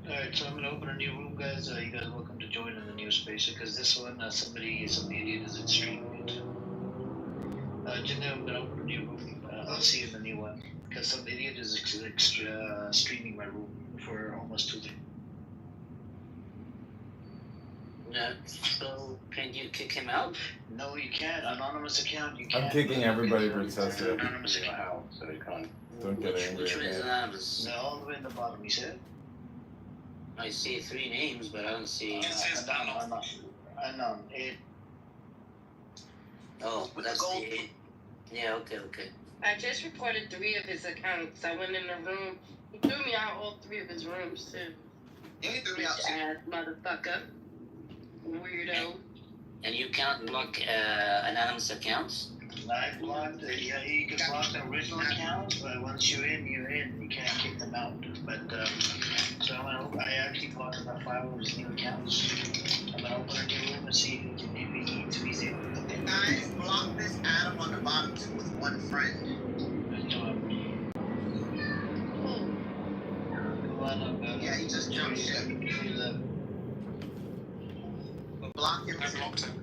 Alright, so I'm gonna open a new room, guys. You guys are welcome to join in the new space because this one, some idiot is streaming it. Jinder, I'm gonna open a new room. I'll see you in the new one because some idiot is streaming my room for almost 2 days. So can you kick him out? No, you can't. Anonymous account, you can't. I'm kicking everybody but Cecilia. Anonymous account. how, so you can't. Don't get angry. Which one is anonymous? No, all the way in the bottom, you said? I see 3 names, but I don't see. Unknown. Oh, that's the. Yeah, okay. I just reported 3 of his accounts. I went in the room. He threw me out all 3 of his rooms too. Yeah, he threw me out too. Ass motherfucker. Weirdo. And you can't block anonymous accounts? I blocked yeah, you can block the original accounts, but once you're in, you're in. You can't kick them out. But so I actually blocked about 5 of his new accounts. I'm gonna open a new room and see if he needs to be there. And guys, block this Adam on the bottom too with one friend. Yeah, he just jumped ship. But block him. I blocked him.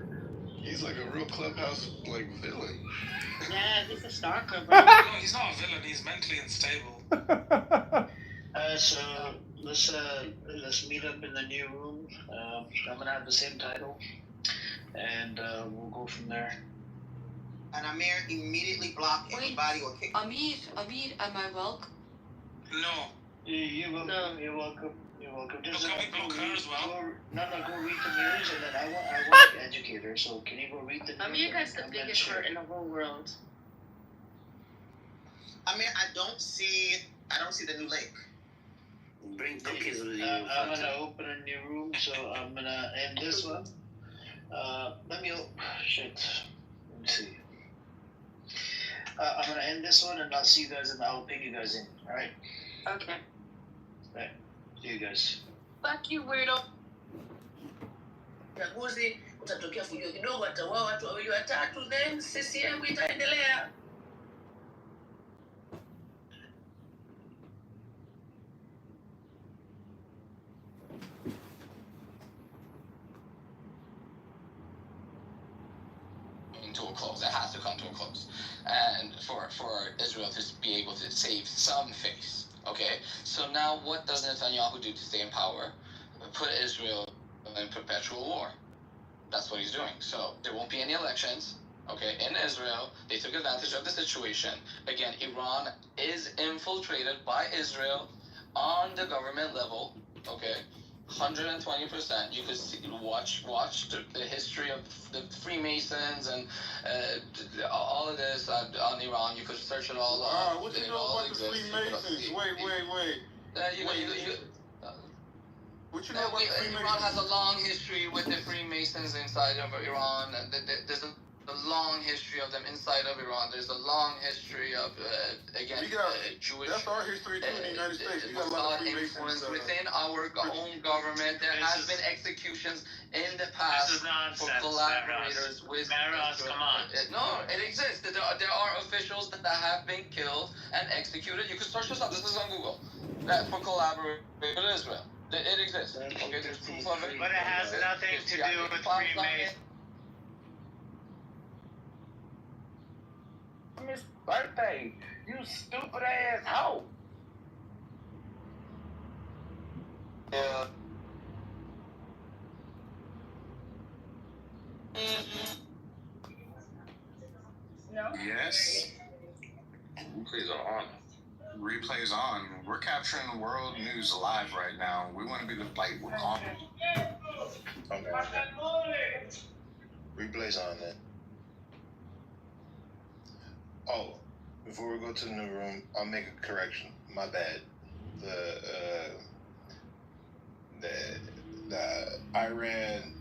He's like a real clubhouse like villain. Yeah, he's a stalker, bro. No, he's not a villain. He's mentally unstable. So let's meet up in the new room. I'm gonna have the same title, and we'll go from there. And Amir immediately block anybody or kick. Amir, am I welcome? No. You're welcome. No. You're welcome. Just Can we block her as well? No, go read the news, and then I want an educator. So can you go read the news? Amir has the biggest heart in the whole world. Amir, I don't see the new link. Bring cookies with you. I'm gonna open a new room, so I'm gonna end this one. Let me see. I'm gonna end this one, and I'll see you guys, and I'll ping you guys in. All right. Okay. Right. See you guys. Fuck you, weirdo. Chaguzi kutatokea fujo kidogo, watauawa watu 2 3, then CCM itaendelea. To a close. It has to come to a close, and for Israel to be able to save some face. Okay, so now what does Netanyahu do to stay in power? Put Israel in perpetual war. That's what he's doing. So there won't be any elections. Okay, in Israel, they took advantage of the situation. Again, Iran is infiltrated by Israel on the government level. Okay. 120%. You could see, watch the history of the Freemasons and all of this on Iran. You could search it all up. What you know about the Freemasons? Wait. What you know about the Freemasons? Iran has a long history with the Freemasons inside of Iran. There's a long history of them inside of Iran. There's a long history of Jewish. That's our history too in the United States. We got a lot of influence within our own government. There has been executions in the past for collaborators with. Come on. No, it exists. There are officials that have been killed and executed. You can search this up. This is on Google. That for collaborators with Israel. It exists. Okay, there's proof of it. But it has nothing to do with Freemasons. His birthday, you stupid ass hoe. Yeah. No? Yes. Replays are on. Replays on. We're capturing world news live right now. We want to be the fight. We're on. Okay. Replays on then. Oh, before we go to the new room, I'll make a correction. My bad. The Iran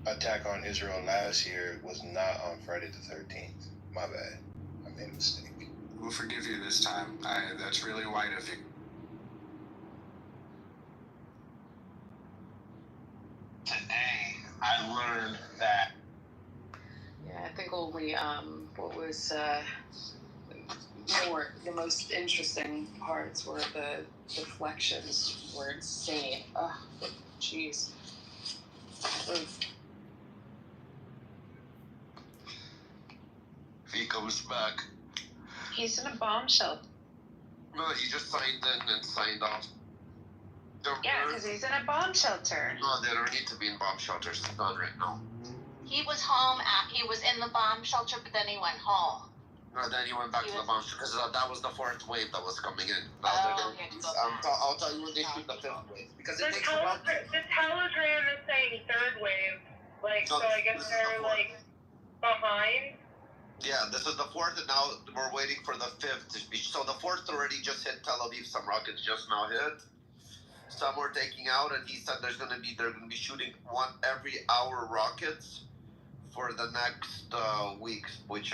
attack on Israel last year was not on Friday the 13th. My bad. I made a mistake. We'll forgive you this time. That's really white of you. Today, I learned that. Yeah, I think only what was the most interesting parts were the deflections were insane. Ugh, jeez. He comes back. He's in a bomb shelter. No, he just signed in and signed off. Yeah, because he's in a bomb shelter. No, they don't need to be in bomb shelters. Not right now. He was home. He was in the bomb shelter, but then he went home. No, then he went back to the bomb shelter because that was the fourth wave that was coming in. I'll tell you when they shoot the fifth wave. Because it takes about... The Telegram is saying third wave. Like, so I guess they're, like, behind. Yeah, this is the fourth, and now we're waiting for the fifth to be... So the fourth already just hit Tel Aviv. Some rockets just now hit. Some were taking out, and he said they're gonna be shooting one every hour rockets for the next weeks, which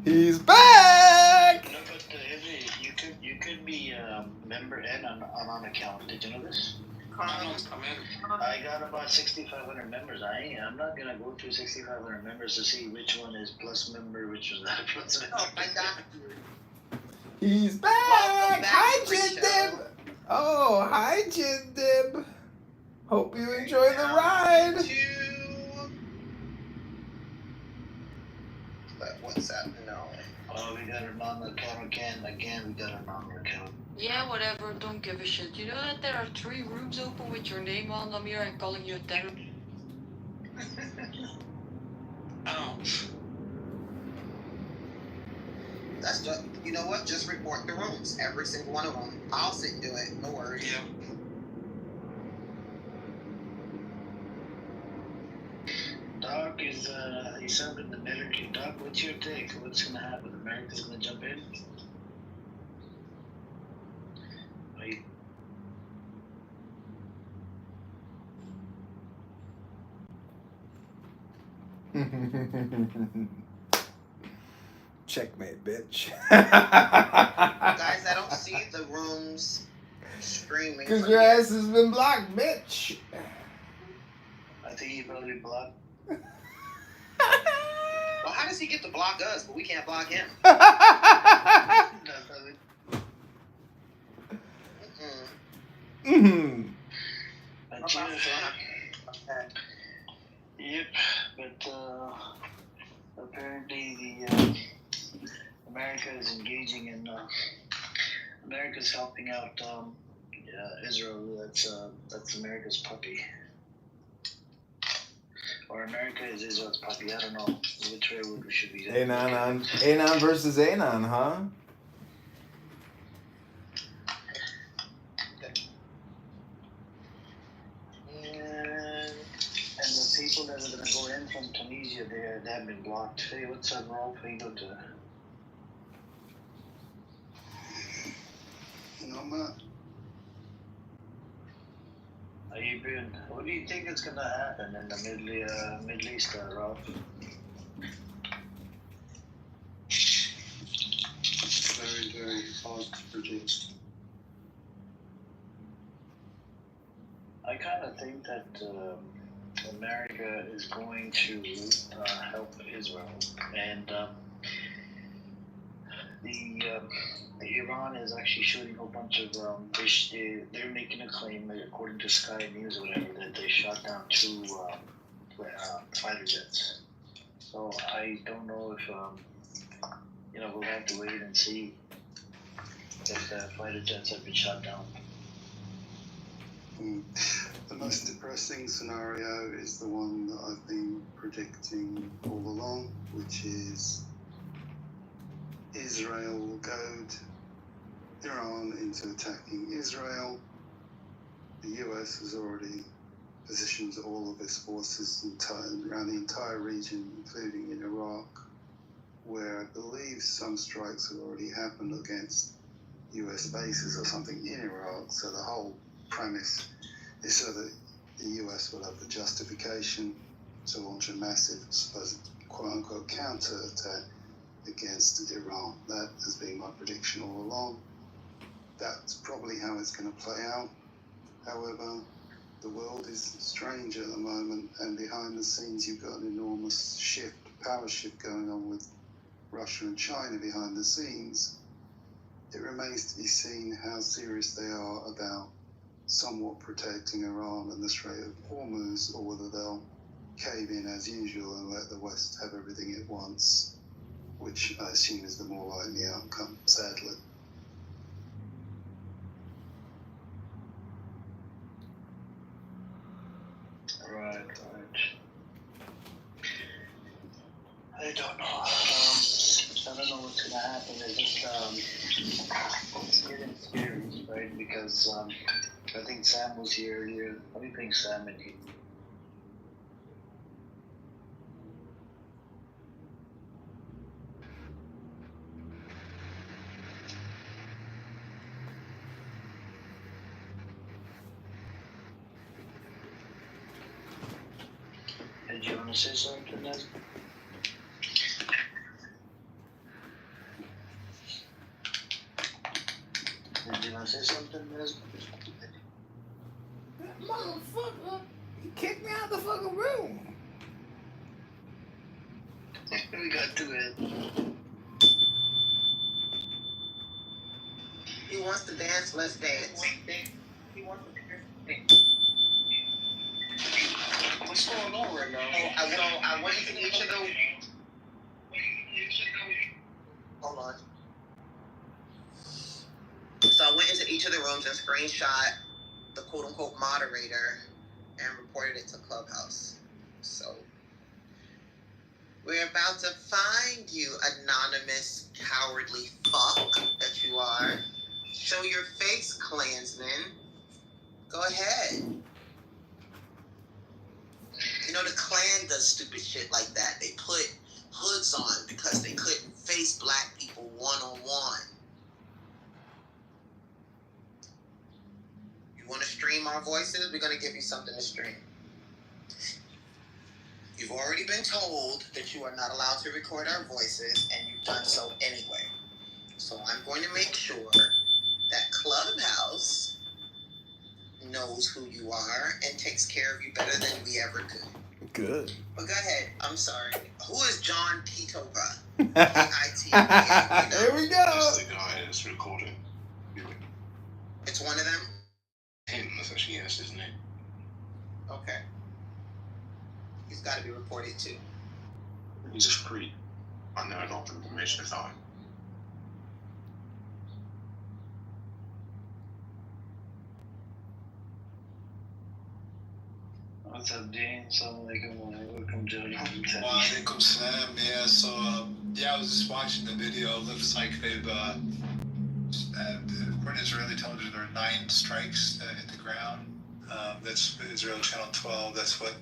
He's back! No, but you could be a member and on account. Did you know this? I got about 6,500 members. I'm not gonna go through 6,500 members to see which one is plus member, which is not a plus member. Oh, I got you. He's back! Hi, Jindib! Oh, hi, Jindib! Hope you enjoy the ride! What's that? No. Oh, we got a non-account again. We got a non-account. Yeah, whatever. Don't give a shit. You know that there are 3 rooms open with your name on them here and calling you a terror? Oh. That's just, you know what? Just report the rooms. Every single one of them. I'll sit and do it. No worries. Yeah. Doc is he's up in the military. Doc, what's your take? What's gonna happen? America's gonna jump in? Wait. Checkmate, bitch. Guys, I don't see the rooms streaming. Because your ass has been blocked, bitch. I think he probably blocked. Well, how does he get to block us, but we can't block him? Yep, but apparently America is engaging in America's helping out Israel. That's America's puppy. Or America is Israel's puppy. I don't know which way we should be. Anon versus Anon, huh? And the people that are going to go in from Tunisia, they have been blocked. Hey, what's up, Rolf? How you doing today? No, man. How you been? What do you think is going to happen in the Middle East, Rolf? Very, very hard to predict. I kind of think that America is going to help Israel, and the Iran is actually shooting a bunch of. They're making a claim, according to Sky News or whatever, that they shot down 2 fighter jets. So I don't know if we'll have to wait and see if the fighter jets have been shot down. The most depressing scenario is the one that I've been predicting all along, which is Israel will goad Iran into attacking Israel. The US has already positioned all of its forces around the entire region, including in Iraq, where I believe some strikes have already happened against US bases or something in Iraq. So the whole premise is so that the US will have the justification to launch a massive, supposed quote-unquote counter-attack against Iran. That has been my prediction all along. That's probably how it's going to play out. However, the world is strange at the moment, and behind the scenes you've got an enormous power shift going on with Russia and China behind the scenes. It remains to be seen how serious they are about somewhat protecting Iran and the Strait of Hormuz, or whether they'll cave in as usual and let the West have everything it wants, which I assume is the more likely outcome, sadly. Right. I don't know. I don't know what's gonna happen. It's getting scary, right? Because I think Sam was here. What do you think, Sam? And he... Did you want to say something, Nez? Did you want to say something, Nez? That motherfucker, he kicked me out of the fucking room. We got to it. He wants to dance, let's dance. He wants to dance. What's going on right now? I went into each of the... Hold on. So I went into each of the rooms and screenshot the quote-unquote moderator and reported it to Clubhouse. So we're about to find you, anonymous, cowardly fuck that you are. Show your face, Klansman. Go ahead. You know, the Klan does stupid shit like that. They put hoods on because they couldn't face black people one-on-one. You want to stream our voices? We're going to give you something to stream. You've already been told that you are not allowed to record our voices, and you've done so anyway. So I'm going to make sure that Clubhouse knows who you are and takes care of you better than we ever could. Good. But go ahead. I'm sorry. Who is John Kitover? There we go. This is the guy that's recording. It's one of them? Him, that's actually, yes, his name. Okay. He's got to be reported too. He's a freak. I know a lot of information about him. What's up, Dean? Assalamualaikum. Welcome, Johnny. Walaikum salam. Yeah, so, I was just watching the video. It looks like they've, according to Israeli television, there are 9 strikes hit the ground. That's Israel Channel 12. That's what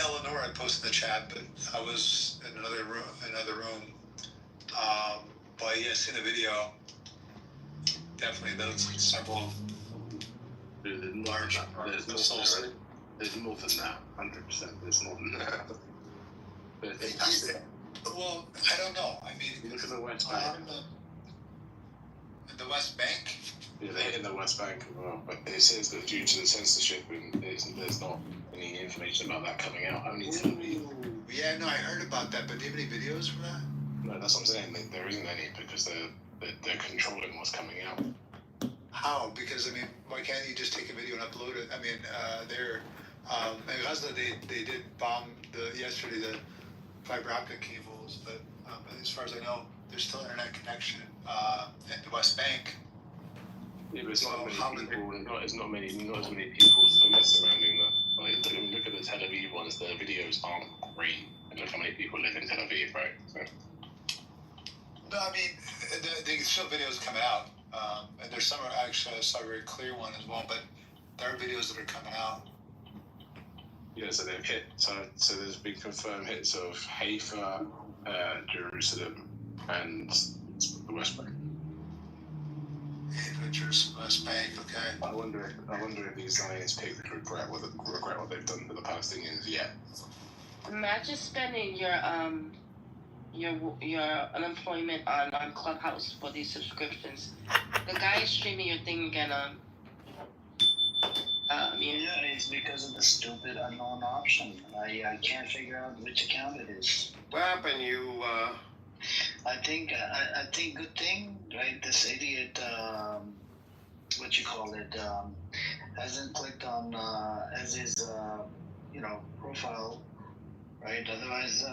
Eleanor had posted in the chat, but I was in another room. But yeah, seeing the video, definitely those several large missiles. There's more than that, 100%. There's more than that. Well, I don't know. I mean, look at the West Bank. The West Bank? Yeah, they're hitting the West Bank as well. But it says that due to the censorship, there's not any information about that coming out. Only Tel Aviv. Yeah, no, I heard about that, but do you have any videos for that? No, that's what I'm saying. There isn't any because they're controlling what's coming out. How? Because, I mean, why can't you just take a video and upload it? I mean, they did bomb yesterday the fiber optic cables, but as far as I know, there's still internet connection at the West Bank. Yeah, but it's not many people. It's not as many people surrounding that. Like, look at the Tel Aviv ones. The videos aren't great. And look how many people live in Tel Aviv, right? So. No, I mean, there's still videos coming out, and there's some actually I saw a very clear one as well. But there are videos that are coming out. Yeah, so they've hit. So there's been confirmed hits of Haifa, Jerusalem, and the West Bank. Pictures, spank, okay. I wonder if these Zionists people regret what they've done to the Palestinians yet. Imagine spending your unemployment on Clubhouse for these subscriptions. The guy is streaming your thing again. Yeah, it's because of the stupid unknown option. I can't figure out which account it is. What happened? You I think good thing, right? This idiot, what you call it, hasn't clicked on as his profile, right? Otherwise,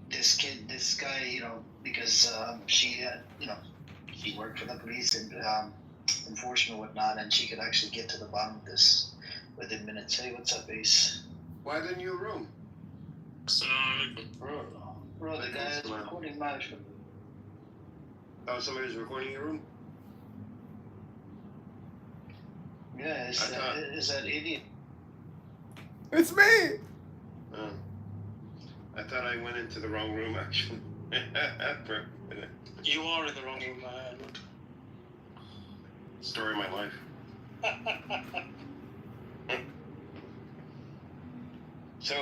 this guy, because she worked for the police and enforcement and whatnot, and she could actually get to the bottom of this within minutes. Hey, what's up, Ace? why didn't you room? Bro, the guy is recording my phone. Oh, somebody's recording your room? Yeah, is that idiot? It's me! Oh. I thought I went into the wrong room, actually. You are in the wrong room, Edward. Story of my life. So,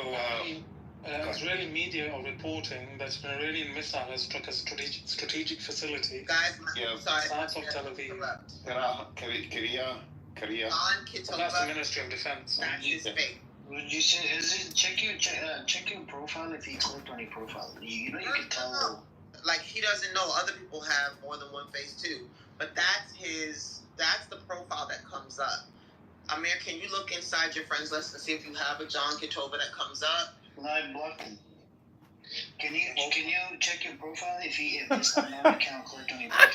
Israeli media are reporting that an Iranian missile has struck a strategic facility Guys, sorry. south of Tel Aviv. Korea. That's the Ministry of Defense. That's his fate. Would you say, check your profile if he clicked on your profile. You can tell. Like, he doesn't know. Other people have more than one face too. But that's the profile that comes up. Amir, can you look inside your friends list and see if you have a John Kitover that comes up? No, I blocked him. Can you check your profile if this unknown account clicked on your profile? It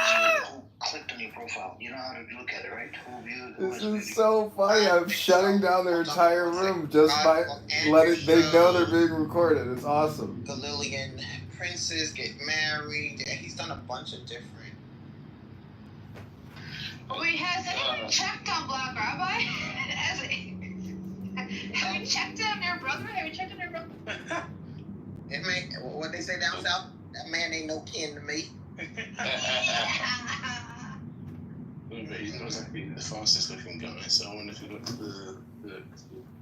tells you who clicked on your profile. You know how to look at it, right? Who viewed? This is so funny. I'm shutting down their entire room just by they know they're being recorded. It's awesome. The Lillian princes get married. He's done a bunch of different. Wait, has anyone checked on Black Rabbi? Have you checked on your brother? What they say down south? That man ain't no kin to me. He looks like he's the fastest looking guy, so I wonder if he looked at the...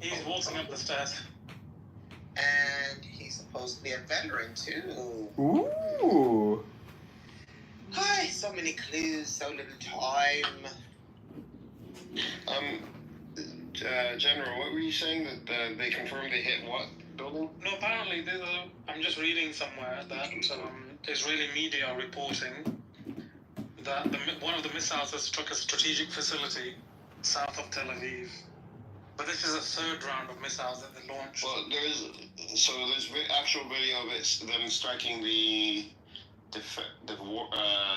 He's walking up the stairs. And he's supposed to be a veteran, too. Ooh. Hi, so many clues, so little time. General, what were you saying that they confirmed they hit what building? No, apparently, I'm just reading somewhere that Israeli media are reporting that one of the missiles has struck a strategic facility south of Tel Aviv. But this is a third round of missiles that they launched. Well, there's actual video of it, them striking the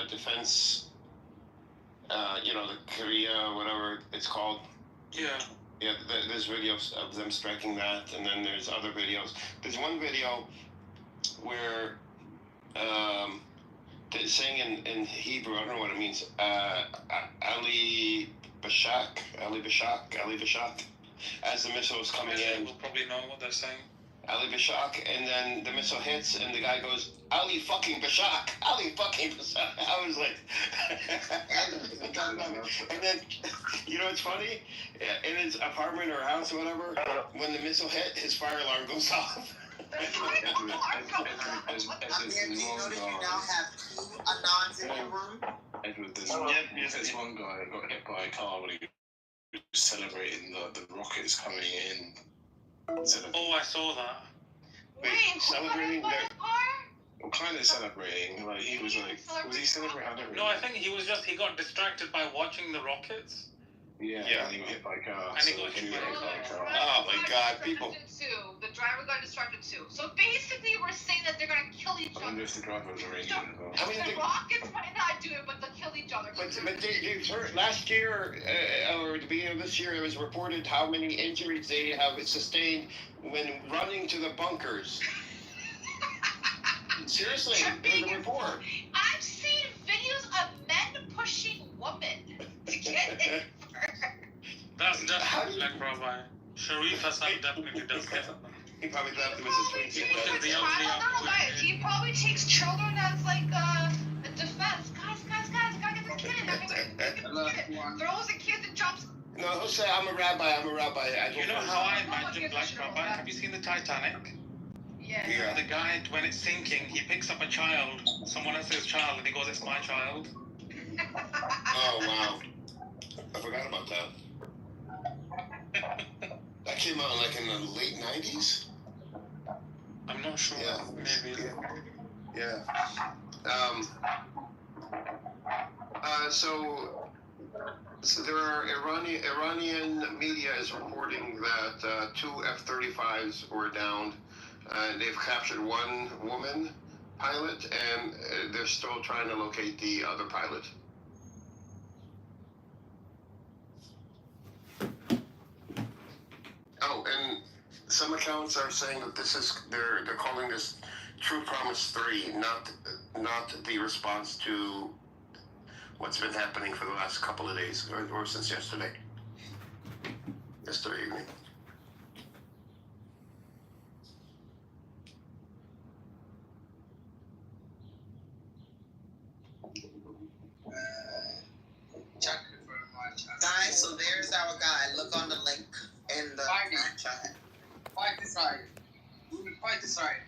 defense, the Korea, whatever it's called. Yeah. Yeah, there's videos of them striking that, and then there's other videos. There's one video where they're saying in Hebrew, I don't know what it means, Ali Bashak, as the missile is coming in. We'll probably know what they're saying. Ali Bashak, and then the missile hits, and the guy goes, Ali fucking Bashak. I was like, and then, you know what's funny? In his apartment or house or whatever, when the missile hit, his fire alarm goes off. Amir, do you notice you now have two Anons in your room? Edward, there's one guy that got hit by a car when he was celebrating the rockets coming in. Oh, I saw that. Wait, celebrating that? Well, kind of celebrating. Like, he was like, was he celebrating? I don't really know. I think he got distracted by watching the rockets. Yeah, and he got hit by a car. And he got hit by a car. Oh my God, people. The driver got distracted too. So basically, we're saying that they're gonna kill each other. I wonder if the driver was Iranian as well. The rockets might not do it, but they'll kill each other. But you've heard last year, or the beginning of this year, it was reported how many injuries they have sustained when running to the bunkers. Seriously, there's a report. I've seen videos of men pushing women to get in. That's definitely Black Rabbi. Sharif Hassan definitely does get it. He probably thought it was He probably takes children as like a defense. Guys, gotta get this kid. Throws a kid and jumps. No, he'll say, I'm a rabbi. I You know how I imagine Black Rabbi? Have you seen the Titanic? Yeah. The guy, when it's sinking, he picks up a child, someone else's child, and he goes, "It's my child." Oh, wow. I forgot about that. That came out like in the late 90s? I'm not sure. Yeah. Maybe. Yeah. So there are Iranian media is reporting that 2 F-35s were downed. They've captured one woman pilot, and they're still trying to locate the other pilot. Oh, and some accounts are saying that they're calling this True Promise 3, not the response to what's been happening for the last couple of days, or since yesterday evening. Guys, so there's our guy. Look on the link in the chat. Fight this side. We will fight this side.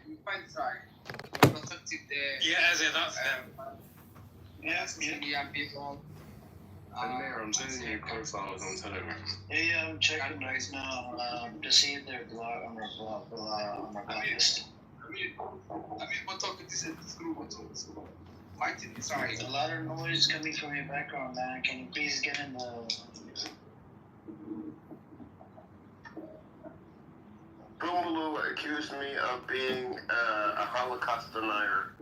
Protective the. Yeah, as in that's him. Yeah, people. Mayor, I'm sending you profiles on Telegram. Yeah, I'm checking right now to see if they're on our blacklist. I mean, what talk this group? Fighting this side. There's a lot of noise coming from your background, man. Can you please get in the... Boomaloo accused me of being a Holocaust denier.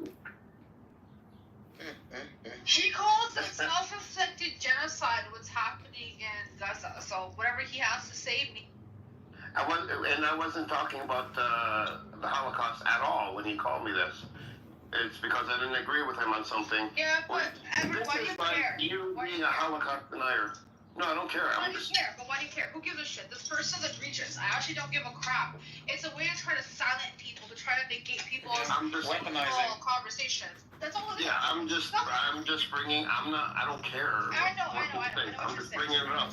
He calls it self-inflicted genocide what's happening in Gaza. So whatever he has to say, I wasn't talking about the Holocaust at all when he called me this. It's because I didn't agree with him on something. Yeah, but Edward, why do you care? You being a Holocaust denier. No, I don't care. Why do you care? But why do you care? Who gives a shit? This person's egregious. I actually don't give a crap. It's a way to try to silence people, to try to negate people's weaponizing conversations. That's all it is. Yeah, I'm just bringing. I don't care. I know what I'm you're just saying. bringing it up.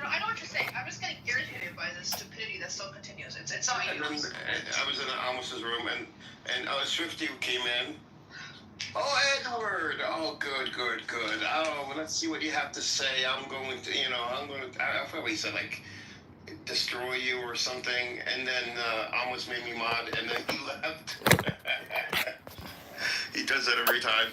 I know what you're saying. I'm just getting irritated by this stupidity that still continues. It's not you. And then I was in Amos' room, and Swifty came in. Oh, Edward! Oh, good. Oh, well, let's see what you have to say. I thought he said, like, destroy you or something, and then Amos made me mod, and then he left. He does that every time.